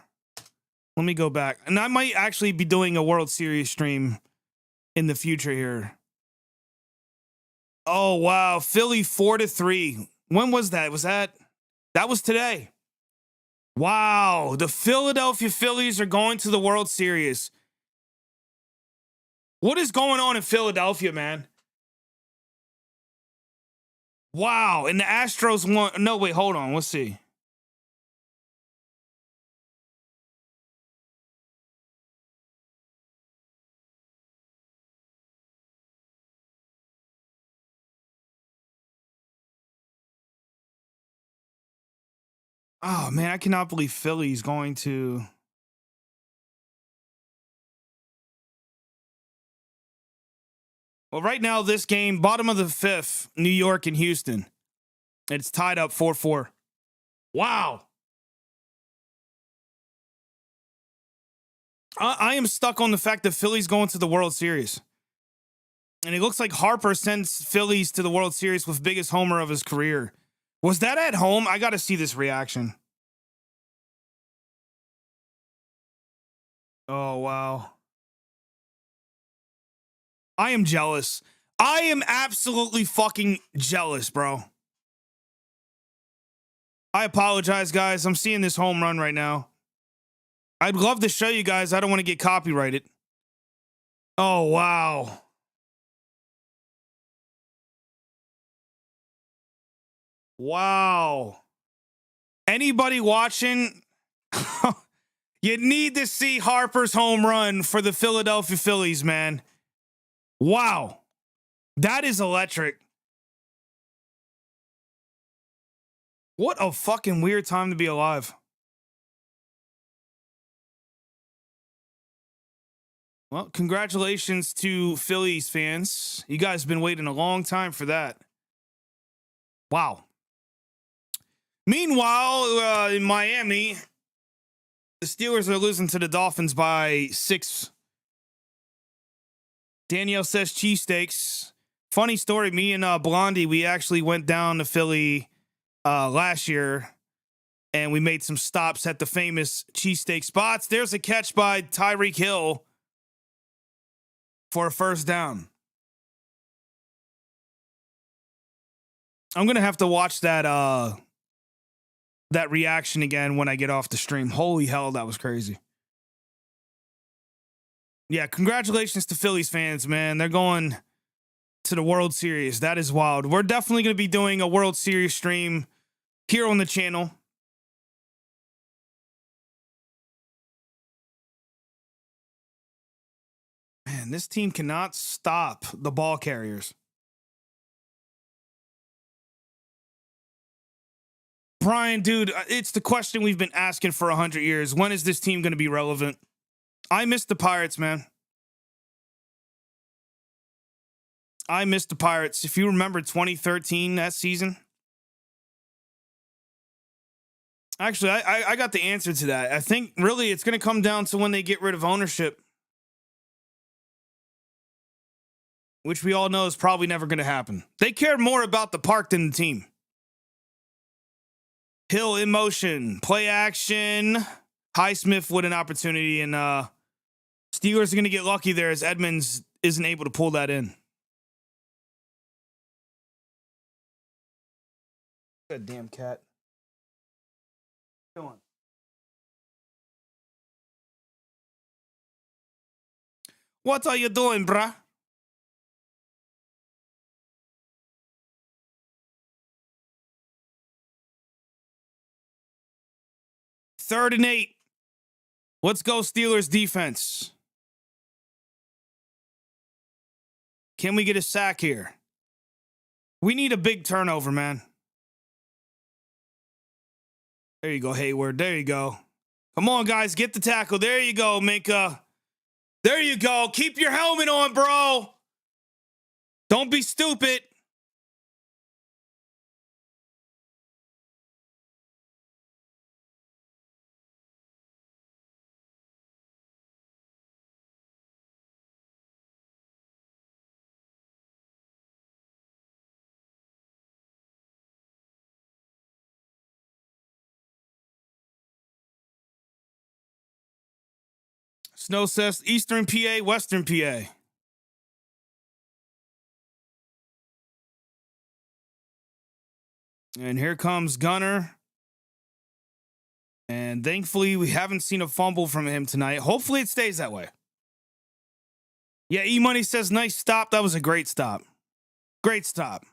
Let me go back. And I might actually be doing a World Series stream in the future here. Oh, wow. Philly 4-3. When was that? That was today. Wow. The Philadelphia Phillies are going to the World Series. What is going on in Philadelphia, man? Wow. And the Astros won. No, wait, hold on. Let's see. Oh, man, I cannot believe Philly's going to. Well, right now, this game, bottom of the fifth, New York and Houston. It's tied up 4-4. Wow. I am stuck on the fact that Philly's going to the World Series. And it looks like Harper sends Phillies to the World Series with biggest homer of his career. Was that at home? I got to see this reaction. Oh, wow. I am jealous. I am absolutely fucking jealous, bro. I apologize, guys. I'm seeing this home run right now. I'd love to show you guys. I don't want to get copyrighted. Oh, wow. Wow. Anybody watching? You need to see Harper's home run for the Philadelphia Phillies, man. Wow. That is electric. What a fucking weird time to be alive. Well, congratulations to Phillies fans. You guys have been waiting a long time for that. Wow. Meanwhile, in Miami, the Steelers are losing to the Dolphins by 6. Danielle says cheesesteaks. Funny story, me and Blondie, we actually went down to Philly last year, and we made some stops at the famous cheesesteak spots. There's a catch by Tyreek Hill for a first down. I'm going to have to watch that reaction again when I get off the stream. Holy hell, that was crazy. Yeah, congratulations to Phillies fans, man. They're going to the World Series. That is wild. We're definitely going to be doing a World Series stream here on the channel. Man, this team cannot stop the ball carriers. Brian, dude, it's the question we've been asking for 100 years. When is this team going to be relevant? I miss the Pirates, man. I miss the Pirates. If you remember 2013, that season. Actually, I got the answer to that. I think really it's going to come down to when they get rid of ownership, which we all know is probably never going to happen. They care more about the park than the team. Hill in motion, play action. Highsmith with an opportunity, and Steelers are going to get lucky there as Edmonds isn't able to pull that in. Good damn cat. Go on. What are you doing, bruh? Third and 8. Let's go Steelers defense. Can we get a sack here? We need a big turnover, man. There you go, Hayward. There you go. Come on, guys. Get the tackle. There you go, Minkah. There you go. Keep your helmet on, bro. Don't be stupid. Snow says Eastern PA, Western PA. And here comes Gunner. And thankfully, we haven't seen a fumble from him tonight. Hopefully, it stays that way. Yeah, E-Money says, nice stop. That was a great stop. Great stop.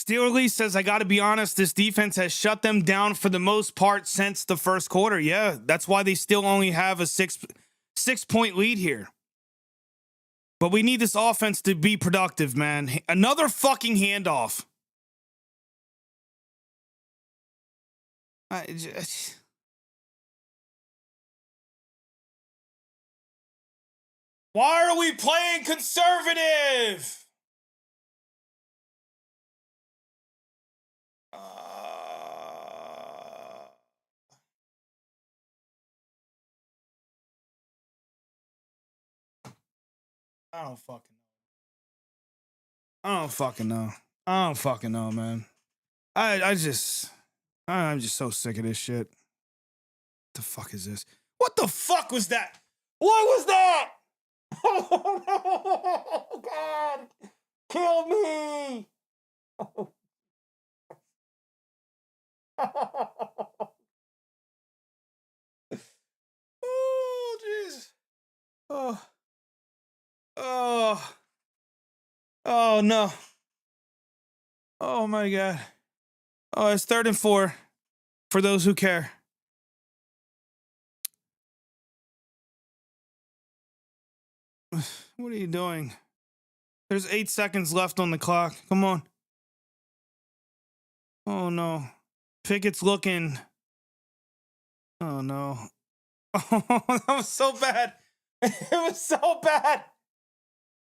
Steelers says, I got to be honest, this defense has shut them down for the most part since the first quarter. Yeah, that's why they still only have a six-point lead here. But we need this offense to be productive, man. Another fucking handoff. Why are we playing conservative? I don't fucking know. I don't fucking know, man. I'm just so sick of this shit. What the fuck is this? What the fuck was that? What was that? Oh, God. Kill me. Oh, jeez. Oh, no. Oh, my God. Oh, it's 3rd and 4 for those who care. What are you doing? There's 8 seconds left on the clock. Come on. Oh, no. Pickett's looking. Oh, no. Oh, that was so bad. It was so bad.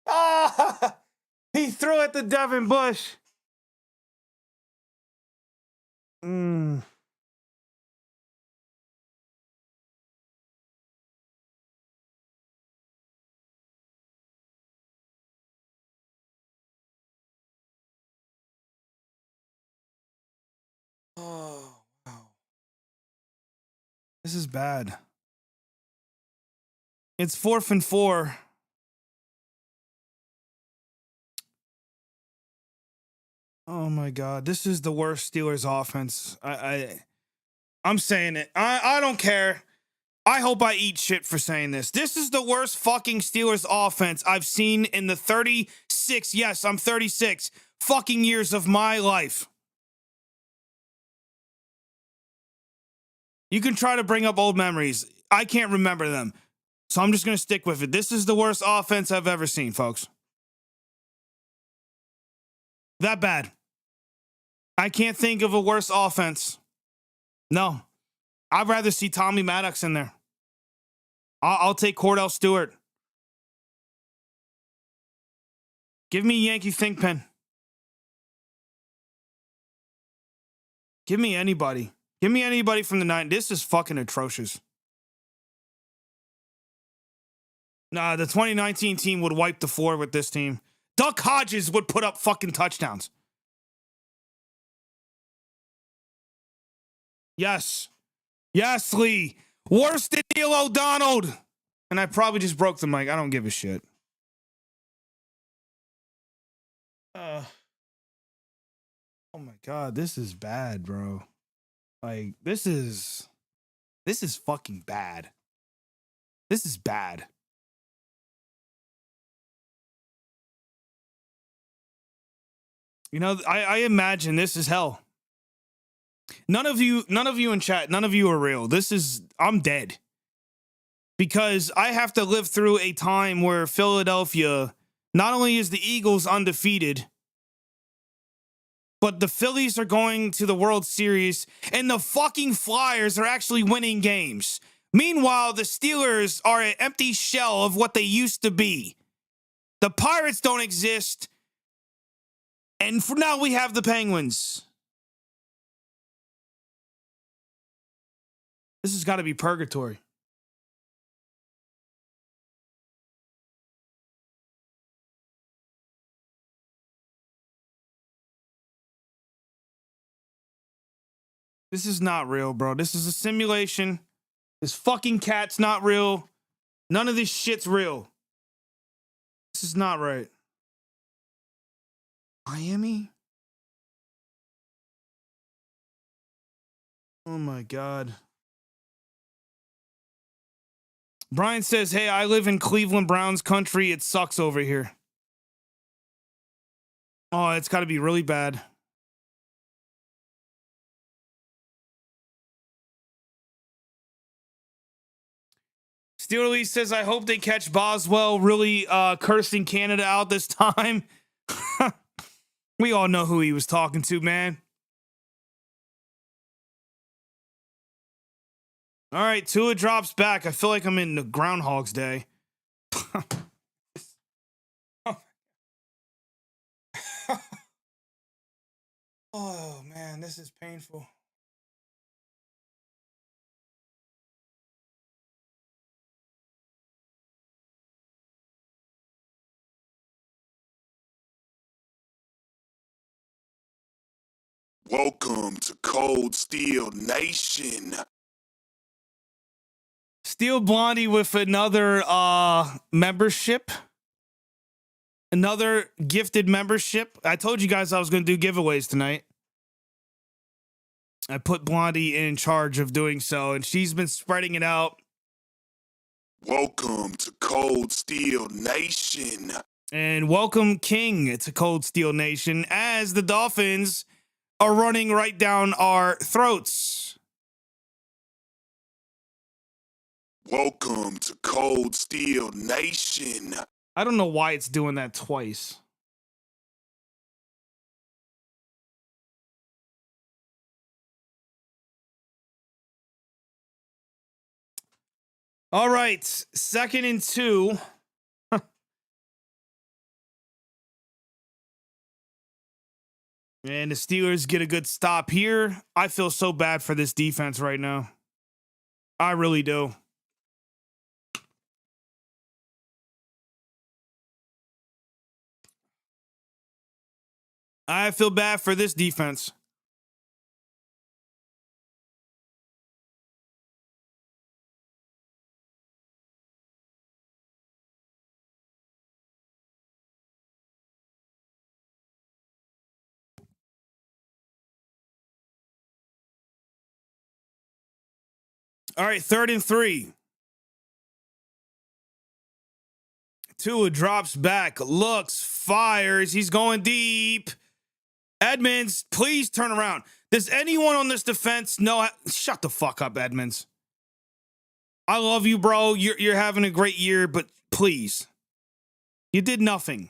Ah! He threw it to Devin Bush. Oh, wow. This is bad. It's 4th and 4. Oh my God. This is the worst Steelers offense. I'm saying it. I don't care. I hope I eat shit for saying this. This is the worst fucking Steelers offense I've seen in the 36, yes, I'm 36 fucking years of my life. You can try to bring up old memories. I can't remember them. So I'm just going to stick with it. This is the worst offense I've ever seen, folks. That bad. I can't think of a worse offense. No. I'd rather see Tommy Maddox in there. I'll take Cordell Stewart. Give me Yankee Think Pen. Give me anybody. Give me anybody from the 90s. This is fucking atrocious. Nah, the 2019 team would wipe the floor with this team. Duck Hodges would put up fucking touchdowns. Yes. Yes, Lee. Worse than Neil O'Donnell. And I probably just broke the mic. I don't give a shit. Oh my God, this is bad, bro. Like, this is fucking bad. This is bad. You know, I imagine this is hell. None of you in chat, none of you are real. I'm dead. Because I have to live through a time where Philadelphia, not only is the Eagles undefeated, but the Phillies are going to the World Series and the fucking Flyers are actually winning games. Meanwhile, the Steelers are an empty shell of what they used to be. The Pirates don't exist. And for now, we have the Penguins. This has got to be purgatory. This is not real, bro. This is a simulation. This fucking cat's not real. None of this shit's real. This is not right. Miami? Oh my God. Brian says, hey, I live in Cleveland Browns country. It sucks over here. Oh, it's got to be really bad. Steel Lee says, I hope they catch Boswell really cursing Canada out this time. We all know who he was talking to, man. All right, Tua drops back. I feel like I'm in the Groundhog's Day. Oh, man, this is painful. Welcome to Kold Steel Nation. Steel Blondie with another membership. Another gifted membership. I told you guys I was going to do giveaways tonight. I put Blondie in charge of doing so, and she's been spreading it out. Welcome to Kold Steel Nation. And welcome, King, to Kold Steel Nation, as the Dolphins are running right down our throats. Welcome to Kold Steel Nation. I don't know why it's doing that twice. All right, 2nd and 2. And the Steelers get a good stop here. I feel so bad for this defense right now. I really do. I feel bad for this defense. All right, 3rd and 3. Tua drops back, looks, fires. He's going deep. Edmonds, please turn around. Does anyone on this defense know? Shut the fuck up, Edmonds. I love you, bro. You're having a great year, but please. You did nothing.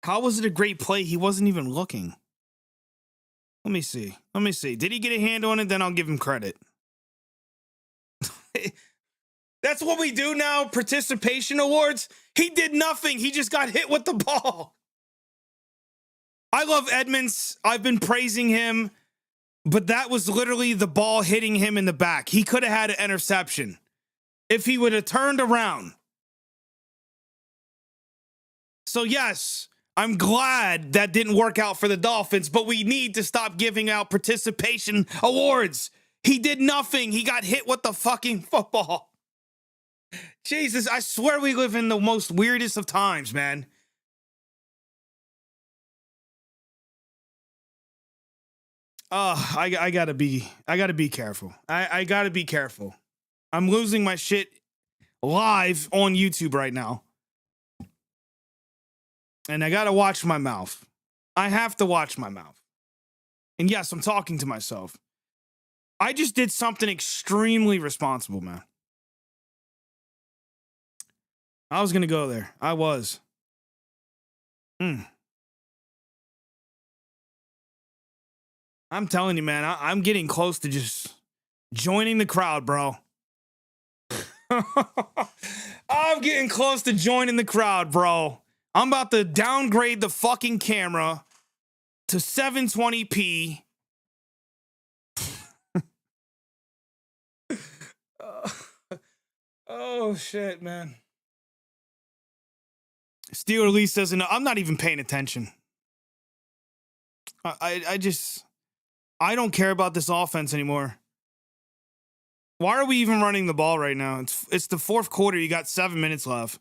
How was it a great play? He wasn't even looking. Let me see. Did he get a hand on it? Then I'll give him credit. That's what we do now, participation awards. He did nothing. He just got hit with the ball. I love Edmonds. I've been praising him, but that was literally the ball hitting him in the back. He could have had an interception if he would have turned around. So yes, I'm glad that didn't work out for the Dolphins, but we need to stop giving out participation awards. He did nothing. He got hit with the fucking football. Jesus, I swear we live in the most weirdest of times, man. I gotta be careful. I gotta be careful. I'm losing my shit live on YouTube right now. And I gotta watch my mouth. I have to watch my mouth. And yes, I'm talking to myself. I just did something extremely responsible, man. I was gonna go there. I was. I'm telling you, man, I'm getting close to just joining the crowd, bro. I'm getting close to joining the crowd, bro. I'm about to downgrade the fucking camera to 720p. Oh, shit, man. Steeler Lee says, no, I'm not even paying attention. I don't care about this offense anymore. Why are we even running the ball right now? It's the 4th quarter. You got 7 minutes left.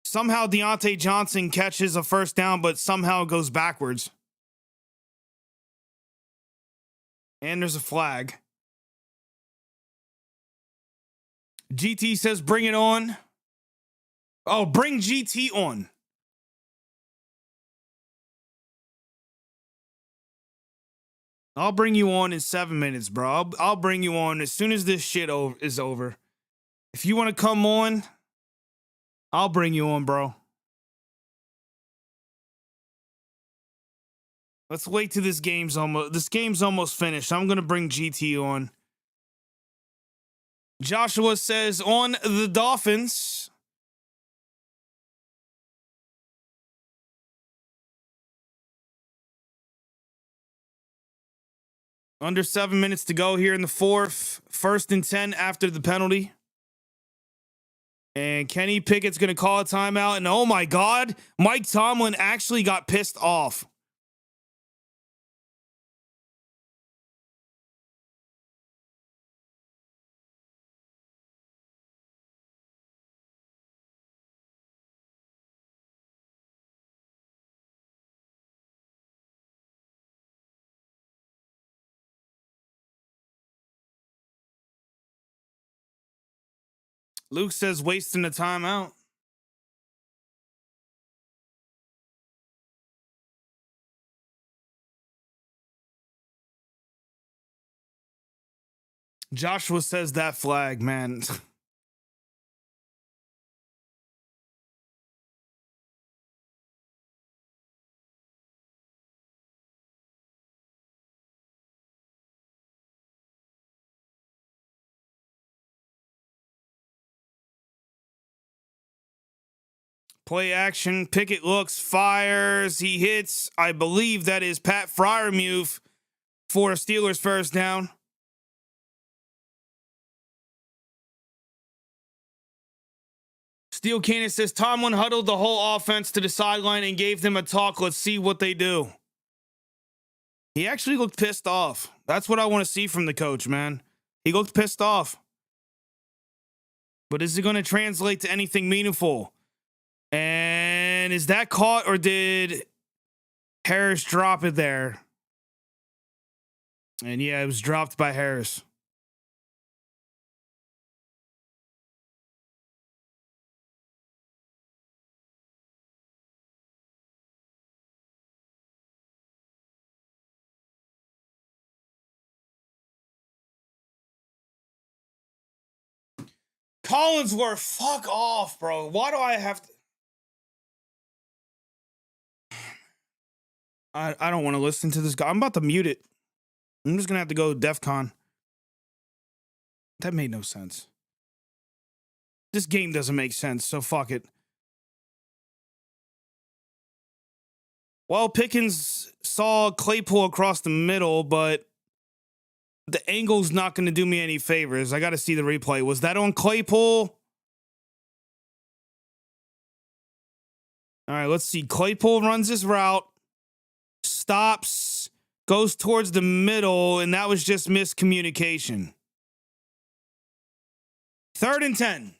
Somehow Deontay Johnson catches a first down, but somehow goes backwards. And there's a flag. GT says, bring it on. Oh, bring GT on. I'll bring you on in 7 minutes, bro. I'll bring you on as soon as this shit is over. If you want to come on, I'll bring you on, bro. Let's wait till this game's almost finished. I'm going to bring GT on. Joshua says on the Dolphins. Under 7 minutes to go here in the fourth. 1st and 10 after the penalty. And Kenny Pickett's going to call a timeout. And oh my God, Mike Tomlin actually got pissed off. Luke says wasting the timeout. Joshua says that flag, man. Play action. Pickett looks, fires. He hits. I believe that is Pat Freiermuth for a Steelers first down. Steel Cannon says Tomlin huddled the whole offense to the sideline and gave them a talk. Let's see what they do. He actually looked pissed off. That's what I want to see from the coach, man. He looked pissed off. But is it going to translate to anything meaningful? And is that caught, or did Harris drop it there? And yeah, it was dropped by Harris. Collinsworth, fuck off, bro. Why do I have to? I don't want to listen to this guy. I'm about to mute it. I'm just going to have to go DEFCON. That made no sense. This game doesn't make sense, so fuck it. Well, Pickens saw Claypool across the middle, but the angle's not going to do me any favors. I got to see the replay. Was that on Claypool? All right, let's see. Claypool runs his route, stops, goes towards the middle, and that was just miscommunication. 3rd and 10.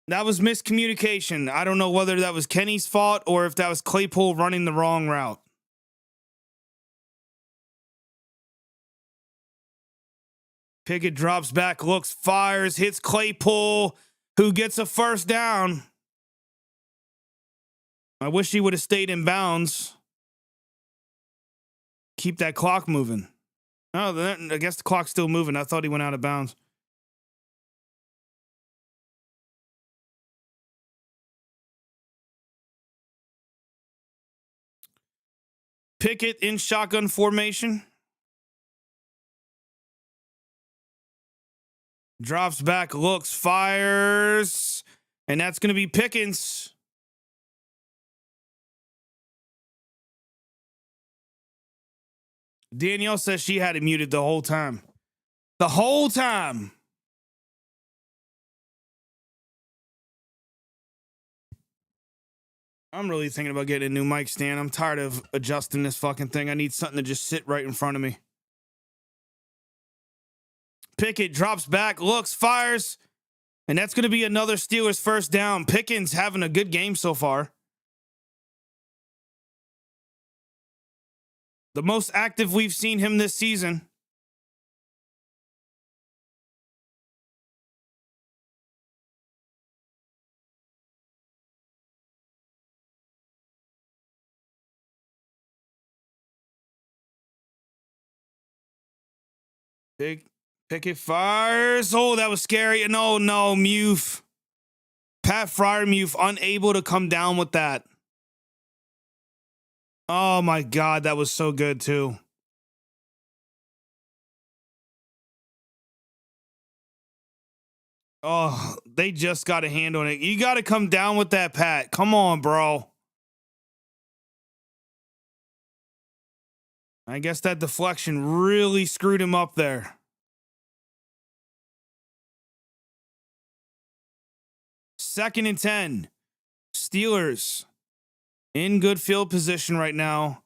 That was miscommunication. I don't know whether that was Kenny's fault or if that was Claypool running the wrong route. Pickett drops back, looks, fires, hits Claypool, who gets a first down. I wish he would have stayed in bounds. Keep that clock moving. Oh, I guess the clock's still moving. I thought he went out of bounds. Pickett in shotgun formation. Drops back, looks, fires. And that's going to be Pickens. Danielle says she had it muted the whole time. The whole time. I'm really thinking about getting a new mic stand. I'm tired of adjusting this fucking thing. I need something to just sit right in front of me. Pickett drops back, looks, fires. And that's going to be another Steelers first down. Pickens having a good game so far. The most active we've seen him this season. Pickett fires. Oh, that was scary. No, Mute. Pat Fryermuth unable to come down with that. Oh my God, that was so good too. Oh, they just got a hand on it. You got to come down with that, Pat. Come on, bro. I guess that deflection really screwed him up there. Second and 10. Steelers in good field position right now.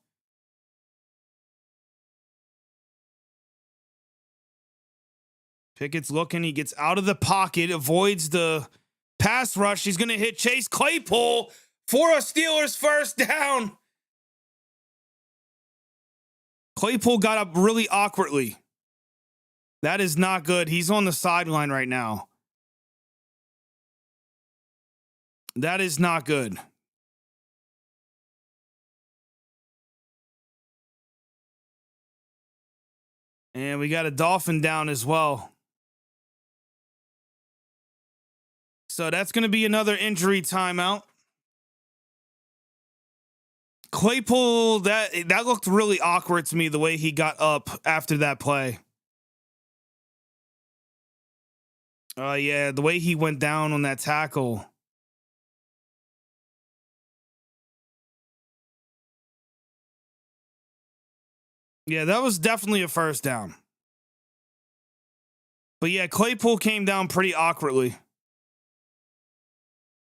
Pickett's looking. He gets out of the pocket, avoids the pass rush. He's going to hit Chase Claypool for a Steelers first down. Claypool got up really awkwardly. That is not good. He's on the sideline right now. That is not good. And we got a Dolphin down as well. So that's going to be another injury timeout. Claypool, that looked really awkward to me, the way he got up after that play. Yeah, the way he went down on that tackle. Yeah, that was definitely a first down. But yeah, Claypool came down pretty awkwardly.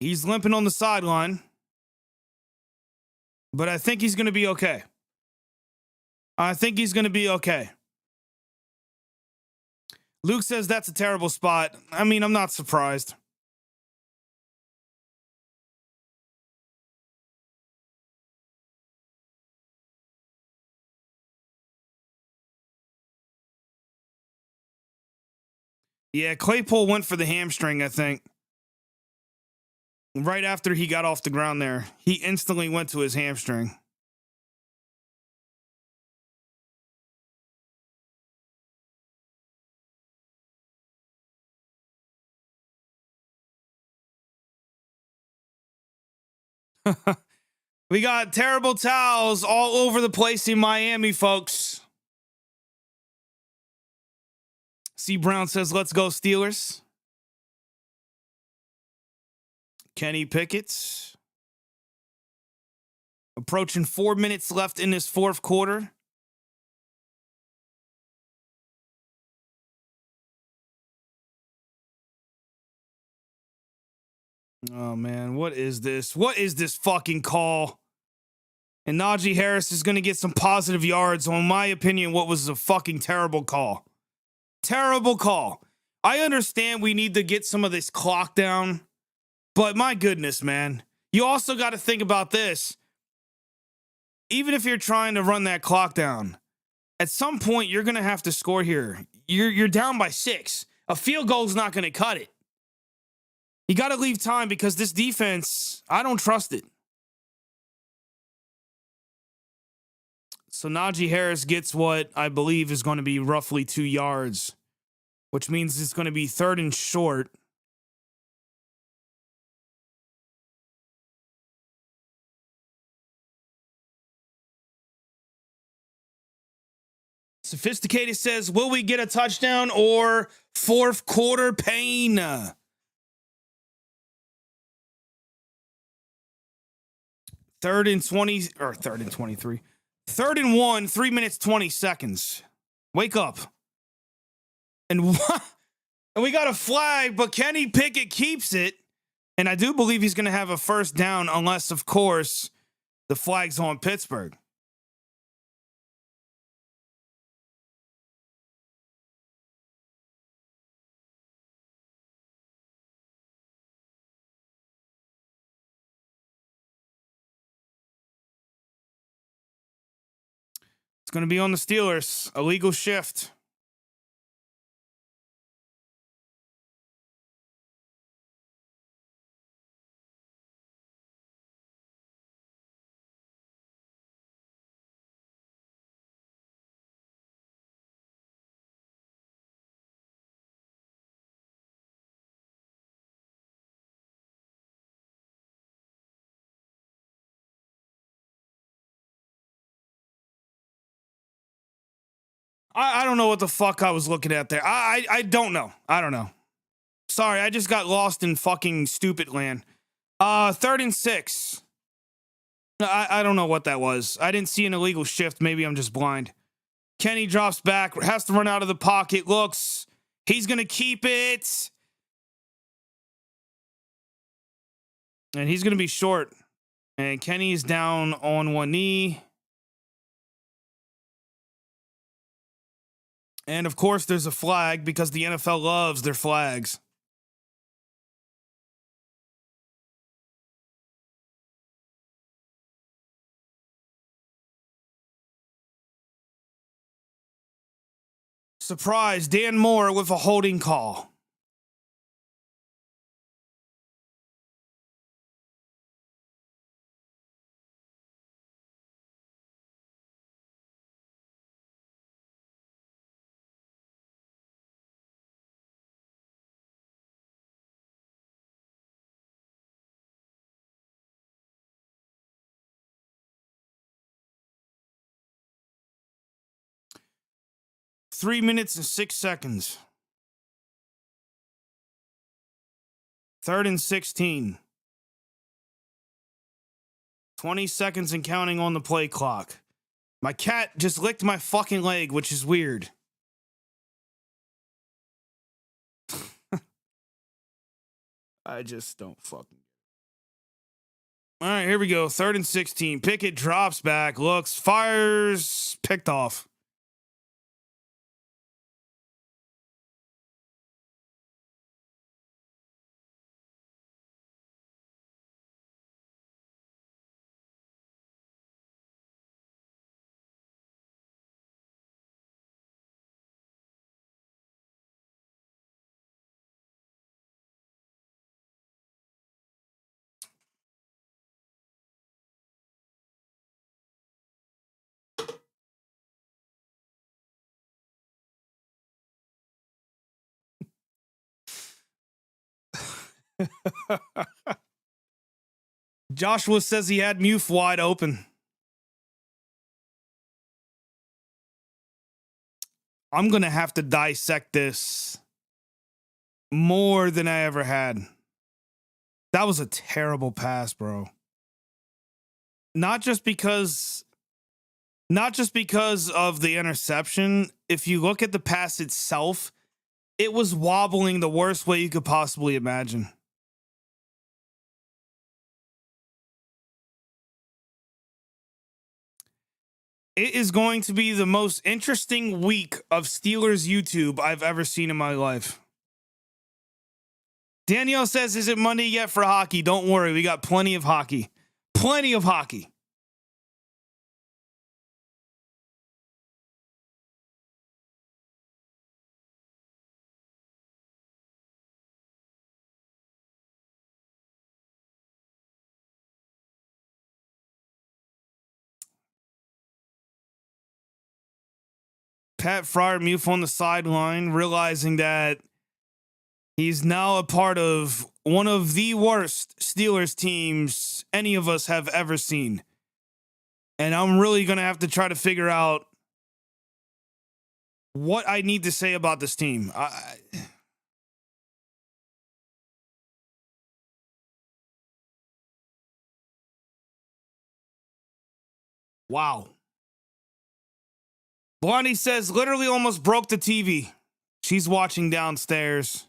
He's limping on the sideline. But I think he's going to be okay. Luke says that's a terrible spot. I mean, I'm not surprised. Yeah, Claypool went for the hamstring, I think. Right after he got off the ground there, he instantly went to his hamstring. We got terrible towels all over the place in Miami, folks. C. Brown says, let's go Steelers. Kenny Pickett. Approaching 4 minutes left in this fourth quarter. Oh, man. What is this? What is this fucking call? And Najee Harris is going to get some positive yards on, my opinion, what was a fucking terrible call. Terrible call. I understand we need to get some of this clock down, but my goodness, man. You also got to think about this. Even if you're trying to run that clock down, at some point you're going to have to score here. You're down by 6. A field goal is not going to cut it. You got to leave time because this defense, I don't trust it. So Najee Harris gets what I believe is going to be roughly 2 yards, which means it's going to be 3rd and short. Sophisticated says, will we get a touchdown or fourth quarter pain? 3rd and 20, or 3rd and 23. 3rd and 1, 3 minutes, 20 seconds. Wake up. And we got a flag, but Kenny Pickett keeps it. And I do believe he's going to have a first down unless, of course, the flag's on Pittsburgh. It's going to be on the Steelers. A legal shift. I don't know what the fuck I was looking at there. I don't know. I don't know. Sorry, I just got lost in fucking stupid land. 3rd and 6. I don't know what that was. I didn't see an illegal shift. Maybe I'm just blind. Kenny drops back, has to run out of the pocket, looks. He's going to keep it. And he's going to be short. And Kenny's down on one knee. And of course, there's a flag because the NFL loves their flags. Surprise, Dan Moore with a holding call. Three minutes and 6 seconds. 3rd and 16. 20 seconds and counting on the play clock. My cat just licked my fucking leg, which is weird. I just don't fucking. All right, here we go. 3rd and 16. Pickett drops back, looks, fires, picked off. Joshua says he had Muf wide open. I'm going to have to dissect this more than I ever had. That was a terrible pass, bro. Not just because of the interception. If you look at the pass itself, it was wobbling the worst way you could possibly imagine. It is going to be the most interesting week of Steelers YouTube I've ever seen in my life. Danielle says, is it Monday yet for hockey? Don't worry, we got plenty of hockey. Plenty of hockey. Pat Freiermuth on the sideline, realizing that he's now a part of one of the worst Steelers teams any of us have ever seen. And I'm really going to have to try to figure out what I need to say about this team. Wow. Blondie says, literally almost broke the TV. She's watching downstairs.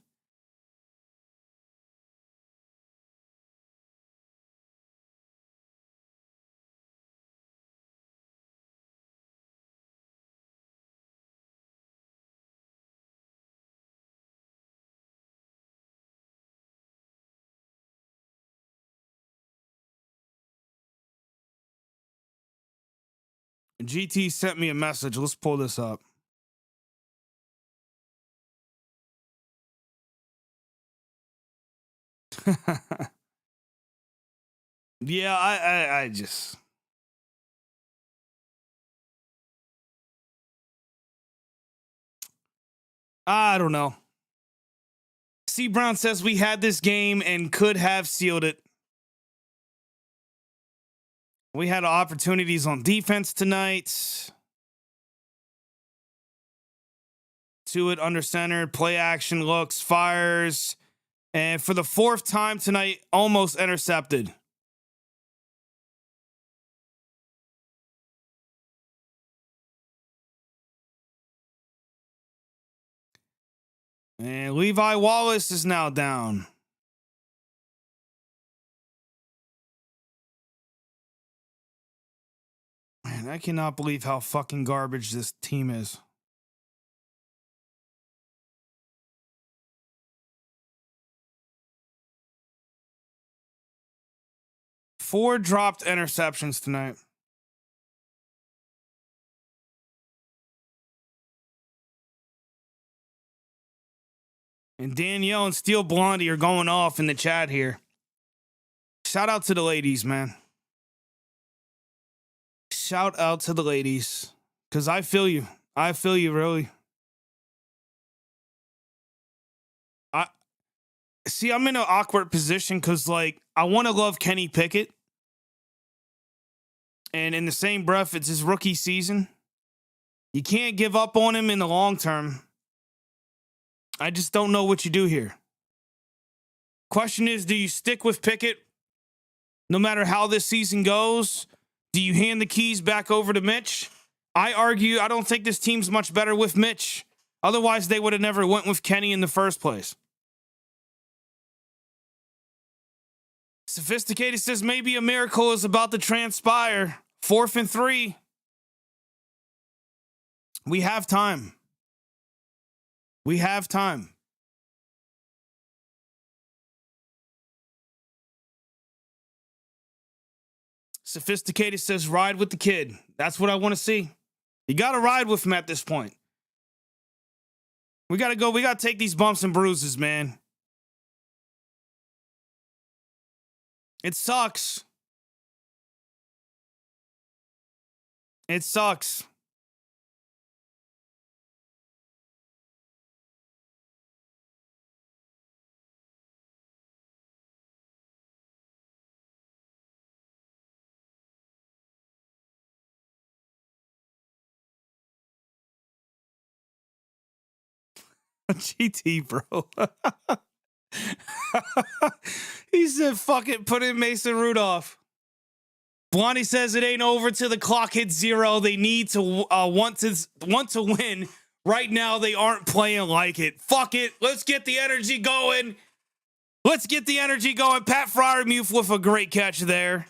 GT sent me a message. Let's pull this up. Yeah, I just... I don't know. C. Brown says we had this game and could have sealed it. We had opportunities on defense tonight. To it under center, play action looks, fires, and for the fourth time tonight, almost intercepted. And Levi Wallace is now down. Man, I cannot believe how fucking garbage this team is. Four dropped interceptions tonight. And Danielle and Steel Blondie are going off in the chat here. Shout out to the ladies, man. Shout out to the ladies. Because I feel you. I feel you, really. I'm in an awkward position because, like, I want to love Kenny Pickett. And in the same breath, it's his rookie season. You can't give up on him in the long term. I just don't know what you do here. Question is, do you stick with Pickett no matter how this season goes? Do you hand the keys back over to Mitch? I argue I don't think this team's much better with Mitch. Otherwise, they would have never went with Kenny in the first place. Sophisticated says maybe a miracle is about to transpire. 4th and 3. We have time. We have time. Sophisticated says ride with the kid. That's what I want to see. You got to ride with him at this point. We got to go. We got to take these bumps and bruises, man. It sucks. It sucks. GT, bro. He said, fuck it, put in Mason Rudolph. Blondie says it ain't over till the clock hits 0. They need to want to win. Right now, they aren't playing like it. Fuck it. Let's get the energy going. Let's get the energy going. Pat Freiermuth with a great catch there.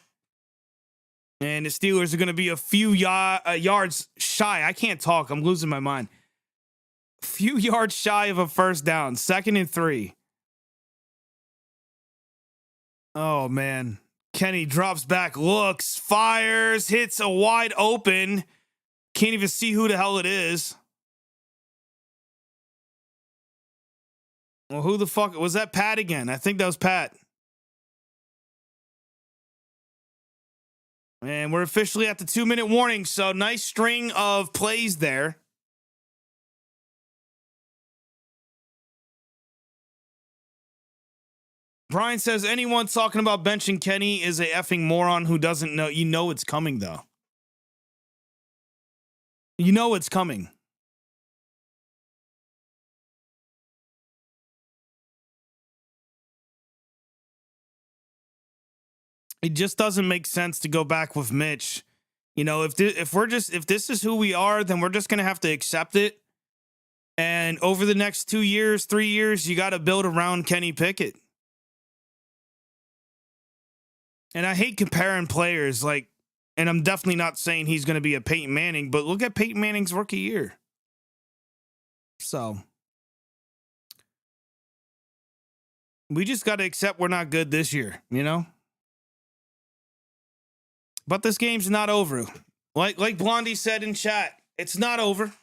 And the Steelers are going to be a few yards shy. I can't talk. I'm losing my mind. A few yards shy of a first down. 2nd and 3. Oh, man. Kenny drops back, looks, fires, hits a wide open. Can't even see who the hell it is. Well, who the fuck? Was that Pat again? I think that was Pat. And we're officially at the 2-minute warning, so nice string of plays there. Brian says anyone talking about benching Kenny is a effing moron who doesn't know. You know it's coming, though. You know it's coming. It just doesn't make sense to go back with Mitch. You know, if this is who we are, then we're just going to have to accept it. And over the next 2 years, 3 years, you got to build around Kenny Pickett. And I hate comparing players, like, and I'm definitely not saying he's going to be a Peyton Manning, but look at Peyton Manning's rookie year. So we just got to accept we're not good this year, you know? But this game's not over. Like Blondie said in chat, it's not over.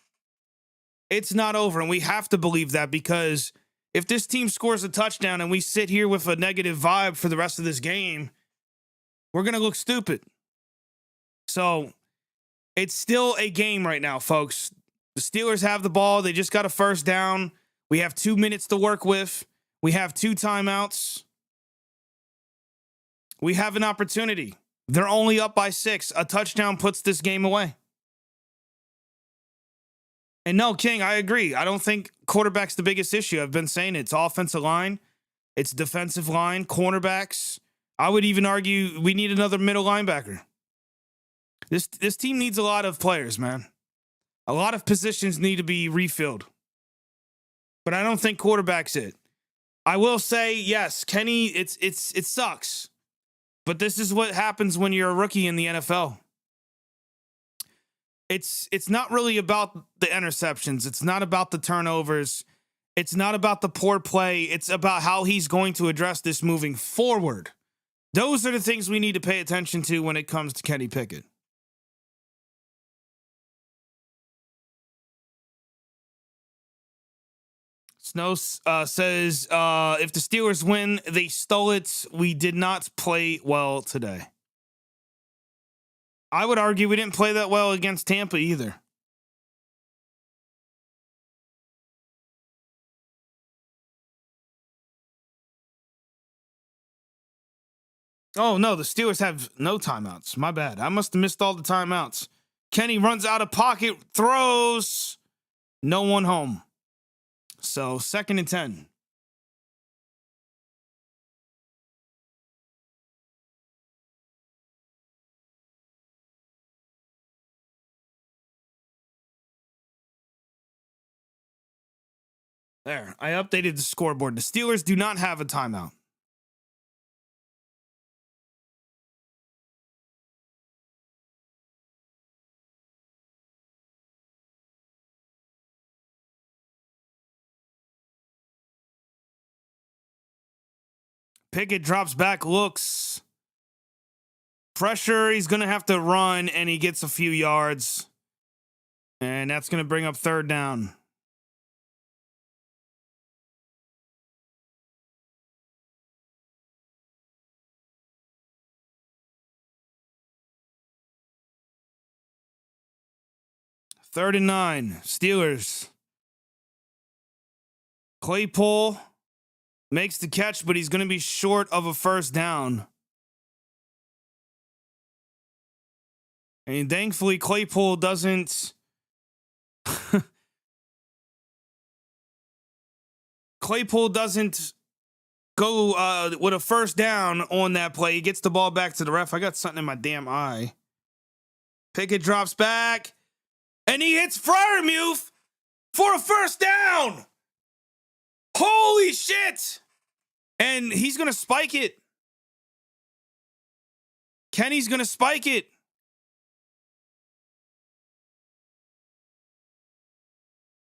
It's not over, and we have to believe that, because if this team scores a touchdown and we sit here with a negative vibe for the rest of this game, we're going to look stupid. So it's still a game right now, folks. The Steelers have the ball. They just got a first down. We have 2 minutes to work with. We have 2 timeouts. We have an opportunity. They're only up by 6. A touchdown puts this game away. And no, King, I agree. I don't think quarterback's the biggest issue. I've been saying it's offensive line, it's defensive line, cornerbacks. I would even argue we need another middle linebacker. This team needs a lot of players, man. A lot of positions need to be refilled. But I don't think quarterback's it. I will say, yes, Kenny, it sucks. But this is what happens when you're a rookie in the NFL. It's not really about the interceptions. It's not about the turnovers. It's not about the poor play. It's about how he's going to address this moving forward. Those are the things we need to pay attention to when it comes to Kenny Pickett. Snow says, if the Steelers win, they stole it. We did not play well today. I would argue we didn't play that well against Tampa either. Oh, no, the Steelers have no timeouts. My bad. I must have missed all the timeouts. Kenny runs out of pocket, throws. No one home. So 2nd and 10. There, I updated the scoreboard. The Steelers do not have a timeout. Pickett drops back, looks. Pressure, he's going to have to run, and he gets a few yards. And that's going to bring up 3rd down. Third and 9, Steelers. Claypool makes the catch, but he's going to be short of a 1st down. And thankfully, Claypool doesn't... Claypool doesn't go with a 1st down on that play. He gets the ball back to the ref. I got something in my damn eye. Pickett drops back. And he hits Freiermuth for a 1st down. Holy shit. And he's going to spike it. Kenny's going to spike it.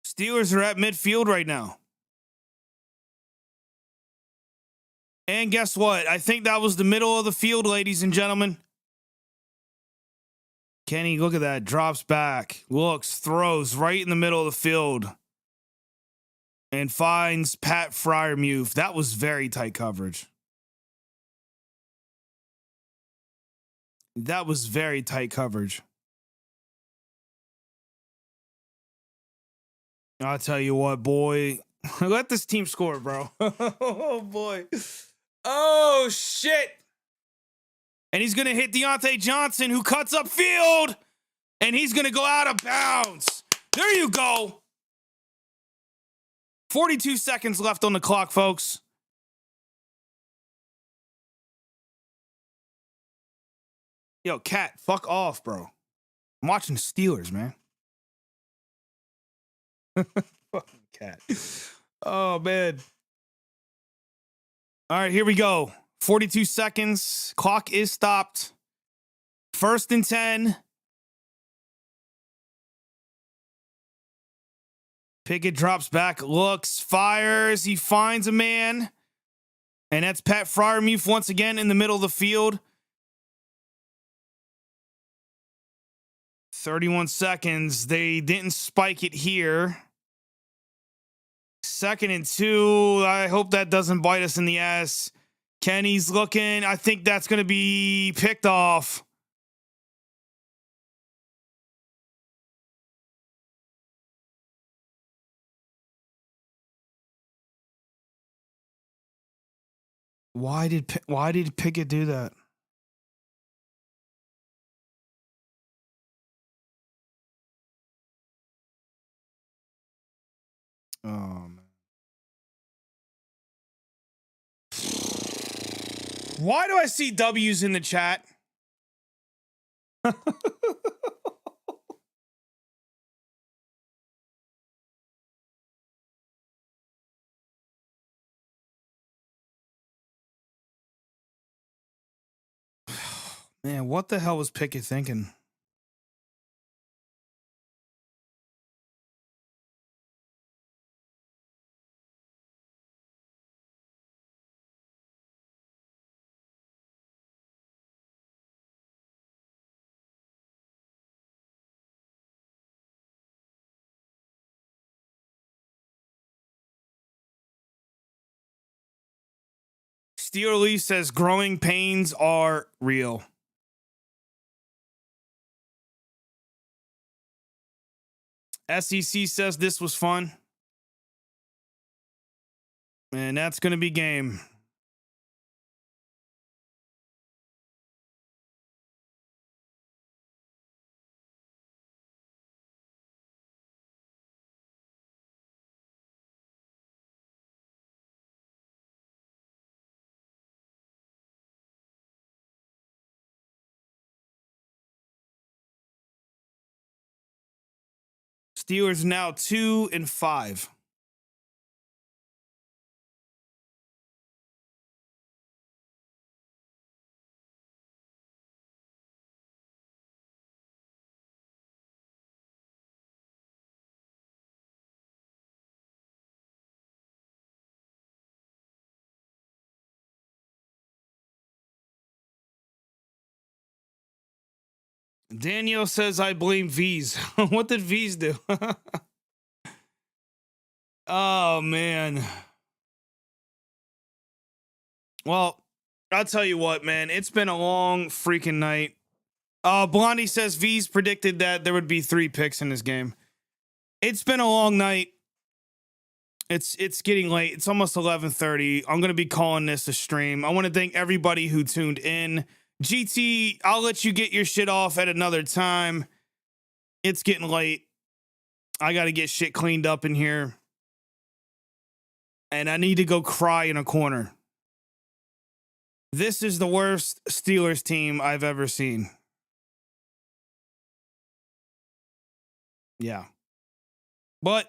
Steelers are at midfield right now. And guess what? I think that was the middle of the field, ladies and gentlemen. Kenny, look at that. Drops back. Looks, throws right in the middle of the field. And finds Pat Freiermuth. That was very tight coverage. That was very tight coverage. I'll tell you what, boy. Let this team score, bro. Oh, boy. Oh, shit. And he's going to hit Deontay Johnson, who cuts up field. And he's going to go out of bounds. There you go. 42 seconds left on the clock, folks. Yo, Cat, fuck off, bro. I'm watching the Steelers, man. Fucking Cat. Oh, man. All right, here we go. 42 seconds. Clock is stopped. 1st and 10. Pickett drops back, looks, fires. He finds a man. And that's Pat Freiermuth once again in the middle of the field. 31 seconds. They didn't spike it here. 2nd and 2. I hope that doesn't bite us in the ass. Kenny's looking. I think that's going to be picked off. Why did Pickett do that? Oh, man. Why do I see W's in the chat? Man, what the hell was Pickett thinking? Steeler Lee says growing pains are real. SEC says this was fun. And that's going to be game. Steelers now 2-5. Daniel says I blame V's. What did V's do? Oh, man. Well, I'll tell you what, man. It's been a long freaking night. Blondie says V's predicted that there would be 3 picks in this game. It's been a long night. It's getting late. It's almost 11:30. I'm going to be calling this a stream. I want to thank everybody who tuned in. GT, I'll let you get your shit off at another time. It's getting late. I got to get shit cleaned up in here. And I need to go cry in a corner. This is the worst Steelers team I've ever seen. Yeah. But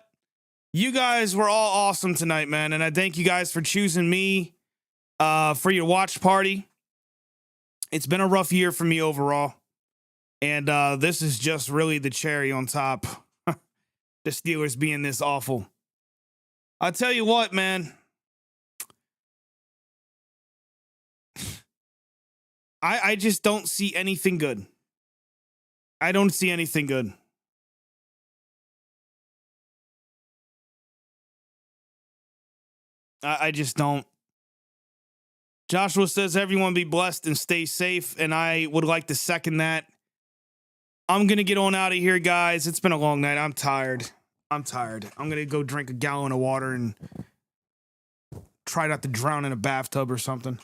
you guys were all awesome tonight, man. And I thank you guys for choosing me for your watch party. It's been a rough year for me overall. And this is just really the cherry on top. The Steelers being this awful. I'll tell you what, man. I just don't see anything good. I don't see anything good. I just don't. Joshua says everyone be blessed and stay safe, and I would like to second that. I'm going to get on out of here, guys. It's been a long night. I'm tired. I'm going to go drink a gallon of water and try not to drown in a bathtub or something.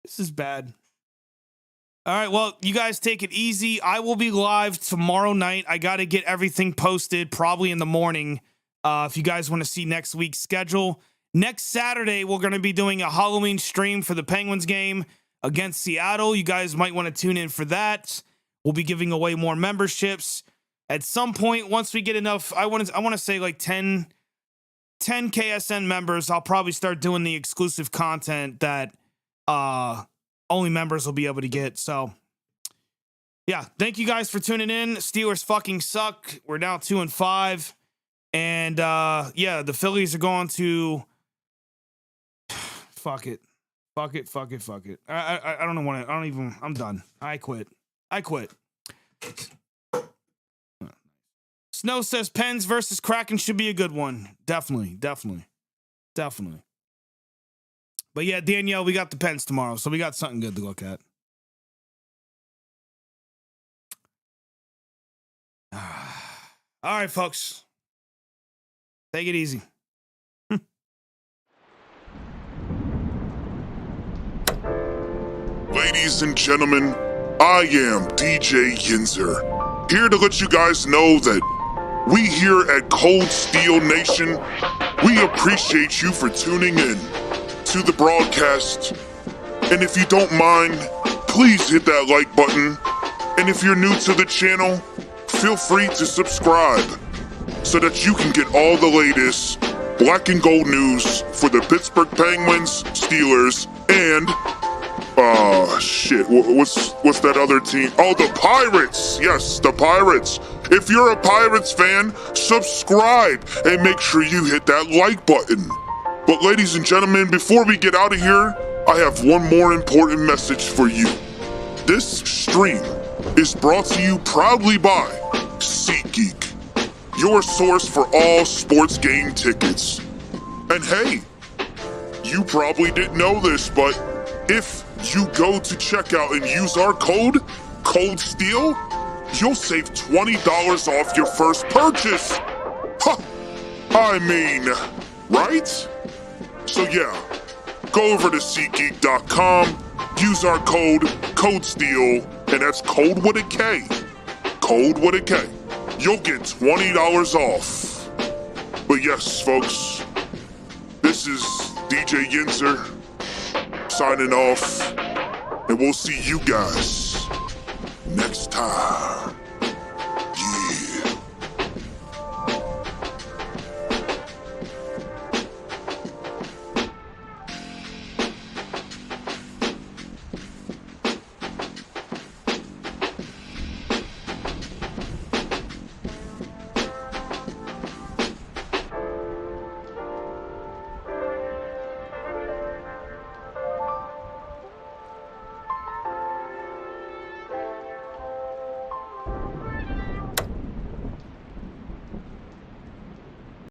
This is bad. All right, well, you guys take it easy. I will be live tomorrow night. I got to get everything posted probably in the morning if you guys want to see next week's schedule. Next Saturday, we're going to be doing a Halloween stream for the Penguins game against Seattle. You guys might want to tune in for that. We'll be giving away more memberships. At some point, once we get enough, I want to say like 10 KSN members, I'll probably start doing the exclusive content that only members will be able to get. So, yeah, thank you guys for tuning in. Steelers fucking suck. We're now 2-5. And, yeah, the Phillies are going to... Fuck it. I don't know what I don't even... I'm done. I quit. Snow says Pens versus Kraken should be a good one. Definitely. But yeah, Danielle, we got the Pens tomorrow, so we got something good to look at. All right, folks. Take it easy. Ladies and gentlemen, I am DJ Yinzer, here to let you guys know that We here at Kold Steel Nation, we appreciate you for tuning in to the broadcast. And if you don't mind, please hit that like button. And if you're new to the channel, feel free to subscribe so that you can get all the latest black and gold news for the Pittsburgh Penguins, Steelers, and what's that other team? Oh, the Pirates. Yes, the Pirates. If you're a Pirates fan, subscribe and make sure you hit that like button. But ladies and gentlemen, before we get out of here, I have one more important message for you. This stream is brought to you proudly by Seat Geek, your source for all sports game tickets. And hey, you probably didn't know this, but if you go to checkout and use our code, Kold Steel, you'll save $20 off your first purchase. Huh, I mean, right? So yeah, go over to SeatGeek.com, use our code, Kold Steel, and that's code with a K. Code with a K. You'll get $20 off. But yes, folks, this is DJ Yinzer signing off, and we'll see you guys next time.